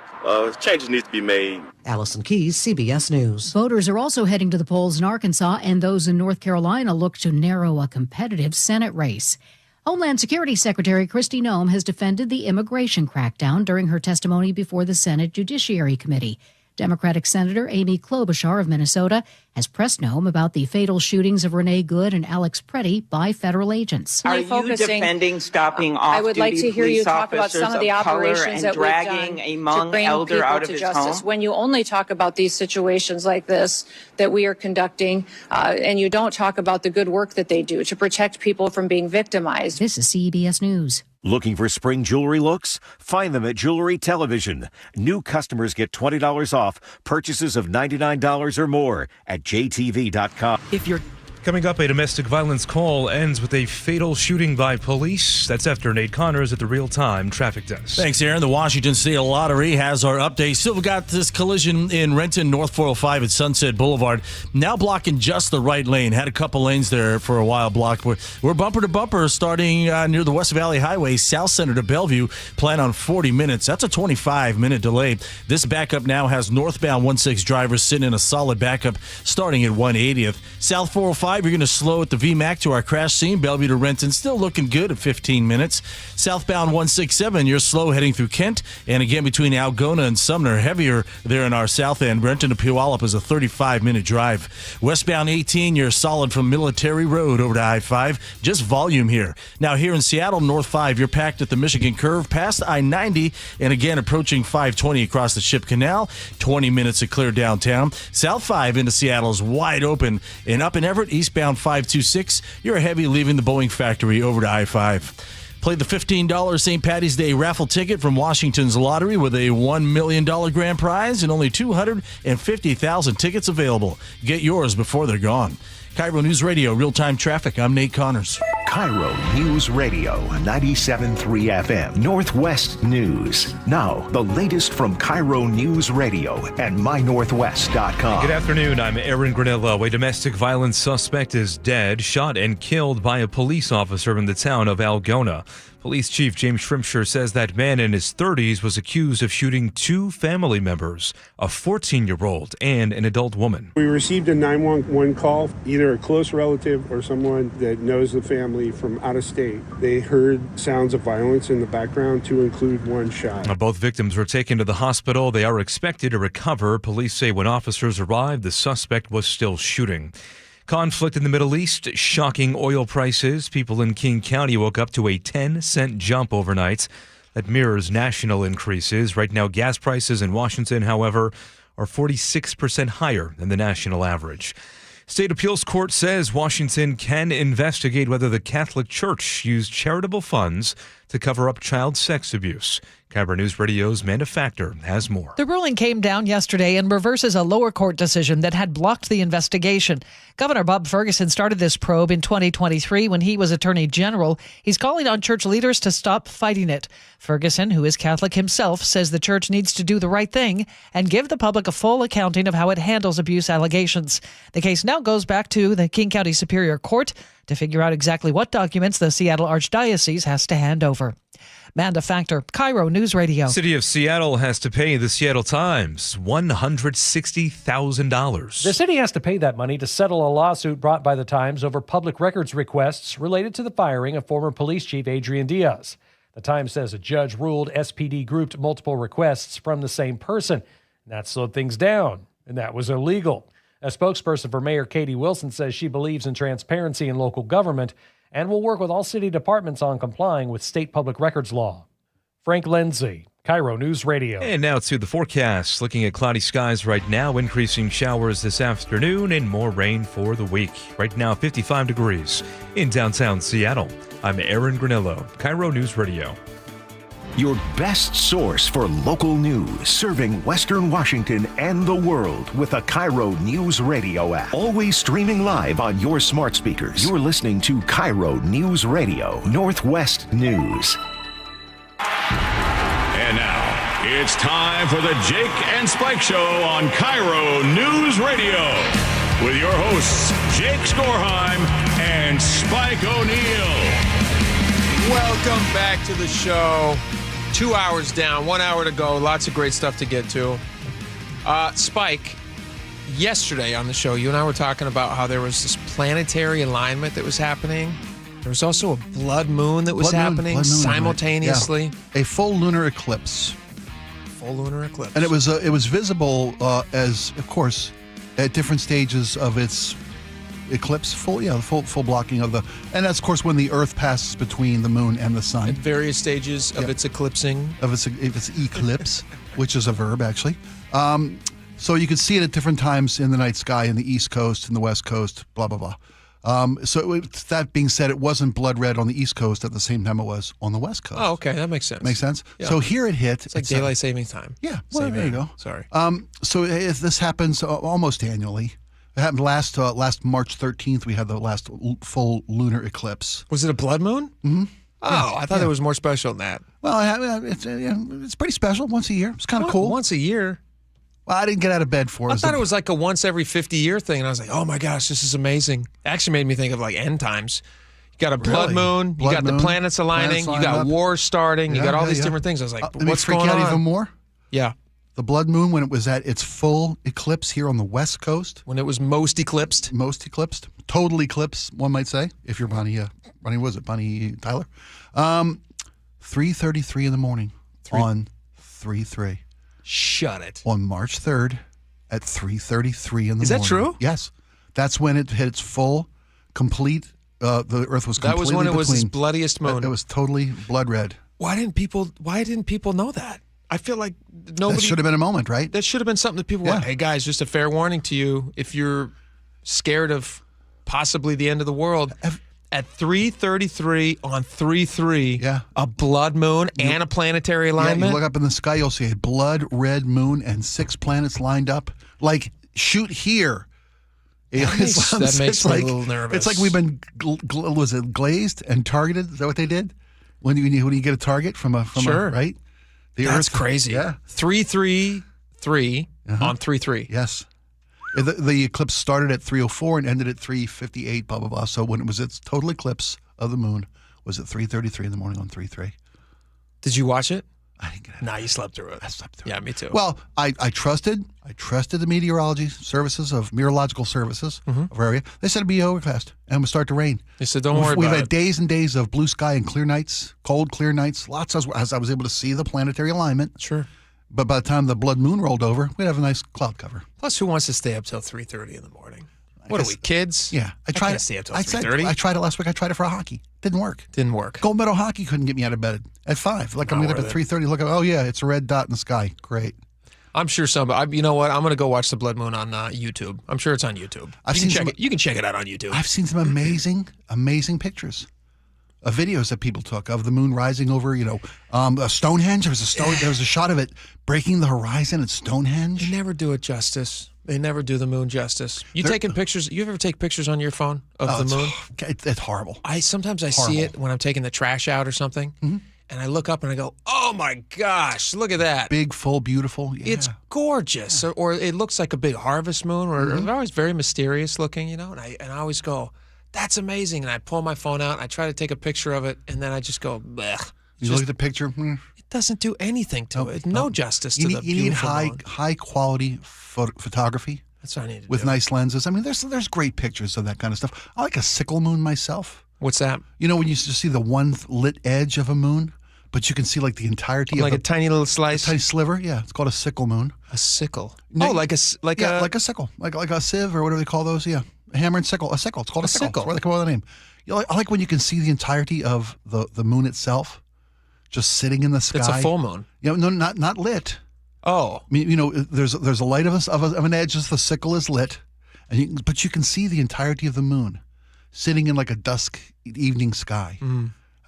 S7: changes need to be made.
S2: Allison Keyes, CBS News.
S15: Voters are also heading to the polls in Arkansas, and those in North Carolina look to narrow a competitive Senate race. Homeland Security Secretary Kristi Noem has defended the immigration crackdown during her testimony before the Senate Judiciary Committee. Democratic Senator Amy Klobuchar of Minnesota has pressed Noem about the fatal shootings of Renee Good and Alex Preddy by federal agents.
S18: Are you defending stopping off-duty
S21: I would like to hear you talk about some of the operations that we've
S18: dragging
S21: done
S18: a Hmong
S21: to bring
S18: elder
S21: people
S18: out of
S21: to
S18: his
S21: justice.
S18: home?
S21: When you only talk about these situations like this that we are conducting, and you don't talk about the good work that they do to protect people from being victimized.
S15: This is CBS News.
S14: Looking for spring jewelry looks? Find them at Jewelry Television. New customers get $20 off purchases of $99 or more at jtv.com.
S22: If you're Coming up, a domestic violence call ends with a fatal shooting by police. That's after Nate Connors at the real-time traffic desk.
S23: Thanks, Aaron. The Washington State Lottery has our update. Still got this collision in Renton, North 405 at Sunset Boulevard. Now blocking just the right lane. Had a couple lanes there for a while blocked. We're bumper to bumper starting near the West Valley Highway, South Center to Bellevue. Plan on 40 minutes. That's a 25-minute delay. This backup now has northbound 16 drivers sitting in a solid backup starting at 180th. South 405. You're going to slow at the VMAC to our crash scene. Bellevue to Renton still looking good at 15 minutes. Southbound 167, you're slow heading through Kent. And again, between Algona and Sumner, heavier there in our south end. Renton to Puyallup is a 35-minute drive. Westbound 18, you're solid from Military Road over to I-5. Just volume here. Now here in Seattle, North 5, you're packed at the Michigan Curve past I-90. And again, approaching 520 across the Ship Canal. 20 minutes to clear downtown. South 5 into Seattle is wide open. And up in Everett, eastbound 526, you're heavy leaving the Boeing factory over to I-5. Play the $15 St. Patty's Day raffle ticket from Washington's Lottery with a $1 million grand prize and only 250,000 tickets available. Get yours before they're gone. KIRO News Radio, real-time traffic. I'm Nate Connors.
S11: KIRO News Radio, 97.3 FM, Northwest News. Now, the latest from KIRO News Radio and mynorthwest.com.
S22: Good afternoon. I'm Aaron Granillo. A domestic violence suspect is dead, shot and killed by a police officer in the town of Algona. Police Chief James Shrimpshire says that man in his 30s was accused of shooting two family members, a 14-year-old and an adult woman.
S24: We received a 911 call, either a close relative or someone that knows the family from out of state. They heard sounds of violence in the background, to include one shot.
S22: Both victims were taken to the hospital. They are expected to recover. Police say when officers arrived, the suspect was still shooting. Conflict in the Middle East, shocking oil prices. People in King County woke up to a 10-cent jump overnight. That mirrors national increases. Right now, gas prices in Washington, however, are 46% higher than the national average. State Appeals Court says Washington can investigate whether the Catholic Church used charitable funds to cover up child sex abuse. KIRO News Radio's Amanda Factor has more.
S3: The ruling came down yesterday and reverses a lower court decision that had blocked the investigation. Governor Bob Ferguson started this probe in 2023 when he was Attorney General. He's calling on church leaders to stop fighting it. Ferguson, who is Catholic himself, says the church needs to do the right thing and give the public a full accounting of how it handles abuse allegations. The case now goes back to the King County Superior Court to figure out exactly what documents the Seattle Archdiocese has to hand over. Amanda Factor, KIRO News Radio.
S22: City of Seattle has to pay the Seattle Times $160,000.
S26: The city has to pay that money to settle a lawsuit brought by the Times over public records requests related to the firing of former police chief Adrian Diaz. The Times says a judge ruled SPD grouped multiple requests from the same person. That slowed things down, and that was illegal. A spokesperson for Mayor Katie Wilson says she believes in transparency in local government and will work with all city departments on complying with state public records law. Frank Lindsay, KIRO News Radio.
S22: And now to the forecast. Looking at cloudy skies right now, increasing showers this afternoon and more rain for the week. Right now, 55 degrees in downtown Seattle. I'm Aaron Granillo, KIRO News Radio.
S11: your best source for local news, serving Western Washington and the world with the KIRO Newsradio App. Always streaming live on your smart speakers. You're listening to KIRO News Radio, Northwest News.
S1: And now, it's time for the Jake and Spike Show on KIRO News Radio with your hosts, Jake Skorheim and Spike O'Neill.
S4: Welcome back to the show. 2 hours down, 1 hour to go. Lots of great stuff to get to. Spike, yesterday on the show, you and I were talking about how there was this planetary alignment that was happening. There was also a blood moon that was happening simultaneously.
S8: Yeah. A full lunar eclipse.
S4: Full lunar eclipse.
S8: And it was visible as, of course, at different stages of its eclipse, full blocking of the, and that's of course when the Earth passes between the moon and the sun.
S4: At various stages of its eclipsing.
S8: Of its eclipse, which is a verb actually. So you could see it at different times in the night sky in the East Coast and the West Coast, blah, blah, blah. That being said, it wasn't blood red on the East Coast at the same time it was on the West Coast.
S4: Oh, okay. That makes sense.
S8: Makes sense?
S4: Yeah.
S8: So here it hit.
S4: It's like daylight saving time.
S8: Yeah. Well, there you go.
S4: Sorry.
S8: So this happens almost annually. It happened last March 13th. We had the last full lunar eclipse.
S4: Was it a blood moon?
S8: Mm-hmm.
S4: Oh, I thought it was more special than that.
S8: Well, it's pretty special. Once a year. It's kind of cool.
S4: Once a year?
S8: Well, I didn't get out of bed for it.
S4: I thought it was like a once every 50-year thing, and I was like, oh my gosh, this is amazing. Actually made me think of like end times. You got a blood moon, you got the planets aligning, you got wars starting, you got all these different things. I was like, what's going on?
S8: Let me freak out even more.
S4: Yeah.
S8: The blood moon, when it was at its full eclipse here on the West Coast.
S4: When it was most eclipsed.
S8: Total eclipse, one might say, if you're Bonnie Tyler. 3:33 in the morning on 3/3.
S4: Shut it.
S8: On March 3rd at 3:33 in the morning.
S4: Is that true?
S8: Yes. That's when it hit its full, complete, the Earth was completely
S4: That was when it was its bloodiest moon.
S8: It was totally blood red.
S4: Why didn't people know that? I feel like nobody...
S8: That should have been a moment, right?
S4: That should have been something that people went, hey guys, just a fair warning to you, if you're scared of possibly the end of the world... At 3:33 on 3/3, a blood moon and a planetary alignment.
S8: Yeah, you look up in the sky, you'll see a blood red moon and 6 planets lined up. Like, shoot here.
S4: That makes me a little nervous.
S8: It's like we've been, was it glazed and targeted? Is that what they did? When you get a target from a right?
S4: That's crazy.
S8: Yeah.
S4: 3:33 on 3/3.
S8: Yes. The eclipse started at 3:04 and ended at 3:58, blah, blah, blah. So when it was its total eclipse of the moon was at 3:33 in the morning on 3/3.
S4: Did you watch it?
S8: I didn't get it.
S4: Nah, you slept through it.
S8: I slept through it.
S4: Yeah, me too.
S8: Well, I trusted the meteorological services of our area. They said it'd be overcast and it would start to rain.
S4: They said, don't worry about it.
S8: We've had days and days of blue sky and clear nights, cold, clear nights, lots as I was able to see the planetary alignment.
S4: Sure.
S8: But by the time the blood moon rolled over, we'd have a nice cloud cover.
S4: Plus, who wants to stay up till 3:30 in the morning? What are we, kids?
S8: Yeah.
S4: I can't stay up till 3:30.
S8: I tried it last week. I tried it for hockey. Didn't work. Gold medal hockey couldn't get me out of bed at 5. Like, I'm going to up at 3:30. Look at, it's a red dot in the sky. Great.
S4: I'm sure you know what? I'm going to go watch the blood moon on YouTube. I'm sure it's on YouTube. You can check it out on YouTube.
S8: I've seen some amazing pictures. Of videos that people took of the moon rising over, Stonehenge. There was a shot of it breaking the horizon at Stonehenge.
S4: They never do it justice. They never do the moon justice. Taking pictures? You ever take pictures on your phone of the moon?
S8: It's horrible.
S4: Sometimes I see it when I'm taking the trash out or something, and I look up and I go, "Oh my gosh, look at that!
S8: Big, full, beautiful. Yeah.
S4: It's gorgeous." Yeah. Or it looks like a big harvest moon, or they're always very mysterious looking, And I always go, that's amazing. And I pull my phone out, and I try to take a picture of it, and then I just go, blech.
S8: You look at the picture?
S4: It doesn't do anything to it. No justice to the beautiful
S8: You need
S4: moon.
S8: high quality photography.
S4: That's what I need to
S8: with
S4: do.
S8: Nice lenses. I mean, there's great pictures of that kind of stuff. I like a sickle moon myself.
S4: What's that?
S8: When you just see the one lit edge of a moon, but you can see like the entirety of
S4: a tiny little slice,
S8: a tiny sliver. Yeah, it's called a sickle moon.
S4: A sickle. Like a sickle, like
S8: a sieve or whatever they call those. Yeah. A hammer and sickle. A sickle. It's called a sickle. Where they come up with the name. I like when you can see the entirety of the moon itself, just sitting in the sky.
S4: It's a full moon.
S8: No, not lit.
S4: Oh,
S8: I mean, there's a light of an edge as the sickle is lit, but you can see the entirety of the moon, sitting in like a dusk evening sky.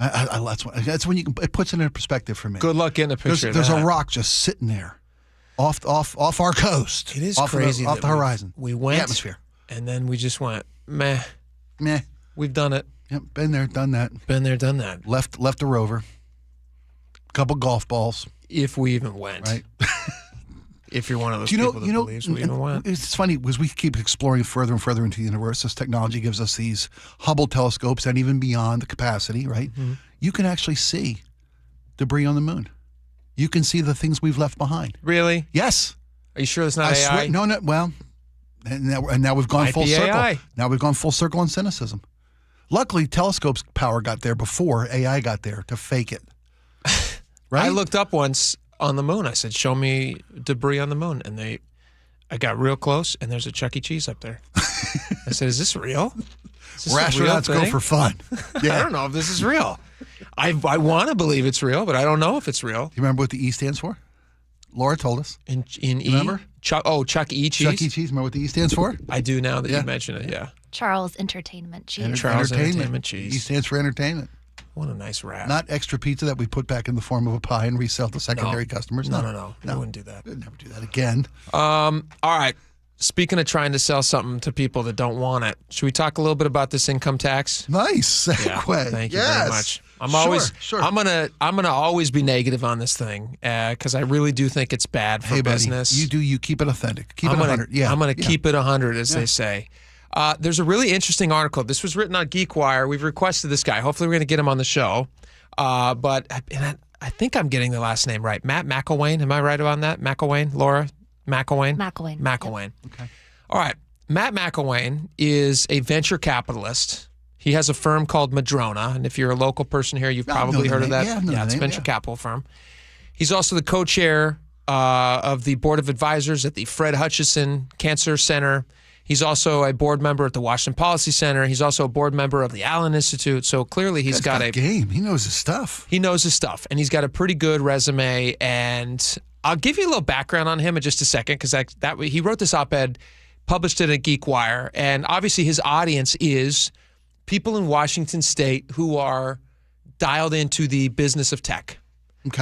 S8: That's when it puts it in perspective for me.
S4: Good luck getting a picture of
S8: There's
S4: that.
S8: a rock just sitting there off our coast.
S4: It is
S8: off
S4: crazy.
S8: Off the horizon.
S4: We went.
S8: The atmosphere.
S4: And then we just went, meh. We've done it.
S8: Yep, been there, done that.
S4: Been there, done that.
S8: Left a rover. Couple golf balls.
S4: If we even went.
S8: Right.
S4: If you're one of those people that believes we even went.
S8: It's funny because we keep exploring further and further into the universe. This technology gives us these Hubble telescopes and even beyond the capacity, right? Mm-hmm. You can actually see debris on the moon. You can see the things we've left behind.
S4: Really?
S8: Yes.
S4: Are you sure it's not AI?
S8: Swear, no. Well, and now we've gone full circle.
S4: AI.
S8: Now we've gone full circle on cynicism. Luckily, telescopes power got there before AI got there to fake it. Right?
S4: I looked up once on the moon. I said, show me debris on the moon. And I got real close, and there's a Chuck E. Cheese up there. I said, is this real?
S8: Where astronauts go for fun.
S4: Yeah. I don't know if this is real. I want to believe it's real, but I don't know if it's real.
S8: Do you remember what the E stands for? Laura told us.
S4: In E?
S8: Remember?
S4: Chuck E. Cheese?
S8: Chuck E. Cheese. Remember what the E stands for?
S4: I do now that you mention it, yeah.
S9: Charles Entertainment Cheese.
S4: Charles Entertainment Cheese.
S8: E stands for entertainment.
S4: What a nice wrap.
S8: Not extra pizza that we put back in the form of a pie and resell to secondary customers.
S4: No. We wouldn't do that.
S8: We'd never do that again.
S4: All right. Speaking of trying to sell something to people that don't want it, should we talk a little bit about this income tax?
S8: Nice segue.
S4: Yeah, thank you very much. I'm gonna always be negative on this thing because I really do think it's bad for business.
S8: You keep it authentic. Keep it 100. Yeah,
S4: I'm gonna keep it 100, as they say. There's a really interesting article. This was written on GeekWire. We've requested this guy. Hopefully, we're gonna get him on the show. But I think I'm getting the last name right. Matt McElwain. Am I right about that? McElwain, Laura. McElwain?
S9: McElwain.
S8: Okay.
S4: All right. Matt McElwain is a venture capitalist. He has a firm called Madrona, and if you're a local person here, you've probably heard of that.
S8: Yeah,
S4: it's a venture capital firm. He's also the co-chair of the board of advisors at the Fred Hutchinson Cancer Center. He's also a board member at the Washington Policy Center. He's also a board member of the Allen Institute. So clearly he's got a
S8: game. He knows his stuff.
S4: He knows his stuff, and he's got a pretty good resume. And I'll give you a little background on him in just a second because he wrote this op-ed, published it at GeekWire, and obviously his audience is people in Washington State who are dialed into the business of tech,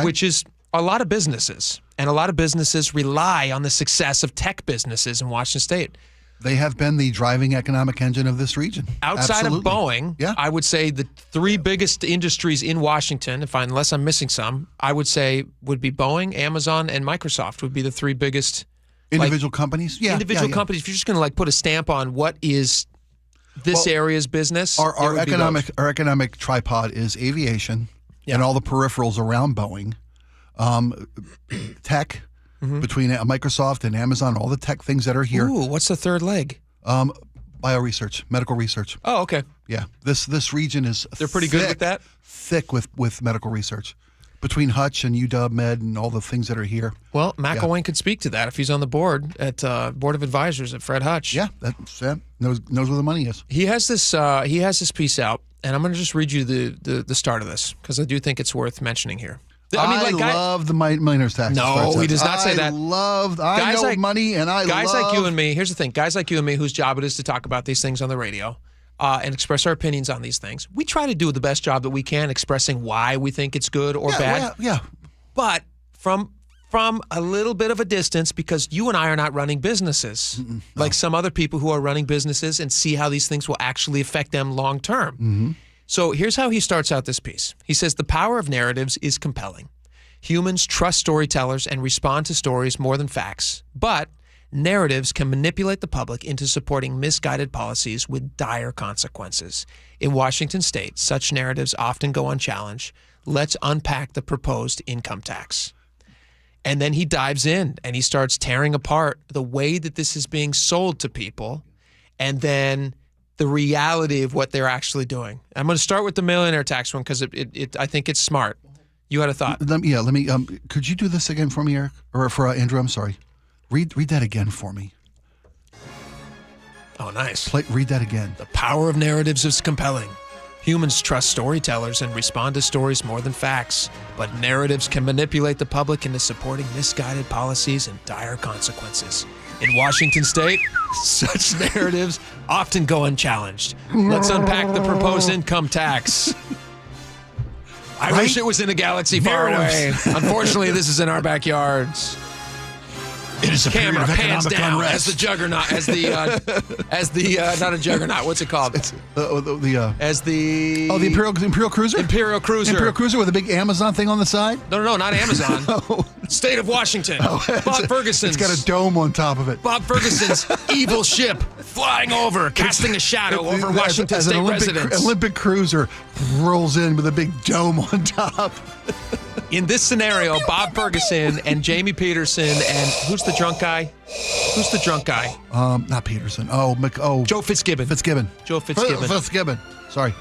S4: which is a lot of businesses, and a lot of businesses rely on the success of tech businesses in Washington State.
S8: They have been the driving economic engine of this region.
S4: Outside of Boeing, I would say the three biggest industries in Washington, unless I'm missing some, I would say would be Boeing, Amazon, and Microsoft would be the three biggest
S8: individual companies. Yeah,
S4: individual companies. If you're just going to put a stamp on what is this area's business,
S8: our economic tripod is aviation and all the peripherals around Boeing, tech. Mm-hmm. Between Microsoft and Amazon, all the tech things that are here.
S4: Ooh, what's the third leg?
S8: Bioresearch, medical research.
S4: Oh, okay.
S8: Yeah, this region is
S4: they're pretty good with that.
S8: Thick with medical research, between Hutch and UW Med and all the things that are here.
S4: Well, McElwain could speak to that if he's on the board at board of advisors at Fred Hutch.
S8: Yeah, knows where the money is.
S4: He has this piece out, and I'm going to just read you the start of this because I do think it's worth mentioning here.
S8: I love the millionaire's tax.
S4: No, he does not say that.
S8: I know money, and
S4: guys like you and me. Here's the thing: guys like you and me, whose job it is to talk about these things on the radio and express our opinions on these things. We try to do the best job that we can, expressing why we think it's good or bad.
S8: Yeah.
S4: But from a little bit of a distance, because you and I are not running businesses like some other people who are running businesses and see how these things will actually affect them long term.
S8: Mm-hmm.
S4: So here's how he starts out this piece. He says, the power of narratives is compelling. Humans trust storytellers and respond to stories more than facts. But narratives can manipulate the public into supporting misguided policies with dire consequences. In Washington State, such narratives often go unchallenged. Let's unpack the proposed income tax. And then he dives in and he starts tearing apart the way that this is being sold to people and then the reality of what they're actually doing. I'm going to start with the millionaire tax one because I think it's smart. You had a thought.
S8: Let me. Could you do this again for me, Eric, or for Andrew? I'm sorry. Read that again for me.
S4: Oh, nice.
S8: Read that again.
S4: The power of narratives is compelling. Humans trust storytellers and respond to stories more than facts, but narratives can manipulate the public into supporting misguided policies and dire consequences. In Washington State, such narratives often go unchallenged. Let's unpack the proposed income tax. I wish it was in a galaxy far away. Unfortunately, this is in our backyards.
S8: It is a
S4: Camera
S8: period of
S4: pans
S8: economic
S4: down
S8: unrest.
S4: as the juggernaut, as the not a juggernaut. What's it called?
S8: It's
S4: as the
S8: Imperial Cruiser.
S4: Imperial Cruiser
S8: with a big Amazon thing on the side.
S4: No, not Amazon. State of Washington. Bob Ferguson's.
S8: It's got a dome on top of it.
S4: Bob Ferguson's evil ship flying over, casting a shadow over Washington
S8: as
S4: State
S8: an
S4: residents.
S8: Olympic cruiser rolls in with a big dome on top.
S4: In this scenario, Bob Ferguson and Jamie Peterson and who's the drunk guy? Who's the drunk guy?
S8: Not Peterson. Joe
S4: Fitzgibbon. Joe Fitzgibbon.
S8: Fitzgibbon. Sorry.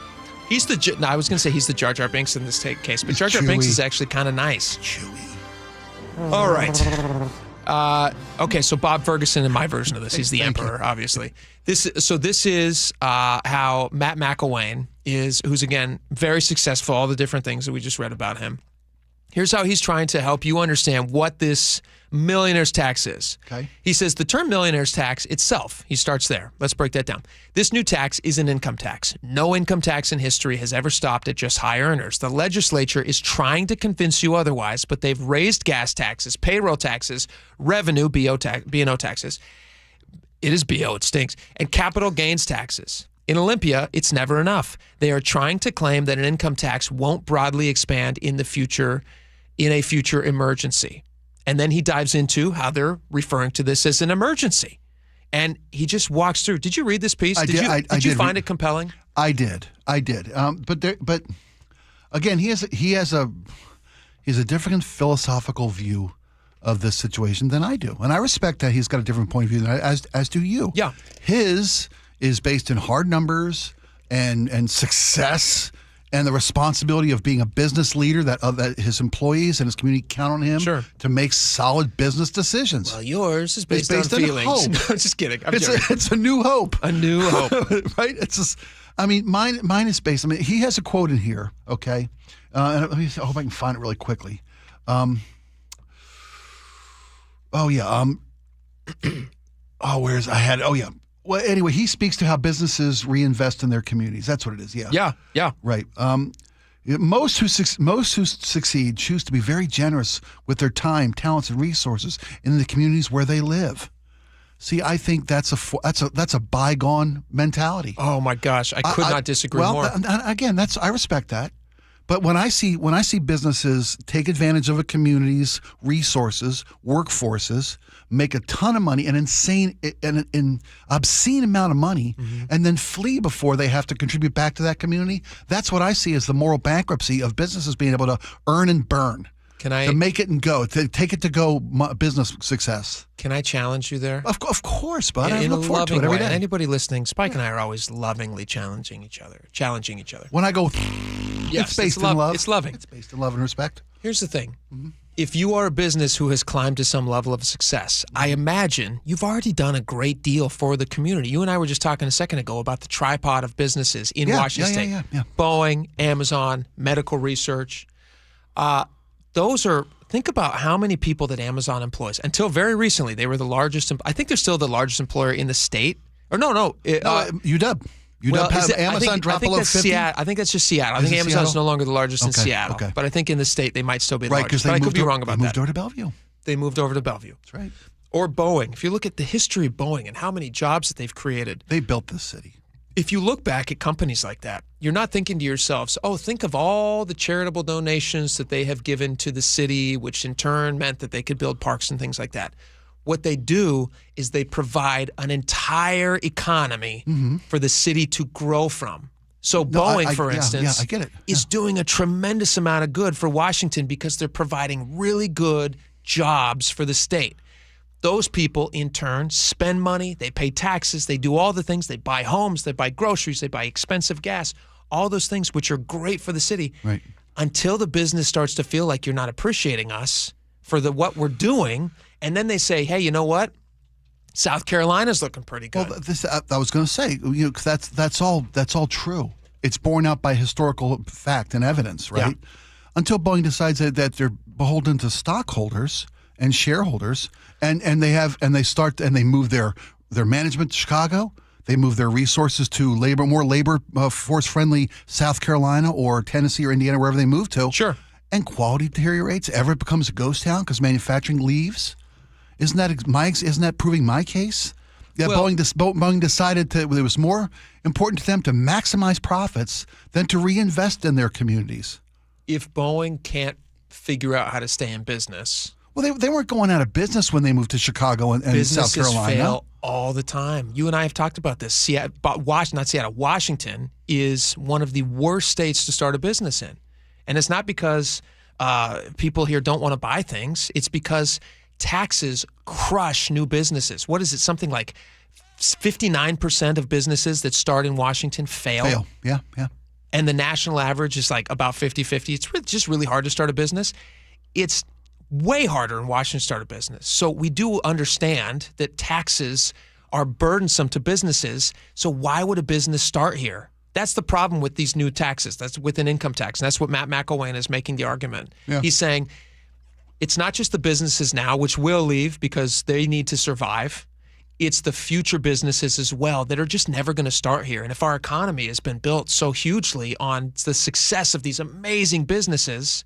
S4: He's the. No, I was going to say he's the Jar Jar Binks in this case, but Jar Jar Binks is actually kind of nice.
S8: Chewy.
S4: All right. Okay, so Bob Ferguson in my version of this, he's the Emperor, obviously. This is how Matt McElwain is, who's again very successful. All the different things that we just read about him. Here's how he's trying to help you understand what this millionaire's tax is.
S8: Okay.
S4: He says the term millionaire's tax itself, he starts there. Let's break that down. This new tax is an income tax. No income tax in history has ever stopped at just high earners. The legislature is trying to convince you otherwise, but they've raised gas taxes, payroll taxes, revenue, B&O taxes. It is BO, it stinks, and capital gains taxes. In Olympia, it's never enough. They are trying to claim that an income tax won't broadly expand in the future, in a future emergency. And then he dives into how they're referring to this as an emergency. And he just walks through. Did you read this piece? Did you find it compelling?
S8: I did. But again, he has a different philosophical view of this situation than I do. And I respect that he's got a different point of view as do you.
S4: Yeah.
S8: His is based in hard numbers and success and the responsibility of being a business leader that his employees and his community count on him to make solid business decisions.
S4: Well, yours is based on feelings.
S8: Hope.
S4: No, just kidding.
S8: It's a new hope.
S4: A new hope.
S8: Right? It's just, mine is based, he has a quote in here, okay? And I hope I can find it really quickly. Well, anyway, he speaks to how businesses reinvest in their communities. That's what it is. Yeah.
S4: Yeah.
S8: Right. Most who succeed choose to be very generous with their time, talents, and resources in the communities where they live. See, I think that's a bygone mentality.
S4: Oh my gosh, I could not disagree more.
S8: Again, I respect that. But when I see businesses take advantage of a community's resources, workforces, make a ton of money, an obscene amount of money, and then flee before they have to contribute back to that community, that's what I see as the moral bankruptcy of businesses being able to earn and burn. To make it and go, to take it to go business success.
S4: Can I challenge you there?
S8: Of course, bud. I
S4: In
S8: look
S4: a
S8: forward to it
S4: loving
S8: every
S4: way.
S8: day.
S4: Anybody listening, Spike and I are always lovingly challenging each other.
S8: When I go,
S4: yes,
S8: it's based in love.
S4: It's loving.
S8: It's based in love and respect.
S4: Here's the thing. If you are a business who has climbed to some level of success, I imagine you've already done a great deal for the community. You and I were just talking a second ago about the tripod of businesses in Washington State.
S8: Yeah.
S4: Boeing, Amazon, medical research. Think about how many people that Amazon employs. Until very recently, they were the largest. I think they're still the largest employer in the state. Or no.
S8: UW. Amazon dropped below 50?
S4: I think that's just Seattle. I think Amazon's no longer the largest in Seattle.
S8: Okay.
S4: But I think in the state, they might still be the largest.
S8: Right,
S4: but I
S8: because
S4: could be wrong about
S8: they
S4: that.
S8: moved over to Bellevue.
S4: They moved over to Bellevue.
S8: That's right.
S4: Or Boeing. If you look at the history of Boeing and how many jobs that they've created.
S8: They built this city.
S4: If you look back at companies like that, you're not thinking to yourselves, think of all the charitable donations that they have given to the city, which in turn meant that they could build parks and things like that. What they do is they provide an entire economy for the city to grow from. So Boeing, for instance,
S8: I get it.
S4: is doing a tremendous amount of good for Washington because they're providing really good jobs for the state. Those people, in turn, spend money, they pay taxes, they do all the things, they buy homes, they buy groceries, they buy expensive gas, all those things which are great for the city.
S8: Right.
S4: Until the business starts to feel like you're not appreciating us for what we're doing, and then they say, hey, you know what? South Carolina's looking pretty good.
S8: Well, I was going to say, 'cause that's all true. It's borne out by historical fact and evidence, right?
S4: Yeah.
S8: Until Boeing decides that they're beholden to stockholders and shareholders, and they move their management to Chicago. They move their resources to more labor force-friendly South Carolina or Tennessee or Indiana, wherever they move to.
S4: Sure.
S8: And quality deteriorates. Everett becomes a ghost town because manufacturing leaves. Isn't that proving my case? Yeah, well, Boeing decided it was more important to them to maximize profits than to reinvest in their communities.
S4: If Boeing can't figure out how to stay in business...
S8: Well, they weren't going out of business when they moved to Chicago and South Carolina.
S4: Businesses fail all the time. You and I have talked about this. Washington is one of the worst states to start a business in. And it's not because people here don't want to buy things. It's because taxes crush new businesses. What is it? Something like 59% of businesses that start in Washington fail.
S8: Yeah.
S4: And the national average is like about 50-50. It's just really hard to start a business. It's way harder in Washington to start a business. So we do understand that taxes are burdensome to businesses. So why would a business start here? That's the problem with these new taxes. That's with an income tax. And that's what Matt McElwain is making the argument. Yeah. He's saying it's not just the businesses now, which will leave because they need to survive. It's the future businesses as well that are just never going to start here. And if our economy has been built so hugely on the success of these amazing businesses,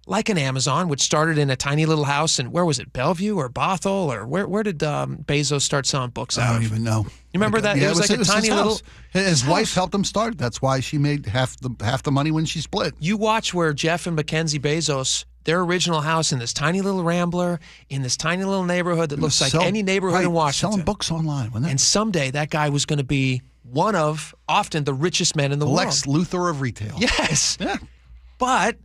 S4: like an Amazon, which started in a tiny little house in, where was it, Bellevue or Bothell? Or where did Bezos start selling books out of?
S8: I don't even know.
S4: You remember that?
S8: Yeah,
S4: it was like a tiny little...
S8: His wife helped him start. That's why she made half the money when she split.
S4: You watch where Jeff and Mackenzie Bezos, their original house in this tiny little rambler, in this tiny little neighborhood that looks like any neighborhood in Washington.
S8: Selling books online.
S4: And someday that guy was going to be one of, often, the richest men in the world.
S8: Lex Luthor of retail.
S4: Yes.
S8: Yeah.
S4: But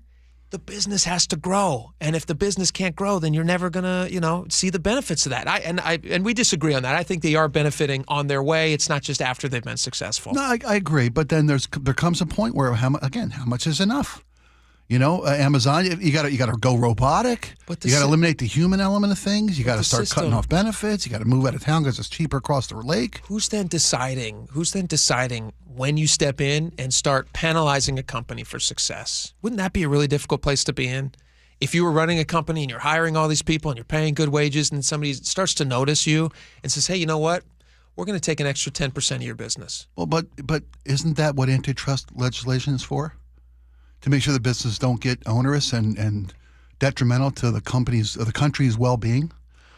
S4: the business has to grow, and if the business can't grow, then you're never gonna, see the benefits of that. And we disagree on that. I think they are benefiting on their way. It's not just after they've been successful.
S8: No, I agree. But then there comes a point where how much is enough? Amazon, you got to go robotic. You got to eliminate the human element of things. You got to start cutting off benefits. You got to move out of town because it's cheaper across the lake.
S4: Who's then deciding when you step in and start penalizing a company for success? Wouldn't that be a really difficult place to be in? If you were running a company and you're hiring all these people and you're paying good wages and somebody starts to notice you and says, hey, you know what? We're going to take an extra 10% of your business.
S8: Well, but isn't that what antitrust legislation is for? To make sure the businesses don't get onerous and detrimental to the country's well-being,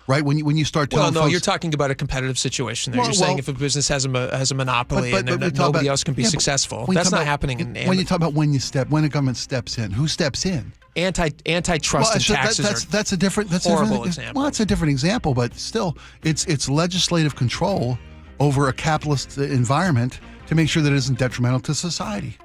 S8: right? When you start telling folks,
S4: you're talking about a competitive situation there. You're saying if a business has a monopoly and nobody else can be successful, that's not happening.
S8: When you talk about when a government steps in, who steps in?
S4: Antitrust and taxes
S8: that's a different example. Well, it's a different example, but still, it's legislative control over a capitalist environment to make sure that it isn't detrimental to society,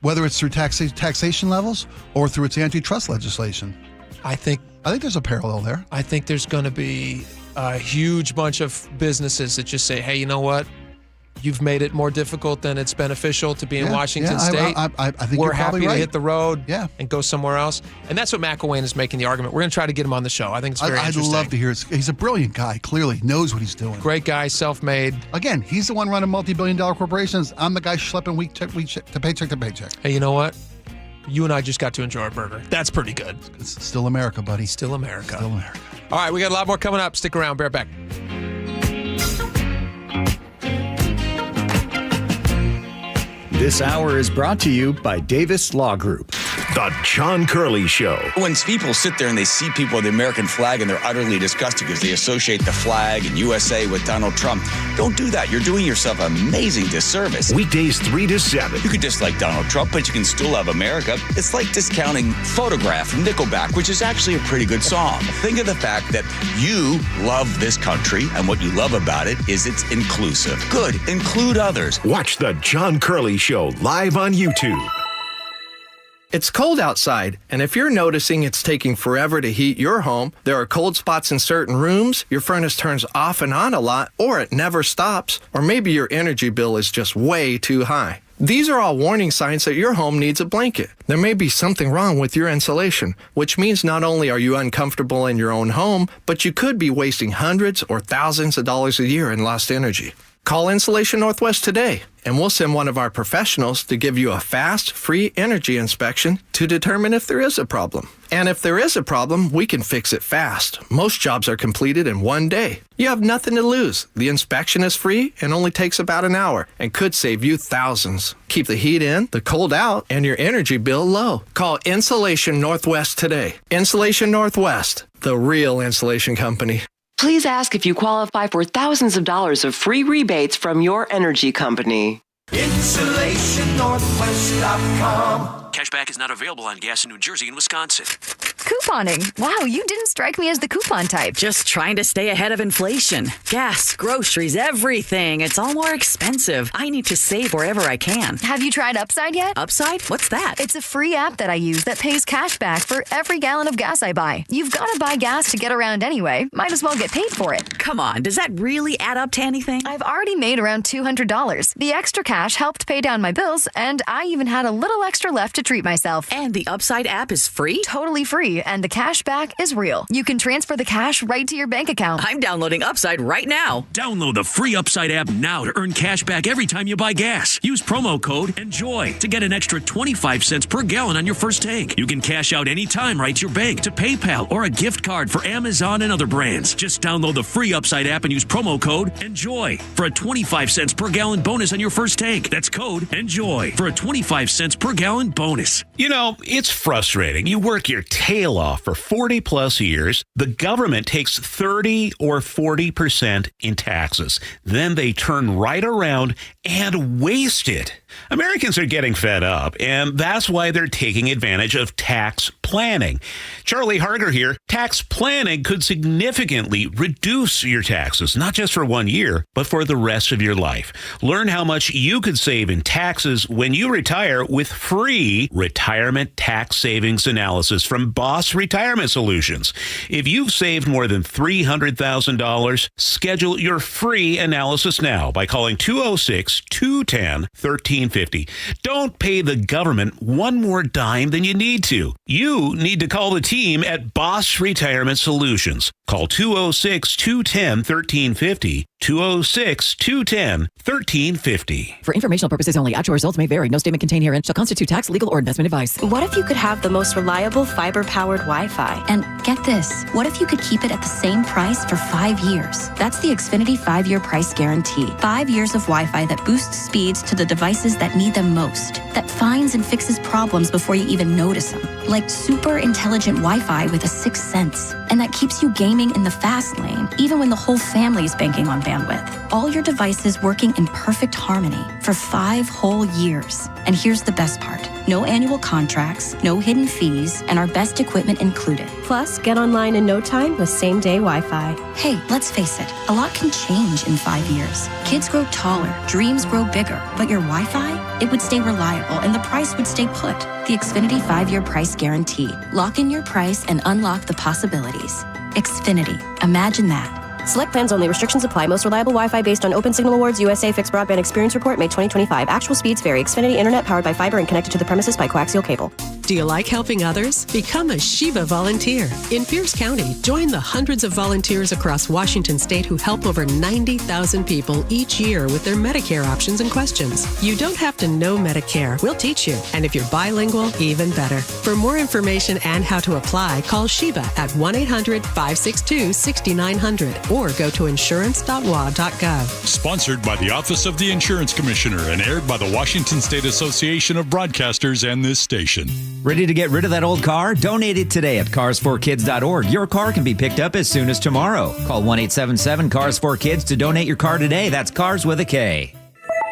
S8: whether it's through taxation levels or through its antitrust legislation.
S4: I think
S8: there's a parallel there.
S4: I think there's going to be a huge bunch of businesses that just say, hey, you know what? You've made it more difficult than it's beneficial to be in Washington State.
S8: I think
S4: we're
S8: you're
S4: happy
S8: probably right.
S4: to hit the road and go somewhere else. And that's what McElwain is making the argument. We're going to try to get him on the show. I think it's very interesting.
S8: I'd love to hear it. He's a brilliant guy, clearly. Knows what he's doing.
S4: Great guy, self-made.
S8: Again, he's the one running multi-billion-dollar corporations. I'm the guy schlepping week to paycheck to paycheck.
S4: Hey, you know what? You and I just got to enjoy a burger. That's pretty good.
S8: It's still America, buddy.
S4: Still America.
S8: Still America.
S4: All right, we got a lot more coming up. Stick around. Be right back.
S10: This hour is brought to you by Davis Law Group.
S11: The John Curley Show.
S12: When people sit there and they see people with the American flag and they're utterly disgusted because they associate the flag and USA with Donald Trump, don't do that. You're doing yourself an amazing disservice.
S11: Weekdays 3 to 7.
S12: You could dislike Donald Trump, but you can still love America. It's like discounting Photograph from Nickelback, which is actually a pretty good song. Think of the fact that you love this country, and what you love about it is it's inclusive. Good. Include others.
S11: Watch The John Curley Show live on YouTube.
S13: It's cold outside, and if you're noticing it's taking forever to heat your home, there are cold spots in certain rooms, your furnace turns off and on a lot, or it never stops, or maybe your energy bill is just way too high. These are all warning signs that your home needs a blanket. There may be something wrong with your insulation, which means not only are you uncomfortable in your own home, but you could be wasting hundreds or thousands of dollars a year in lost energy. Call Insulation Northwest today. and we'll send one of our professionals to give you a fast, free energy inspection to determine if there is a problem. And if there is a problem, we can fix it fast. Most jobs are completed in one day. You have nothing to lose. The inspection is free and only takes about an hour and could save you thousands. Keep the heat in, the cold out, and your energy bill low. Call Insulation Northwest today. Insulation Northwest, the real insulation company.
S5: Please ask if you qualify for thousands of dollars of free rebates from your energy company.
S16: InsulationNorthwest.com. Cashback is not available on gas in New Jersey and Wisconsin.
S17: Couponing. Wow, you didn't strike me as the coupon type.
S19: Just trying to stay ahead of inflation. Gas, groceries, everything. It's all more expensive. I need to save wherever I can.
S17: Have you tried Upside yet?
S19: Upside? What's that?
S17: It's a free app that I use that pays cash back for every gallon of gas I buy. You've got to buy gas to get around anyway. Might as well get paid for it.
S19: Come on, does that really add up to anything?
S17: I've already made around $200. The extra cash helped pay down my bills, and I even had a little extra left to treat myself.
S19: And the Upside app is free?
S17: Totally free, and the cash back is real. You can transfer the cash right to your bank account.
S19: I'm downloading Upside right now.
S16: Download the free Upside app now to earn cash back every time you buy gas. Use promo code ENJOY to get an extra 25 cents per gallon on your first tank. You can cash out anytime right to your bank, to PayPal, or a gift card for Amazon and other brands. Just download the free Upside app and use promo code ENJOY for a 25 cents per gallon bonus on your first tank. That's code ENJOY for a 25 cents per gallon bonus.
S20: You know, it's frustrating. You work your tail off for 40 plus years. The government takes 30 or 40% in taxes. Then they turn right around and waste it. Americans are getting fed up, and that's why they're taking advantage of tax planning. Charlie Harger here. Tax planning could significantly reduce your taxes, not just for 1 year, but for the rest of your life. Learn how much you could save in taxes when you retire with free retirement tax savings analysis from Boss Retirement Solutions. If you've saved more than $300,000, schedule your free analysis now by calling 206-210-1350. Don't pay the government one more dime than you need to. You need to call the team at Boss Retirement Solutions. Call 206-210-1350. 206-210-1350.
S25: For informational purposes only, actual results may vary. No statement contained herein shall constitute tax, legal, or investment advice.
S27: What if you could have the most reliable fiber-powered Wi-Fi?
S28: And get this, what if you could keep it at the same price for 5 years? That's the Xfinity 5-year price guarantee. 5 years of Wi-Fi that boosts speeds to the devices that need them most, that finds and fixes problems before you even notice them, like super intelligent Wi-Fi with a sixth sense, and that keeps you gaming in the fast lane, even when the whole family is banking on bandwidth. All your devices working in perfect harmony for 5 whole years. And here's the best part. No annual contracts, no hidden fees, and our best equipment included. Plus, get online in no time with same-day Wi-Fi. Hey, let's face it, a lot can change in 5 years. Kids grow taller, dreams grow bigger, but your Wi-Fi, it would stay reliable and the price would stay put. The Xfinity 5-year price guarantee. Lock in your price and unlock the possibilities. Xfinity. Imagine that. Select plans only. Restrictions apply. Most reliable Wi-Fi based on Open Signal Awards USA Fixed Broadband Experience Report, May 2025. Actual speeds vary. Xfinity Internet powered by fiber and connected to the premises by coaxial cable.
S29: Do you like helping others? Become a Shiva volunteer. In Pierce County, join the hundreds of volunteers across Washington state who help over 90,000 people each year with their Medicare options and questions. You don't have to know Medicare. We'll teach you. And if you're bilingual, even better. For more information and how to apply, call Shiva at 1-800-562-6900 or go to insurance.wa.gov.
S30: Sponsored by the Office of the Insurance Commissioner and aired by the Washington State Association of Broadcasters and this station.
S31: Ready to get rid of that old car? Donate it today at carsforkids.org. Your car can be picked up as soon as tomorrow. Call 1-877-CARS4KIDS to donate your car today. That's Cars with a K.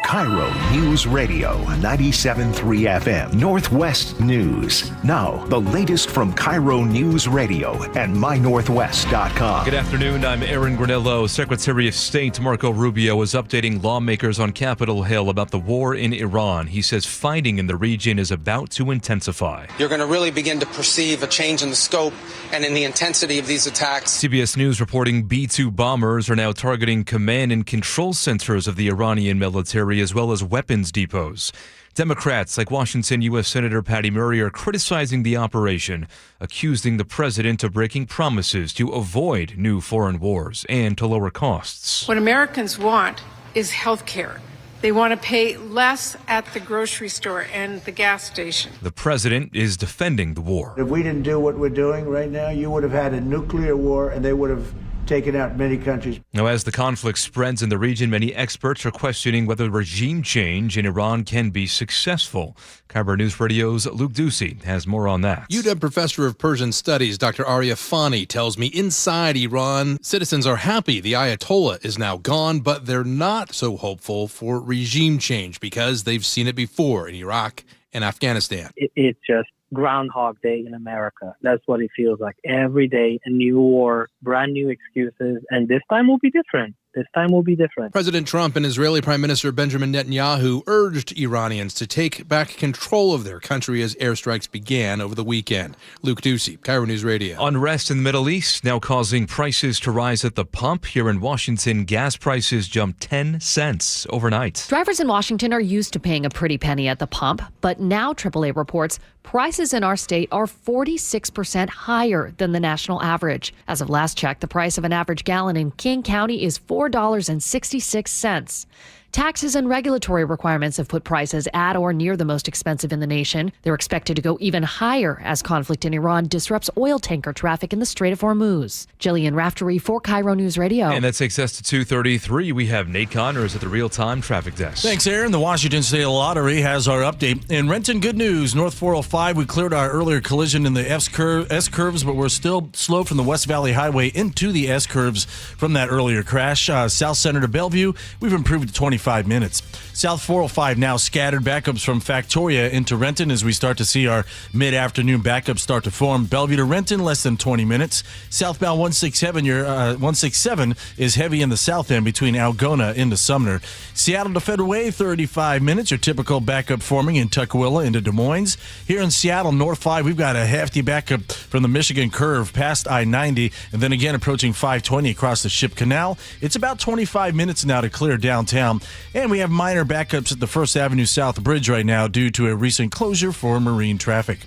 S11: KIRO News Radio, 97.3 FM, Northwest News. Now, the latest from KIRO News Radio and mynorthwest.com.
S22: Good afternoon, I'm Aaron Granello. Secretary of State Marco Rubio is updating lawmakers on Capitol Hill about the war in Iran. He says fighting in the region is about to intensify.
S32: You're going to really begin to perceive a change in the scope and in the intensity of these attacks.
S22: CBS News reporting B-2 bombers are now targeting command and control centers of the Iranian military as well as weapons depots. Democrats like Washington U.S. Senator Patty Murray are criticizing the operation, accusing the president of breaking promises to avoid new foreign wars and to lower costs.
S33: What Americans want is health care,
S1: They want to pay less at the grocery store and the gas station.
S22: The president is defending the war.
S2: If we didn't do what we're doing right now, you would have had a nuclear war and they would have taken out many countries.
S22: Now, as the conflict spreads in the region, many experts are questioning whether regime change in Iran can be successful. KIRO Newsradio's Luke Ducey has more on that.
S3: UW professor of Persian studies Dr. Arya Fani tells me inside Iran, citizens are happy the Ayatollah is now gone, but they're not so hopeful for regime change because they've seen it before in Iraq and Afghanistan.
S6: It's just Groundhog Day in America. That's what it feels like. Every day, a new war, brand new excuses, and this time will be different. This time will be different.
S3: President Trump and Israeli Prime Minister Benjamin Netanyahu urged Iranians to take back control of their country as airstrikes began over the weekend. Luke Ducey, KIRO News Radio.
S22: Unrest in the Middle East now causing prices to rise at the pump. Here in Washington, gas prices jumped 10 cents overnight.
S7: Drivers in Washington are used to paying a pretty penny at the pump, but now AAA reports prices in our state are 46% higher than the national average. As of last check, the price of an average gallon in King County is $4.66. Taxes and regulatory requirements have put prices at or near the most expensive in the nation. They're expected to go even higher as conflict in Iran disrupts oil tanker traffic in the Strait of Hormuz. Jillian Raftery for KIRO News Radio.
S22: And that takes us to 2:33. We have Nate Connors at the real-time traffic desk.
S14: Thanks, Aaron. The Washington State Lottery has our update. In Renton, good news. North 405, we cleared our earlier collision in the S-curves, but we're still slow from the West Valley Highway into the S-curves from that earlier crash. South Center to Bellevue, we've improved to 25 minutes. South 405 now scattered backups from Factoria into Renton as we start to see our mid-afternoon backups start to form. Bellevue to Renton, less than 20 minutes. Southbound 167 is heavy in the south end between Algona into Sumner. Seattle to Federal Way, 35 minutes. Your typical backup forming in Tukwila into Des Moines. Here in Seattle, North 5, we've got a hefty backup from the Michigan curve past I-90 and then again approaching 520 across the Ship Canal. It's about 25 minutes now to clear downtown. And we have minor backups at the First Avenue South Bridge right now due to a recent closure for marine traffic.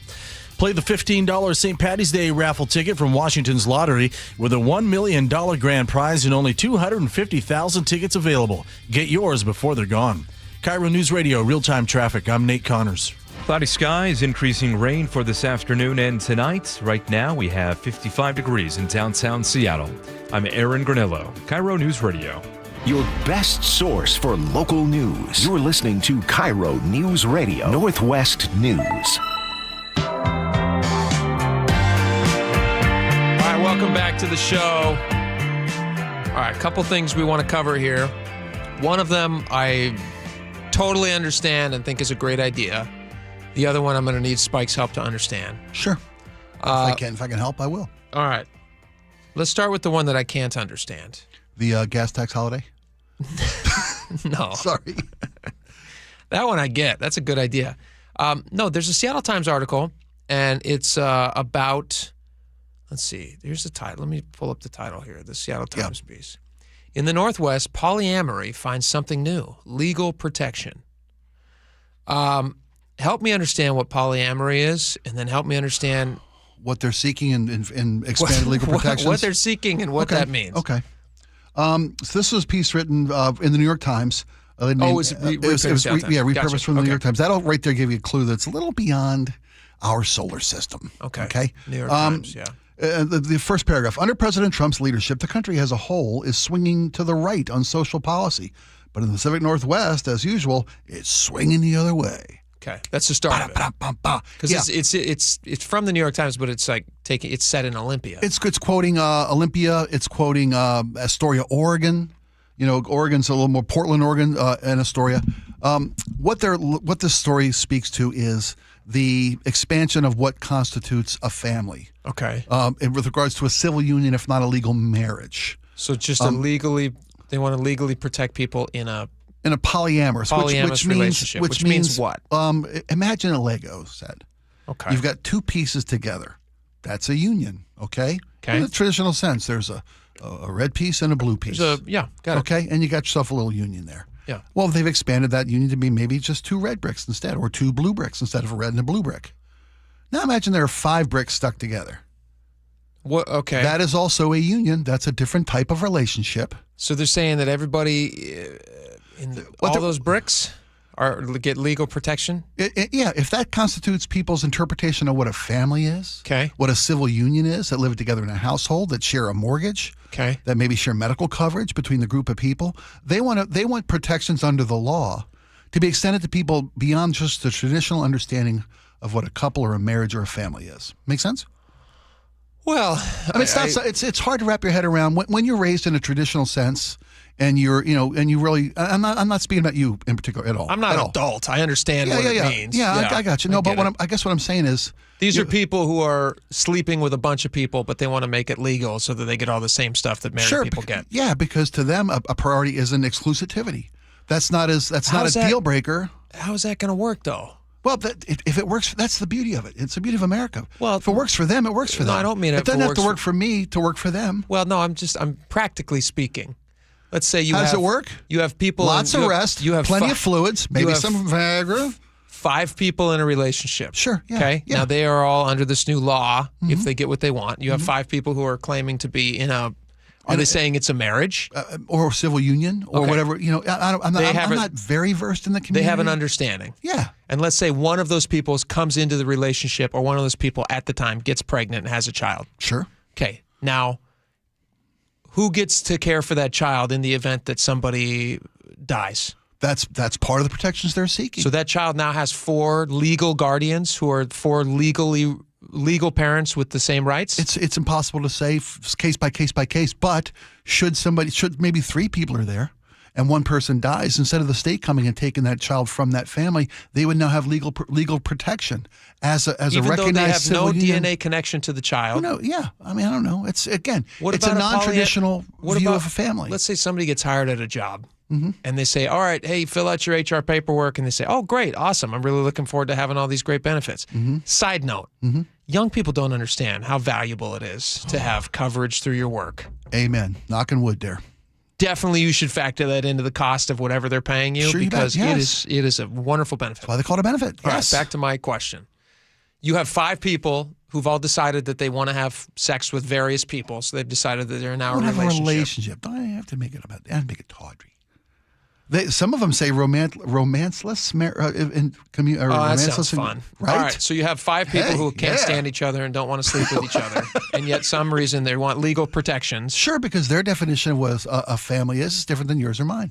S14: Play the $15 St. Paddy's Day raffle ticket from Washington's Lottery with a $1 million grand prize and only 250,000 tickets available. Get yours before they're gone. KIRO News Radio, real-time traffic. I'm Nate Connors.
S22: Cloudy skies, increasing rain for this afternoon and tonight. Right now, we have 55 degrees in downtown Seattle. I'm Aaron Granillo, KIRO News Radio.
S11: Your best source for local news. You're listening to KIRO News Radio, Northwest News.
S4: All right, welcome back to the show. All right, a couple things we want to cover here. One of them I totally understand and think is a great idea. The other one I'm going to need Spike's help to understand.
S8: Sure. If I can help, I will.
S4: All right. Let's start with the one that I can't understand.
S8: The gas tax holiday?
S4: No.
S8: Sorry.
S4: That one I get. That's a good idea. No, there's a Seattle Times article, and it's about, let's see, here's the title. Let me pull up the title here, the Seattle Times piece. In the Northwest, polyamory finds something new, legal protection. Help me understand what polyamory is, and then help me understand
S8: what they're seeking in expanded legal protections.
S4: What they're seeking and what that means.
S8: Okay. So this was a piece written in the New York Times.
S4: It was
S8: repurposed from the New York Times. That'll right there give you a clue that's a little beyond our solar system.
S4: Okay. New York Times, yeah.
S8: The first paragraph. Under President Trump's leadership, the country as a whole is swinging to the right on social policy. But in the Pacific Northwest, as usual, it's swinging the other way.
S4: Okay, that's the start of it. Because it's from the New York Times, but it's like it's set in Olympia.
S8: It's quoting Olympia. It's quoting Astoria, Oregon. You know, Oregon's a little more Portland, Oregon, and Astoria. What this story speaks to is the expansion of what constitutes a family.
S4: Okay.
S8: With regards to a civil union, if not a legal marriage.
S4: So just they want to legally protect people in a
S8: polyamorous
S4: relationship, which means what?
S8: Imagine a Lego set.
S4: Okay.
S8: You've got two pieces together. That's a union, okay? In the traditional sense, there's a red piece and a blue piece.
S4: Got it.
S8: Okay, and you got yourself a little union there.
S4: Yeah.
S8: Well, they've expanded that union to be maybe just two red bricks instead, or two blue bricks instead of a red and a blue brick. Now imagine there are 5 bricks stuck together.
S4: What? Okay.
S8: That is also a union. That's a different type of relationship.
S4: So they're saying that everybody All those bricks get legal protection?
S8: Yeah, if that constitutes people's interpretation of what a family is,
S4: okay,
S8: what a civil union is, that live together in a household, that share a mortgage,
S4: okay,
S8: that maybe share medical coverage between the group of people, they want protections under the law to be extended to people beyond just the traditional understanding of what a couple or a marriage or a family is. Make sense?
S4: Well,
S8: I mean, it's hard to wrap your head around when you're raised in a traditional sense. And you really, I'm not speaking about you in particular at all.
S4: I'm not an adult. I understand what it means.
S8: Yeah, I got you. No, but I guess what I'm saying is,
S4: these are people who are sleeping with a bunch of people, but they want to make it legal so that they get all the same stuff that married people get.
S8: Yeah, because to them, a priority isn't exclusivity. That's not a deal breaker.
S4: How is that going to work, though?
S8: Well, if it works, that's the beauty of it. It's the beauty of America.
S4: Well,
S8: if it works for them, it works for them.
S4: No, I don't mean
S8: it doesn't have to work for me to work for them.
S4: Well, no, I'm practically speaking. Let's say
S8: How does it work?
S4: You have people.
S8: Lots of rest. You have plenty of fluids. Maybe some Viagra.
S4: 5 people in a relationship.
S8: Sure. Yeah,
S4: okay.
S8: Yeah.
S4: Now they are all under this new law. If they get what they want, you have 5 people who are claiming to be in a. Are they saying it's a marriage
S8: or a civil union or whatever? I'm not very versed in the community.
S4: They have an understanding.
S8: Yeah.
S4: And let's say one of those people comes into the relationship, or one of those people at the time gets pregnant and has a child.
S8: Sure.
S4: Okay. Now, who gets to care for that child in the event that somebody dies?
S8: That's part of the protections they're seeking.
S4: So that child now has 4 legal guardians who are 4 legal parents with the same rights?
S8: It's impossible to say case by case, but should maybe 3 people are there and one person dies, instead of the state coming and taking that child from that family, they would now have legal protection as a recognized
S4: even though they have no
S8: union.
S4: DNA connection to the child.
S8: No, yeah. I mean, I don't know. It's a
S4: about
S8: non-traditional view of a family.
S4: Let's say somebody gets hired at a job. And they say, all right, hey, fill out your HR paperwork. And they say, oh, great, awesome. I'm really looking forward to having all these great benefits. Side note, young people don't understand how valuable it is to have coverage through your work.
S8: Amen. Knocking wood there.
S4: Definitely you should factor that into the cost of whatever they're paying you, because it is a wonderful benefit.
S8: That's why they call it a benefit.
S4: All
S8: Yes.
S4: right, back to my question. You have 5 people who've all decided that they want to have sex with various people, so they've decided that they're now in a relationship.
S8: Have a relationship. Don't I have to make it about? I have to make it tawdry. Some of them say romanceless
S4: that sounds fun.
S8: Right?
S4: All right, so you have 5 people who can't stand each other and don't want to sleep with each other, and yet some reason they want legal protections.
S8: Sure, because their definition of what a family is different than yours or mine.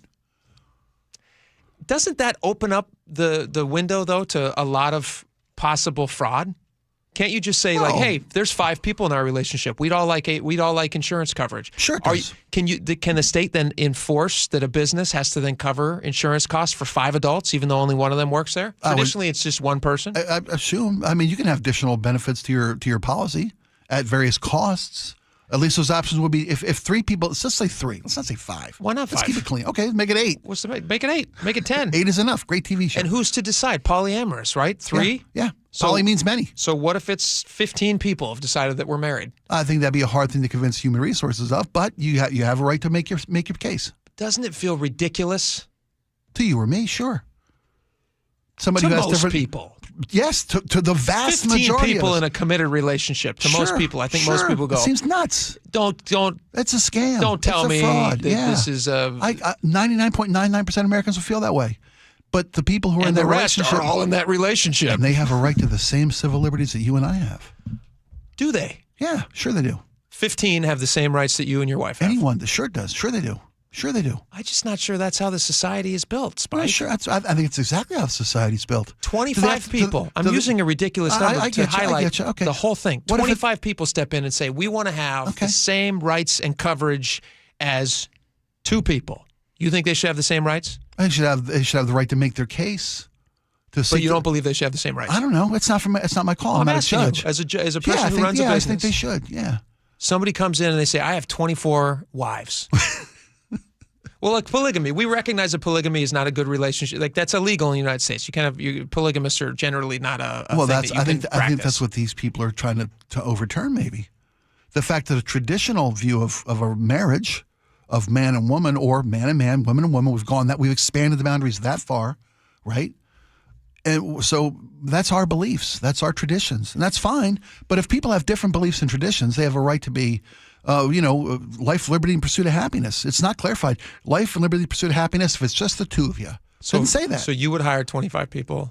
S4: Doesn't that open up the window, though, to a lot of possible fraud? Can't you just say hey, there's 5 people in our relationship. We'd all like insurance coverage.
S8: Sure.
S4: Can the state then enforce that a business has to then cover insurance costs for 5 adults, even though only one of them works there? Traditionally, it's just one person.
S8: I assume. I mean, you can have additional benefits to your policy at various costs. At least those options would be if 3 people. Let's just say 3. Let's not say 5.
S4: Why not 5?
S8: Let's keep it clean. Okay, make it 8.
S4: Make it 8. Make it 10.
S8: 8 is enough. Great TV show.
S4: And who's to decide? Polyamorous, right? 3?
S8: Yeah. Poly means many.
S4: So what if it's 15 people have decided that we're married?
S8: I think that'd be a hard thing to convince human resources of, but you have a right to make your case.
S4: Doesn't it feel ridiculous?
S8: To you or me, sure. Somebody
S4: to
S8: who has
S4: most
S8: different
S4: people.
S8: Yes, to the vast
S4: 15
S8: majority
S4: people
S8: of us.
S4: In a committed relationship. To most people, I think most people go.
S8: It seems nuts.
S4: Don't.
S8: It's a scam.
S4: Don't tell me
S8: fraud.
S4: that this is a.
S8: 99.99% of Americans will feel that way. But the people who are in that relationship
S4: are all in that relationship,
S8: and they have a right to the same civil liberties that you and I have.
S4: Do they?
S8: Yeah, sure they do.
S4: 15 have the same rights that you and your wife have.
S8: Anyone sure does. Sure they do. Sure they do.
S4: I'm just not sure that's how the society is built, Spike.
S8: Well, sure, I think it's exactly how society's built.
S4: 25 people. I'm using a ridiculous number to highlight the whole thing. 25 people step in and say, we want to have the same rights and coverage as 2 people. You think they should have the same rights?
S8: They should have the right to make their case.
S4: But you don't believe they should have the same rights?
S8: I don't know. It's not my call. I'm not a judge.
S4: You, as a person who runs a business.
S8: I think they should. Yeah.
S4: Somebody comes in and they say, I have 24 wives. Well, like polygamy, we recognize that polygamy is not a good relationship. Like that's illegal in the United States. Polygamists are generally not a thing that you can practice.
S8: I think that's what these people are trying to overturn. Maybe the fact that a traditional view of a marriage, of man and woman, or man and man, woman and woman, we've expanded the boundaries that far, right? And so that's our beliefs, that's our traditions, and that's fine. But if people have different beliefs and traditions, they have a right to be life, liberty, and pursuit of happiness. It's not clarified. Life and liberty, pursuit of happiness. If it's just the two of you, didn't say that.
S4: So you would hire 25 people.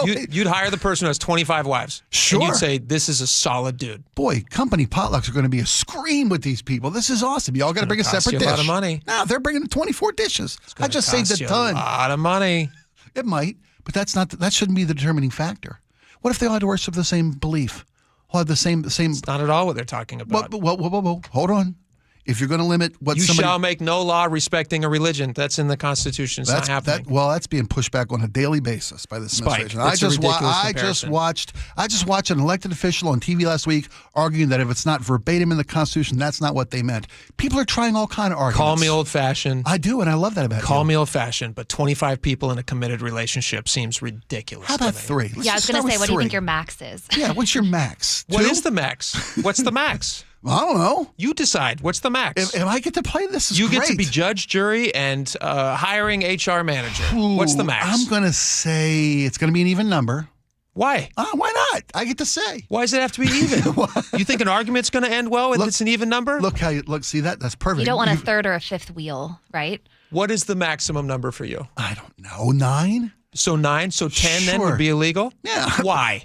S4: You'd hire the person who has 25 wives.
S8: Sure.
S4: And you'd say, this is a solid dude.
S8: Boy, company potlucks are going to be a scream with these people. This is awesome. You all got to bring a separate dish.
S4: A lot of money.
S8: No, they're bringing 24 dishes. I just saved a ton.
S4: A lot of money.
S8: It might, but that shouldn't be the determining factor. What if they all had to worship the same belief? All had the same.
S4: It's not at all what they're talking about.
S8: Whoa. Hold on. If you're going to limit what
S4: you
S8: somebody...
S4: shall make no law respecting a religion. That's in the Constitution. It's not happening.
S8: That's being pushed back on a daily basis by this administration.
S4: It's a ridiculous comparison.
S8: I just watched an elected official on TV last week arguing that if it's not verbatim in the Constitution, that's not what they meant. People are trying all kind of arguments.
S4: Call me old-fashioned.
S8: I do, and I love that about you.
S4: Call me old-fashioned, but 25 people in a committed relationship seems ridiculous.
S8: How about 3?
S5: I was going to say, what do you think your max is?
S8: Yeah, what's your max? 2?
S4: What is the max? What's the max?
S8: I don't know.
S4: You decide. What's the max?
S8: If I get to play this, is
S4: you
S8: great.
S4: Get to be judge, jury, and hiring HR manager. What's the max?
S8: I'm going to say it's going to be an even number.
S4: Why?
S8: Why not? I get to say.
S4: Why does it have to be even? You think an argument's going to end well if it's an even number?
S8: See that's perfect.
S5: You don't want a third or a fifth wheel, right?
S4: What is the maximum number for you?
S8: I don't know. 9?
S4: So 9? So 10 then would be illegal?
S8: Yeah.
S4: Why?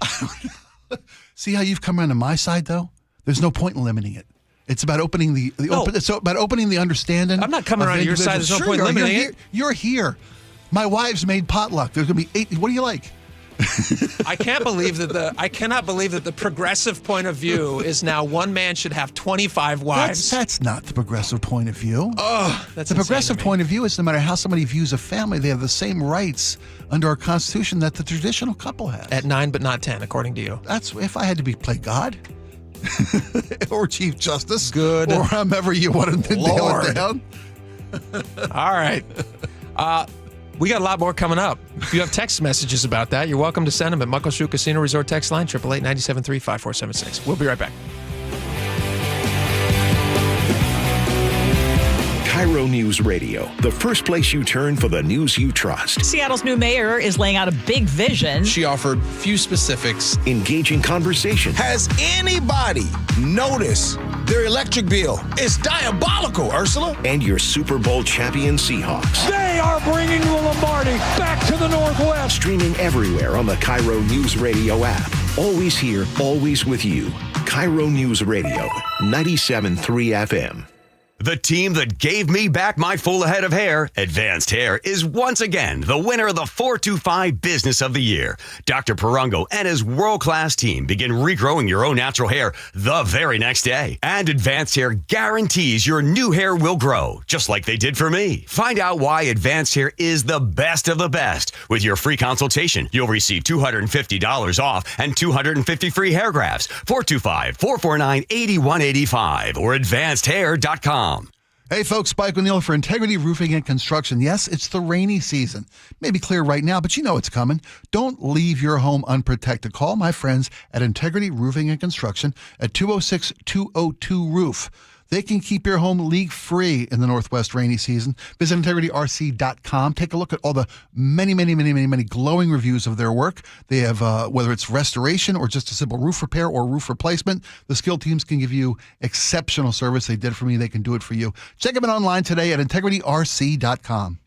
S8: See how you've come around to my side, though? There's no point in limiting it. It's about opening it's about opening the understanding.
S4: I'm not coming around to your side. There's no point in limiting it.
S8: You're here. My wives made potluck. There's going to be 8. What do you like?
S4: I cannot believe that the progressive point of view is now one man should have 25 wives.
S8: That's not the progressive point of view.
S4: Oh, that's
S8: the progressive point of view is no matter how somebody views a family, they have the same rights under our Constitution that the traditional couple has.
S4: At 9, but not 10, according to you.
S8: That's if I had to play God. Or Chief Justice.
S4: Good.
S8: Or however you want to nail it down.
S4: All right. We got a lot more coming up. If you have text messages about that, you're welcome to send them at Muckleshoot Casino Resort text line, 888-973-5476. We'll be right back.
S11: KIRO News Radio, the first place you turn for the news you trust.
S9: Seattle's new mayor is laying out a big vision.
S3: She offered few specifics.
S11: Engaging conversation.
S10: Has anybody noticed their electric bill? It's diabolical, Ursula.
S11: And your Super Bowl champion Seahawks.
S10: They are bringing the Lombardi back to the Northwest.
S11: Streaming everywhere on the KIRO News Radio app. Always here, always with you. KIRO News Radio, 97.3 FM.
S12: The team that gave me back my full head of hair, Advanced Hair, is once again the winner of the 425 Business of the Year. Dr. Perungo and his world-class team begin regrowing your own natural hair the very next day. And Advanced Hair guarantees your new hair will grow, just like they did for me. Find out why Advanced Hair is the best of the best. With your free consultation, you'll receive $250 off and 250 free hair grafts. 425-449-8185 or advancedhair.com.
S8: Hey folks, Spike O'Neill for Integrity Roofing and Construction. Yes, it's the rainy season. Maybe clear right now, but you know it's coming. Don't leave your home unprotected. Call my friends at Integrity Roofing and Construction at 206-202-ROOF. They can keep your home leak-free in the Northwest rainy season. Visit integrityrc.com. Take a look at all the many glowing reviews of their work. They have, whether it's restoration or just a simple roof repair or roof replacement, the skilled teams can give you exceptional service. They did it for me. They can do it for you. Check them out online today at integrityrc.com.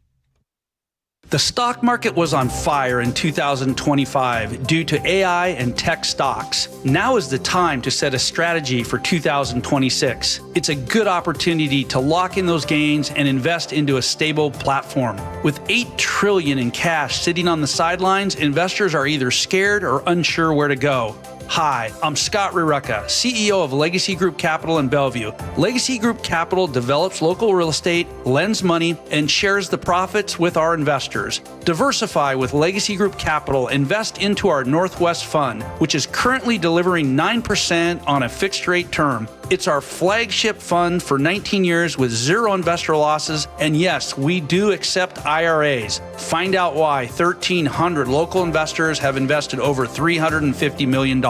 S13: The stock market was on fire in 2025 due to AI and tech stocks. Now is the time to set a strategy for 2026. It's a good opportunity to lock in those gains and invest into a stable platform. With $8 trillion in cash sitting on the sidelines, investors are either scared or unsure where to go. Hi, I'm Scott Rurecka, CEO of Legacy Group Capital in Bellevue. Legacy Group Capital develops local real estate, lends money, and shares the profits with our investors. Diversify with Legacy Group Capital. Invest into our Northwest Fund, which is currently delivering 9% on a fixed rate term. It's our flagship fund for 19 years with zero investor losses. And yes, we do accept IRAs. Find out why 1,300 local investors have invested over $350 million.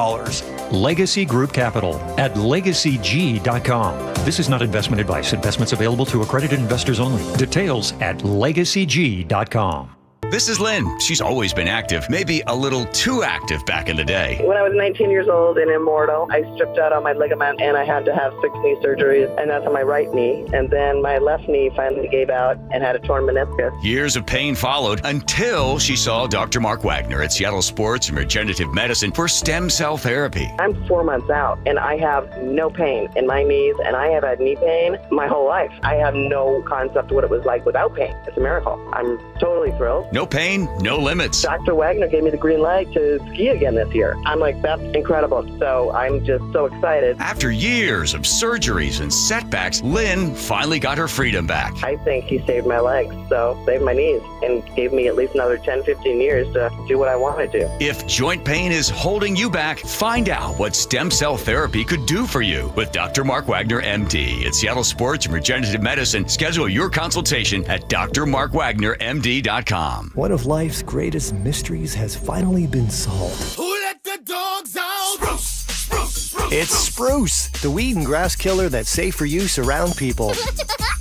S15: Legacy Group Capital at legacyg.com. This is not investment advice. Investments available to accredited investors only. Details at legacyg.com.
S12: This is Lynn. She's always been active, maybe a little too active back in the day.
S16: When I was 19 years old and immortal, I stripped out all my ligament and I had to have 6 knee surgeries, and that's on my right knee. And then my left knee finally gave out and had a torn meniscus.
S12: Years of pain followed until she saw Dr. Mark Wagner at Seattle Sports and Regenerative Medicine for stem cell therapy.
S16: I'm 4 months out and I have no pain in my knees, and I have had knee pain my whole life. I have no concept of what it was like without pain. It's a miracle. I'm totally thrilled.
S12: No pain, no limits.
S16: Dr. Wagner gave me the green light to ski again this year. I'm like, that's incredible. So I'm just so excited.
S12: After years of surgeries and setbacks, Lynn finally got her freedom back.
S16: I think he saved my legs, so saved my knees, and gave me at least another 10, 15 years to do what I want to do.
S12: If joint pain is holding you back, find out what stem cell therapy could do for you with Dr. Mark Wagner, MD at Seattle Sports and Regenerative Medicine. Schedule your consultation at drmarkwagnermd.com.
S17: One of life's greatest mysteries has finally been solved.
S10: Who let the dogs out? Spruce, spruce, spruce.
S17: It's Spruce, the weed and grass killer that's safe for use around people,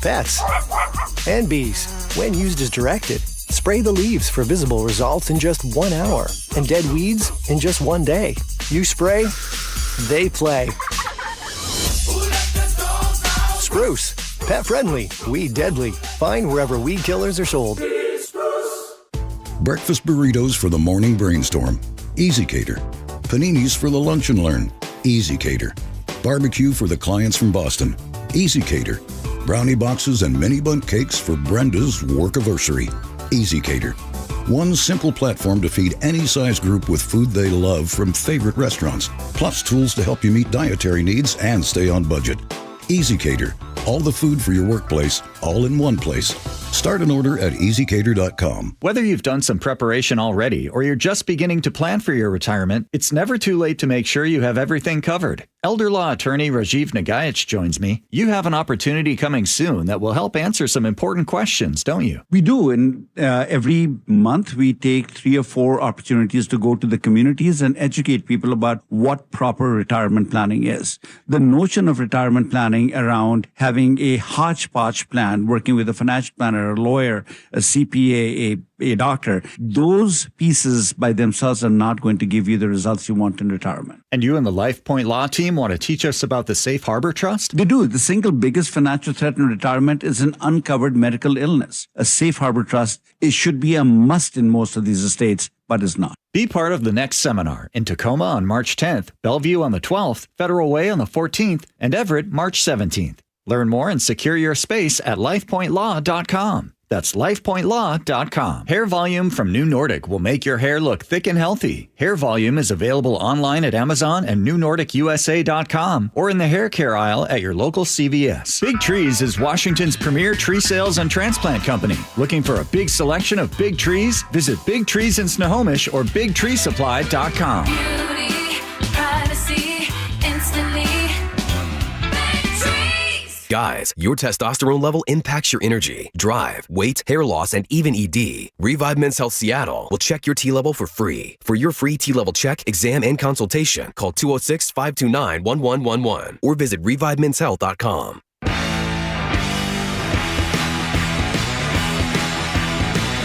S17: pets, and bees. When used as directed, spray the leaves for visible results in just 1 hour, and dead weeds in just 1 day. You spray, they play. Spruce, pet friendly, weed deadly. Find wherever weed killers are sold.
S18: Breakfast burritos for the morning brainstorm. Easy Cater. Paninis for the lunch and learn. Easy Cater. Barbecue for the clients from Boston. Easy Cater. Brownie boxes and mini bundt cakes for Brenda's workiversary. Easy Cater. One simple platform to feed any size group with food they love from favorite restaurants, plus tools to help you meet dietary needs and stay on budget. Easy Cater. All the food for your workplace, all in one place. Start an order at easycater.com.
S31: Whether you've done some preparation already or you're just beginning to plan for your retirement, it's never too late to make sure you have everything covered. Elder law attorney Rajiv Nagayich joins me. You have an opportunity coming soon that will help answer some important questions, don't you?
S19: We do. And every month we take 3 or 4 opportunities to go to the communities and educate people about what proper retirement planning is. The notion of retirement planning around having a hodgepodge plan, working with a financial planner, a lawyer, a CPA, a doctor, those pieces by themselves are not going to give you the results you want in retirement.
S31: And you and the LifePoint Law team want to teach us about the Safe Harbor Trust?
S19: They do. The single biggest financial threat in retirement is an uncovered medical illness. A Safe Harbor Trust, it should be a must in most of these estates, but is not.
S31: Be part of the next seminar in Tacoma on March 10th, Bellevue on the 12th, Federal Way on the 14th, and Everett March 17th. Learn more and secure your space at lifepointlaw.com. That's lifepointlaw.com. Hair Volume from New Nordic will make your hair look thick and healthy. Hair Volume is available online at Amazon and newnordicusa.com or in the hair care aisle at your local CVS. Big Trees is Washington's premier tree sales and transplant company. Looking for a big selection of big trees? Visit Big Trees in Snohomish or bigtreesupply.com.
S20: Beauty, privacy, instantly.
S21: Guys, your testosterone level impacts your energy, drive, weight, hair loss, and even ED. Revive Men's Health Seattle will check your T level for free. For your free T level check, exam, and consultation, call 206-529-1111 or visit revivemenshealth.com.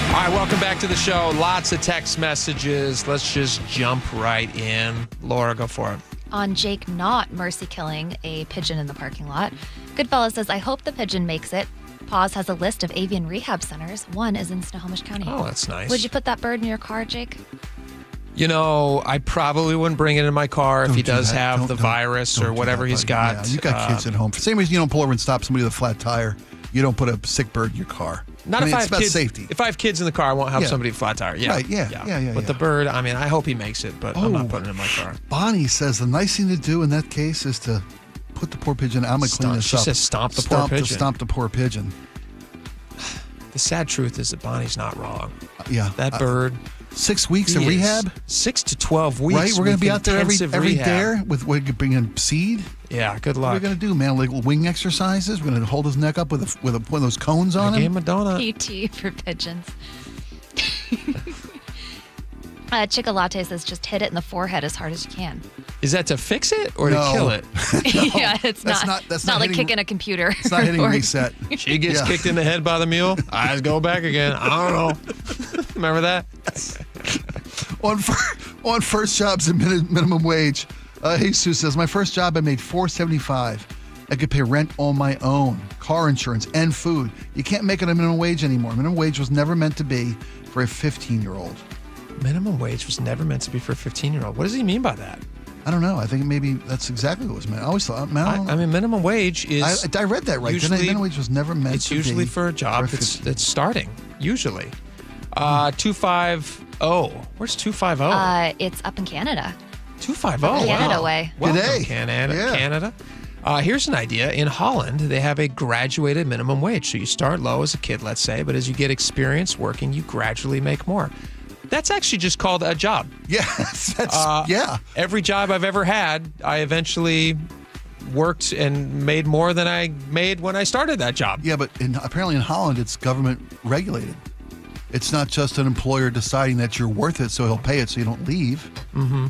S4: All right, welcome back to the show. Lots of text messages. Let's just jump right in. Laura, go for it.
S5: On Jake not mercy killing a pigeon in the parking lot. Goodfella says, I hope the pigeon makes it. Paws has a list of avian rehab centers. One is in Snohomish County.
S4: Oh, that's nice.
S5: Would you put that bird in your car, Jake?
S4: You know, I probably wouldn't bring it in my car if he does have the virus or whatever he's got.
S8: Yeah, you got kids at home. For the same reason you don't pull over and stop somebody with a flat tire, you don't put a sick bird in your car.
S4: Not if I have kids.
S8: Safety.
S4: If I have kids in the car, I won't have somebody flat tire. Yeah,
S8: right, yeah.
S4: But the bird, I mean, I hope he makes it, but I'm not putting it in my car.
S8: Bonnie says the nice thing to do in that case is to put the poor pigeon. I'm gonna clean this up.
S4: She says stomp the poor pigeon.
S8: Stomp the poor pigeon.
S4: The sad truth is that Bonnie's not wrong.
S8: Yeah,
S4: that bird.
S8: 6 weeks of rehab.
S4: 6 to 12 weeks.
S8: Right, we're gonna be out there every day with bringing seed.
S4: Yeah, good luck.
S8: What are we gonna do, man? Like wing exercises. We're gonna hold his neck up with one of those cones on him.
S4: Gave him a donut.
S5: PT for pigeons. Chick-a-Latte says just hit it in the forehead as hard as you can.
S4: Is that to fix it or to kill it?
S5: Yeah, it's not like kicking a computer.
S8: It's not hitting reset.
S4: She gets kicked in the head by the mule. Eyes go back again. I don't know. Remember that?
S8: on first jobs at minimum wage. Jesus says, my first job I made $4.75. I could pay rent on my own, car insurance, and food. You can't make it a minimum wage anymore. Minimum wage was never meant to be for a 15-year-old.
S4: Minimum wage was never meant to be for a 15-year-old. What does he mean by that?
S8: I don't know. I think maybe that's exactly what it was meant. I always thought,
S4: I mean, minimum wage is...
S8: I read that right.
S4: Usually,
S8: minimum wage was never meant to be...
S4: It's usually for a job that's starting, usually. 250. Where's 250?
S5: It's up in Canada.
S4: 250.
S5: Canada
S4: wow.
S5: way.
S4: Welcome,
S8: G'day.
S4: Canada.
S8: Yeah.
S4: Canada. Here's an idea. In Holland, they have a graduated minimum wage. So you start low as a kid, let's say, but as you get experience working, you gradually make more. That's actually just called a job.
S8: Yes.
S4: Yeah. Every job I've ever had, I eventually worked and made more than I made when I started that job.
S8: Yeah, but apparently in Holland, it's government regulated. It's not just an employer deciding that you're worth it, so he'll pay it so you don't leave.
S4: Mm-hmm.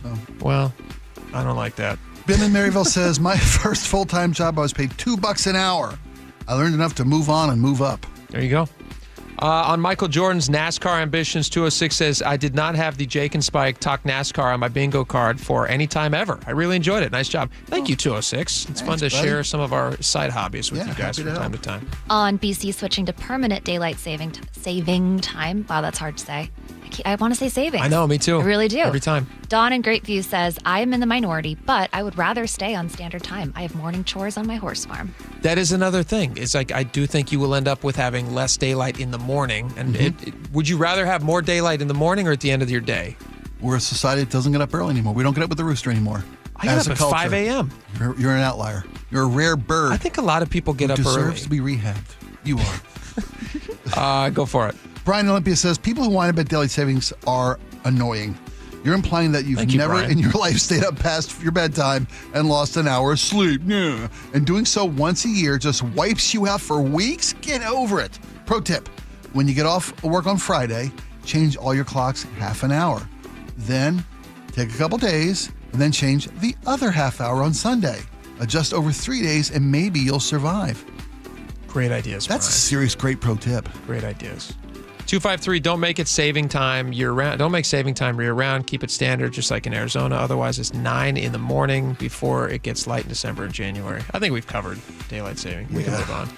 S8: So.
S4: Well, I don't like that.
S8: Ben in Maryville says, my first full-time job, I was paid $2 an hour. I learned enough to move on and move up.
S4: There you go. On Michael Jordan's NASCAR Ambitions, 206 says, I did not have the Jake and Spike Talk NASCAR on my bingo card for any time ever. I really enjoyed it. Nice job. Thank you, 206. It's fun to share some of our side hobbies with you guys from time to time.
S5: On BC, switching to permanent daylight saving time. Wow, that's hard to say. I want to say savings.
S4: I know, me too.
S5: I really do.
S4: Every time.
S5: Dawn in Greatview says, I am in the minority, but I would rather stay on standard time. I have morning chores on my horse farm.
S4: That is another thing. It's like, I do think you will end up with having less daylight in the morning. And would you rather have more daylight in the morning or at the end of your day?
S8: We're a society that doesn't get up early anymore. We don't get up with the rooster anymore.
S4: I get up at 5 a.m.
S8: You're an outlier. You're a rare bird.
S4: I think a lot of people get up early.
S8: Deserves to be rehabbed. You are.
S4: Go for it.
S8: Brian Olympia says, people who whine about daylight savings are annoying. You're implying that you've never in your life stayed up past your bedtime and lost an hour of sleep. Yeah. And doing so once a year just wipes you out for weeks? Get over it. Pro tip, when you get off work on Friday, change all your clocks half an hour. Then take a couple days and then change the other half hour on Sunday. Adjust over 3 days and maybe you'll survive.
S4: Great ideas,
S8: That's
S4: Brian.
S8: a serious great pro tip.
S4: Great ideas. 253, don't make it saving time year-round. Don't make saving time year-round. Keep it standard, just like in Arizona. Otherwise, it's 9 in the morning before it gets light in December and January. I think we've covered daylight saving. We can move on.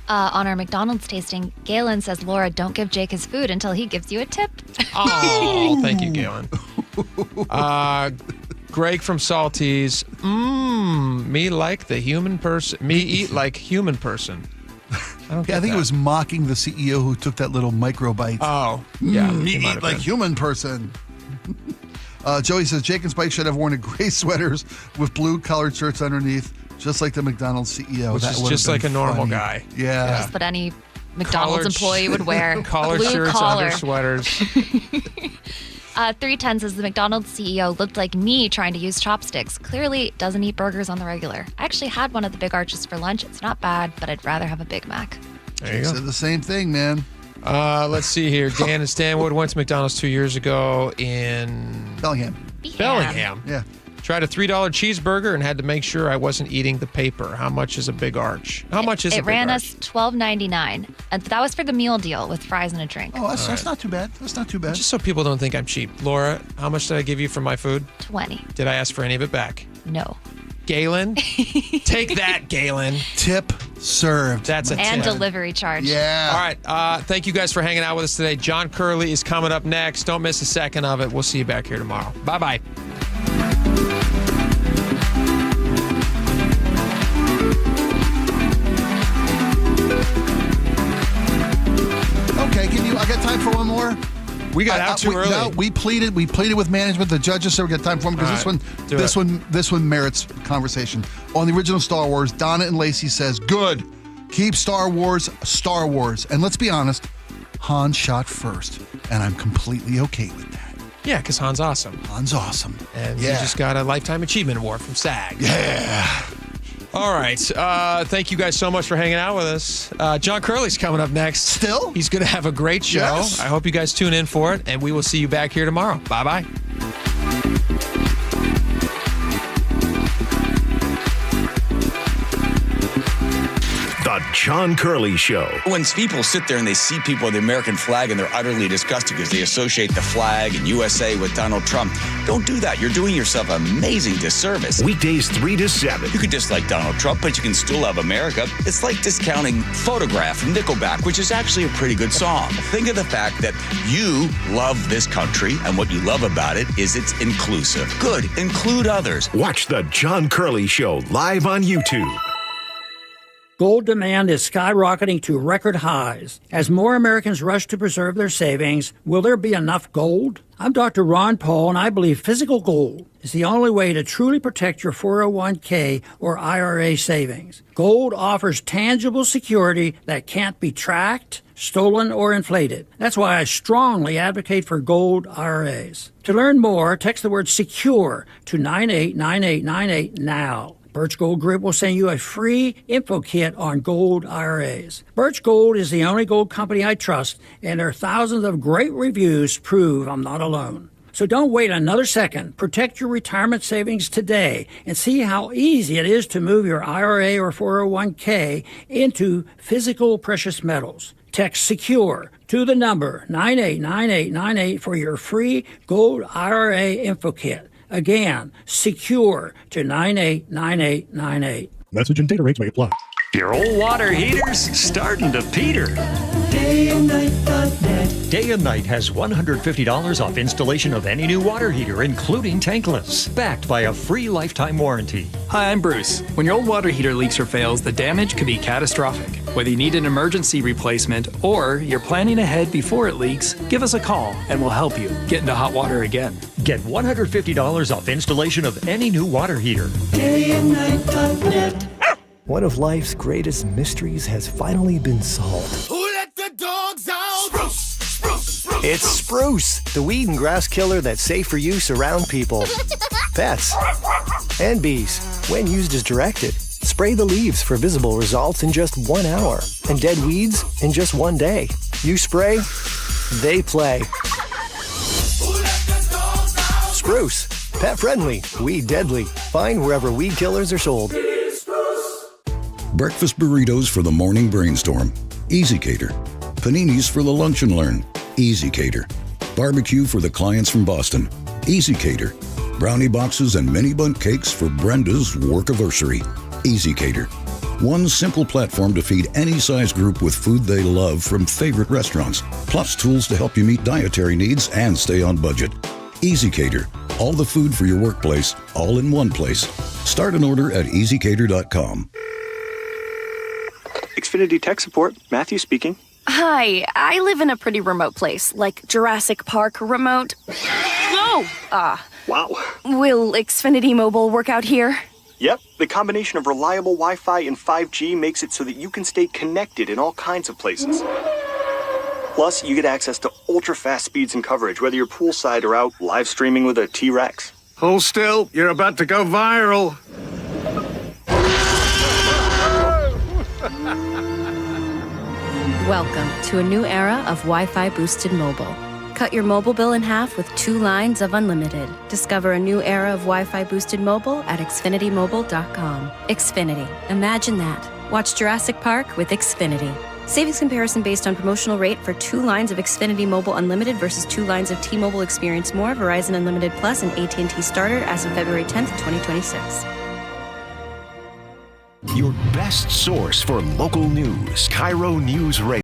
S5: On our McDonald's tasting, Galen says, Laura, don't give Jake his food until he gives you a tip.
S4: Oh, thank you, Galen. Greg from Salties. Me like the human person. Me eat like human person. I
S8: think it was mocking the CEO who took that little micro bite.
S4: Oh, yeah.
S8: Me eat like human person. Joey says, Jake and Spike should have worn gray sweaters with blue collared shirts underneath, just like the McDonald's CEO.
S4: Which is just like a normal guy.
S8: Yeah.
S5: That's what any McDonald's employee would wear.
S4: Collar
S5: Blue
S4: shirts,
S5: collar.
S4: under sweaters.
S5: 310 says the McDonald's CEO looked like me trying to use chopsticks. Clearly doesn't eat burgers on the regular. I actually had one of the Big Arches for lunch. It's not bad, but I'd rather have a Big Mac.
S4: There you go.
S8: Said the same thing, man.
S4: Let's see here. Dan and Stanwood went to McDonald's 2 years ago in Bellingham.
S8: Yeah.
S4: Tried a $3 cheeseburger and had to make sure I wasn't eating the paper. How much is a Big Arch? How much is a
S5: It
S4: Big
S5: ran
S4: Arch?
S5: us $12.99, and that was for the meal deal with fries and a drink.
S8: Oh, that's not too bad. That's not too bad.
S4: Just so people don't think I'm cheap. Laura, how much did I give you for my food?
S5: 20.
S4: Did I ask for any of it back?
S5: No.
S4: Galen? Take that, Galen.
S8: Tip served.
S4: That's a
S5: And
S4: tip.
S5: delivery charge.
S8: Yeah.
S4: All right. Thank you guys for hanging out with us today. John Curley is coming up next. Don't miss a second of it. We'll see you back here tomorrow. Bye-bye.
S8: Okay, I got time for one more?
S4: We got out too early.
S8: No, we pleaded with management. The judges said we got time for one because this one merits conversation. On the original Star Wars, Donna and Lacey says, good. Keep Star Wars. And let's be honest, Han shot first. And I'm completely okay with that.
S4: Yeah, because Han's awesome.
S8: Han's awesome.
S4: And you just got a Lifetime Achievement Award from SAG.
S8: Yeah.
S4: All right. Thank you guys so much for hanging out with us. John Curley's coming up next.
S8: Still?
S4: He's going to have a great show.
S8: Yes.
S4: I hope you guys tune in for it, and we will see you back here tomorrow. Bye-bye.
S11: The John Curley Show.
S10: When people sit there and they see people with the American flag and they're utterly disgusted because they associate the flag and USA with Donald Trump, don't do that. You're doing yourself an amazing disservice.
S11: Weekdays 3 to 7.
S10: You could dislike Donald Trump, but you can still love America. It's like discounting Photograph from Nickelback, which is actually a pretty good song. Think of the fact that you love this country, and what you love about it is it's inclusive. Good. Include others.
S11: Watch the John Curley Show live on YouTube.
S1: Gold demand is skyrocketing to record highs. As more Americans rush to preserve their savings, will there be enough gold? I'm Dr. Ron Paul, and I believe physical gold is the only way to truly protect your 401k or IRA savings. Gold offers tangible security that can't be tracked, stolen, or inflated. That's why I strongly advocate for gold IRAs. To learn more, text the word SECURE to 989898 now. Birch Gold Group will send you a free info kit on gold IRAs. Birch Gold is the only gold company I trust, and their thousands of great reviews prove I'm not alone. So don't wait another second. Protect your retirement savings today and see how easy it is to move your IRA or 401k into physical precious metals. Text SECURE to the number 989898 for your free gold IRA info kit. Again, SECURE to 989898.
S2: Message and data rates may apply.
S15: Your old water heater's starting to peter.
S2: DayandNight.net.
S15: Day and Night has $150 off installation of any new water heater, including tankless, backed by a free lifetime warranty.
S6: Hi, I'm Bruce. When your old water heater leaks or fails, the damage could be catastrophic. Whether you need an emergency replacement or you're planning ahead before it leaks, give us a call and we'll help you get into hot water again.
S15: Get $150 off installation of any new water heater.
S17: DayandNight.net. One of life's greatest mysteries has finally been solved.
S10: Who let the dogs out? Spruce, spruce, spruce.
S17: It's Spruce, the weed and grass killer that's safe for use around people, pets, and bees. When used as directed, spray the leaves for visible results in just 1 hour, and dead weeds in just 1 day. You spray, they play. Spruce, pet friendly, weed deadly. Find wherever weed killers are sold.
S18: Breakfast burritos for the morning brainstorm. Easy Cater. Paninis for the lunch and learn. Easy Cater. Barbecue for the clients from Boston. Easy Cater. Brownie boxes and mini bundt cakes for Brenda's work-iversary. Easy Cater. One simple platform to feed any size group with food they love from favorite restaurants, plus tools to help you meet dietary needs and stay on budget. Easy Cater. All the food for your workplace, all in one place. Start an order at easycater.com.
S23: Xfinity Tech Support, Matthew speaking.
S24: Hi, I live in a pretty remote place, like Jurassic Park remote. No!
S23: Wow.
S24: Will Xfinity Mobile work out here?
S23: Yep, the combination of reliable Wi-Fi and 5G makes it so that you can stay connected in all kinds of places. Plus, you get access to ultra-fast speeds and coverage, whether you're poolside or out live streaming with a T-Rex.
S25: Hold still, you're about to go viral.
S26: Welcome to a new era of Wi-Fi boosted mobile. Cut your mobile bill in half with 2 lines of unlimited. Discover a new era of Wi-Fi boosted mobile at xfinitymobile.com. Xfinity. Imagine that. Watch Jurassic Park with Xfinity. Savings comparison based on promotional rate for 2 lines of Xfinity Mobile Unlimited versus 2 lines of T-Mobile Experience More, Verizon Unlimited Plus, and AT&T Starter as of February 10th, 2026.
S11: Your best source for local news, KIRO Newsradio.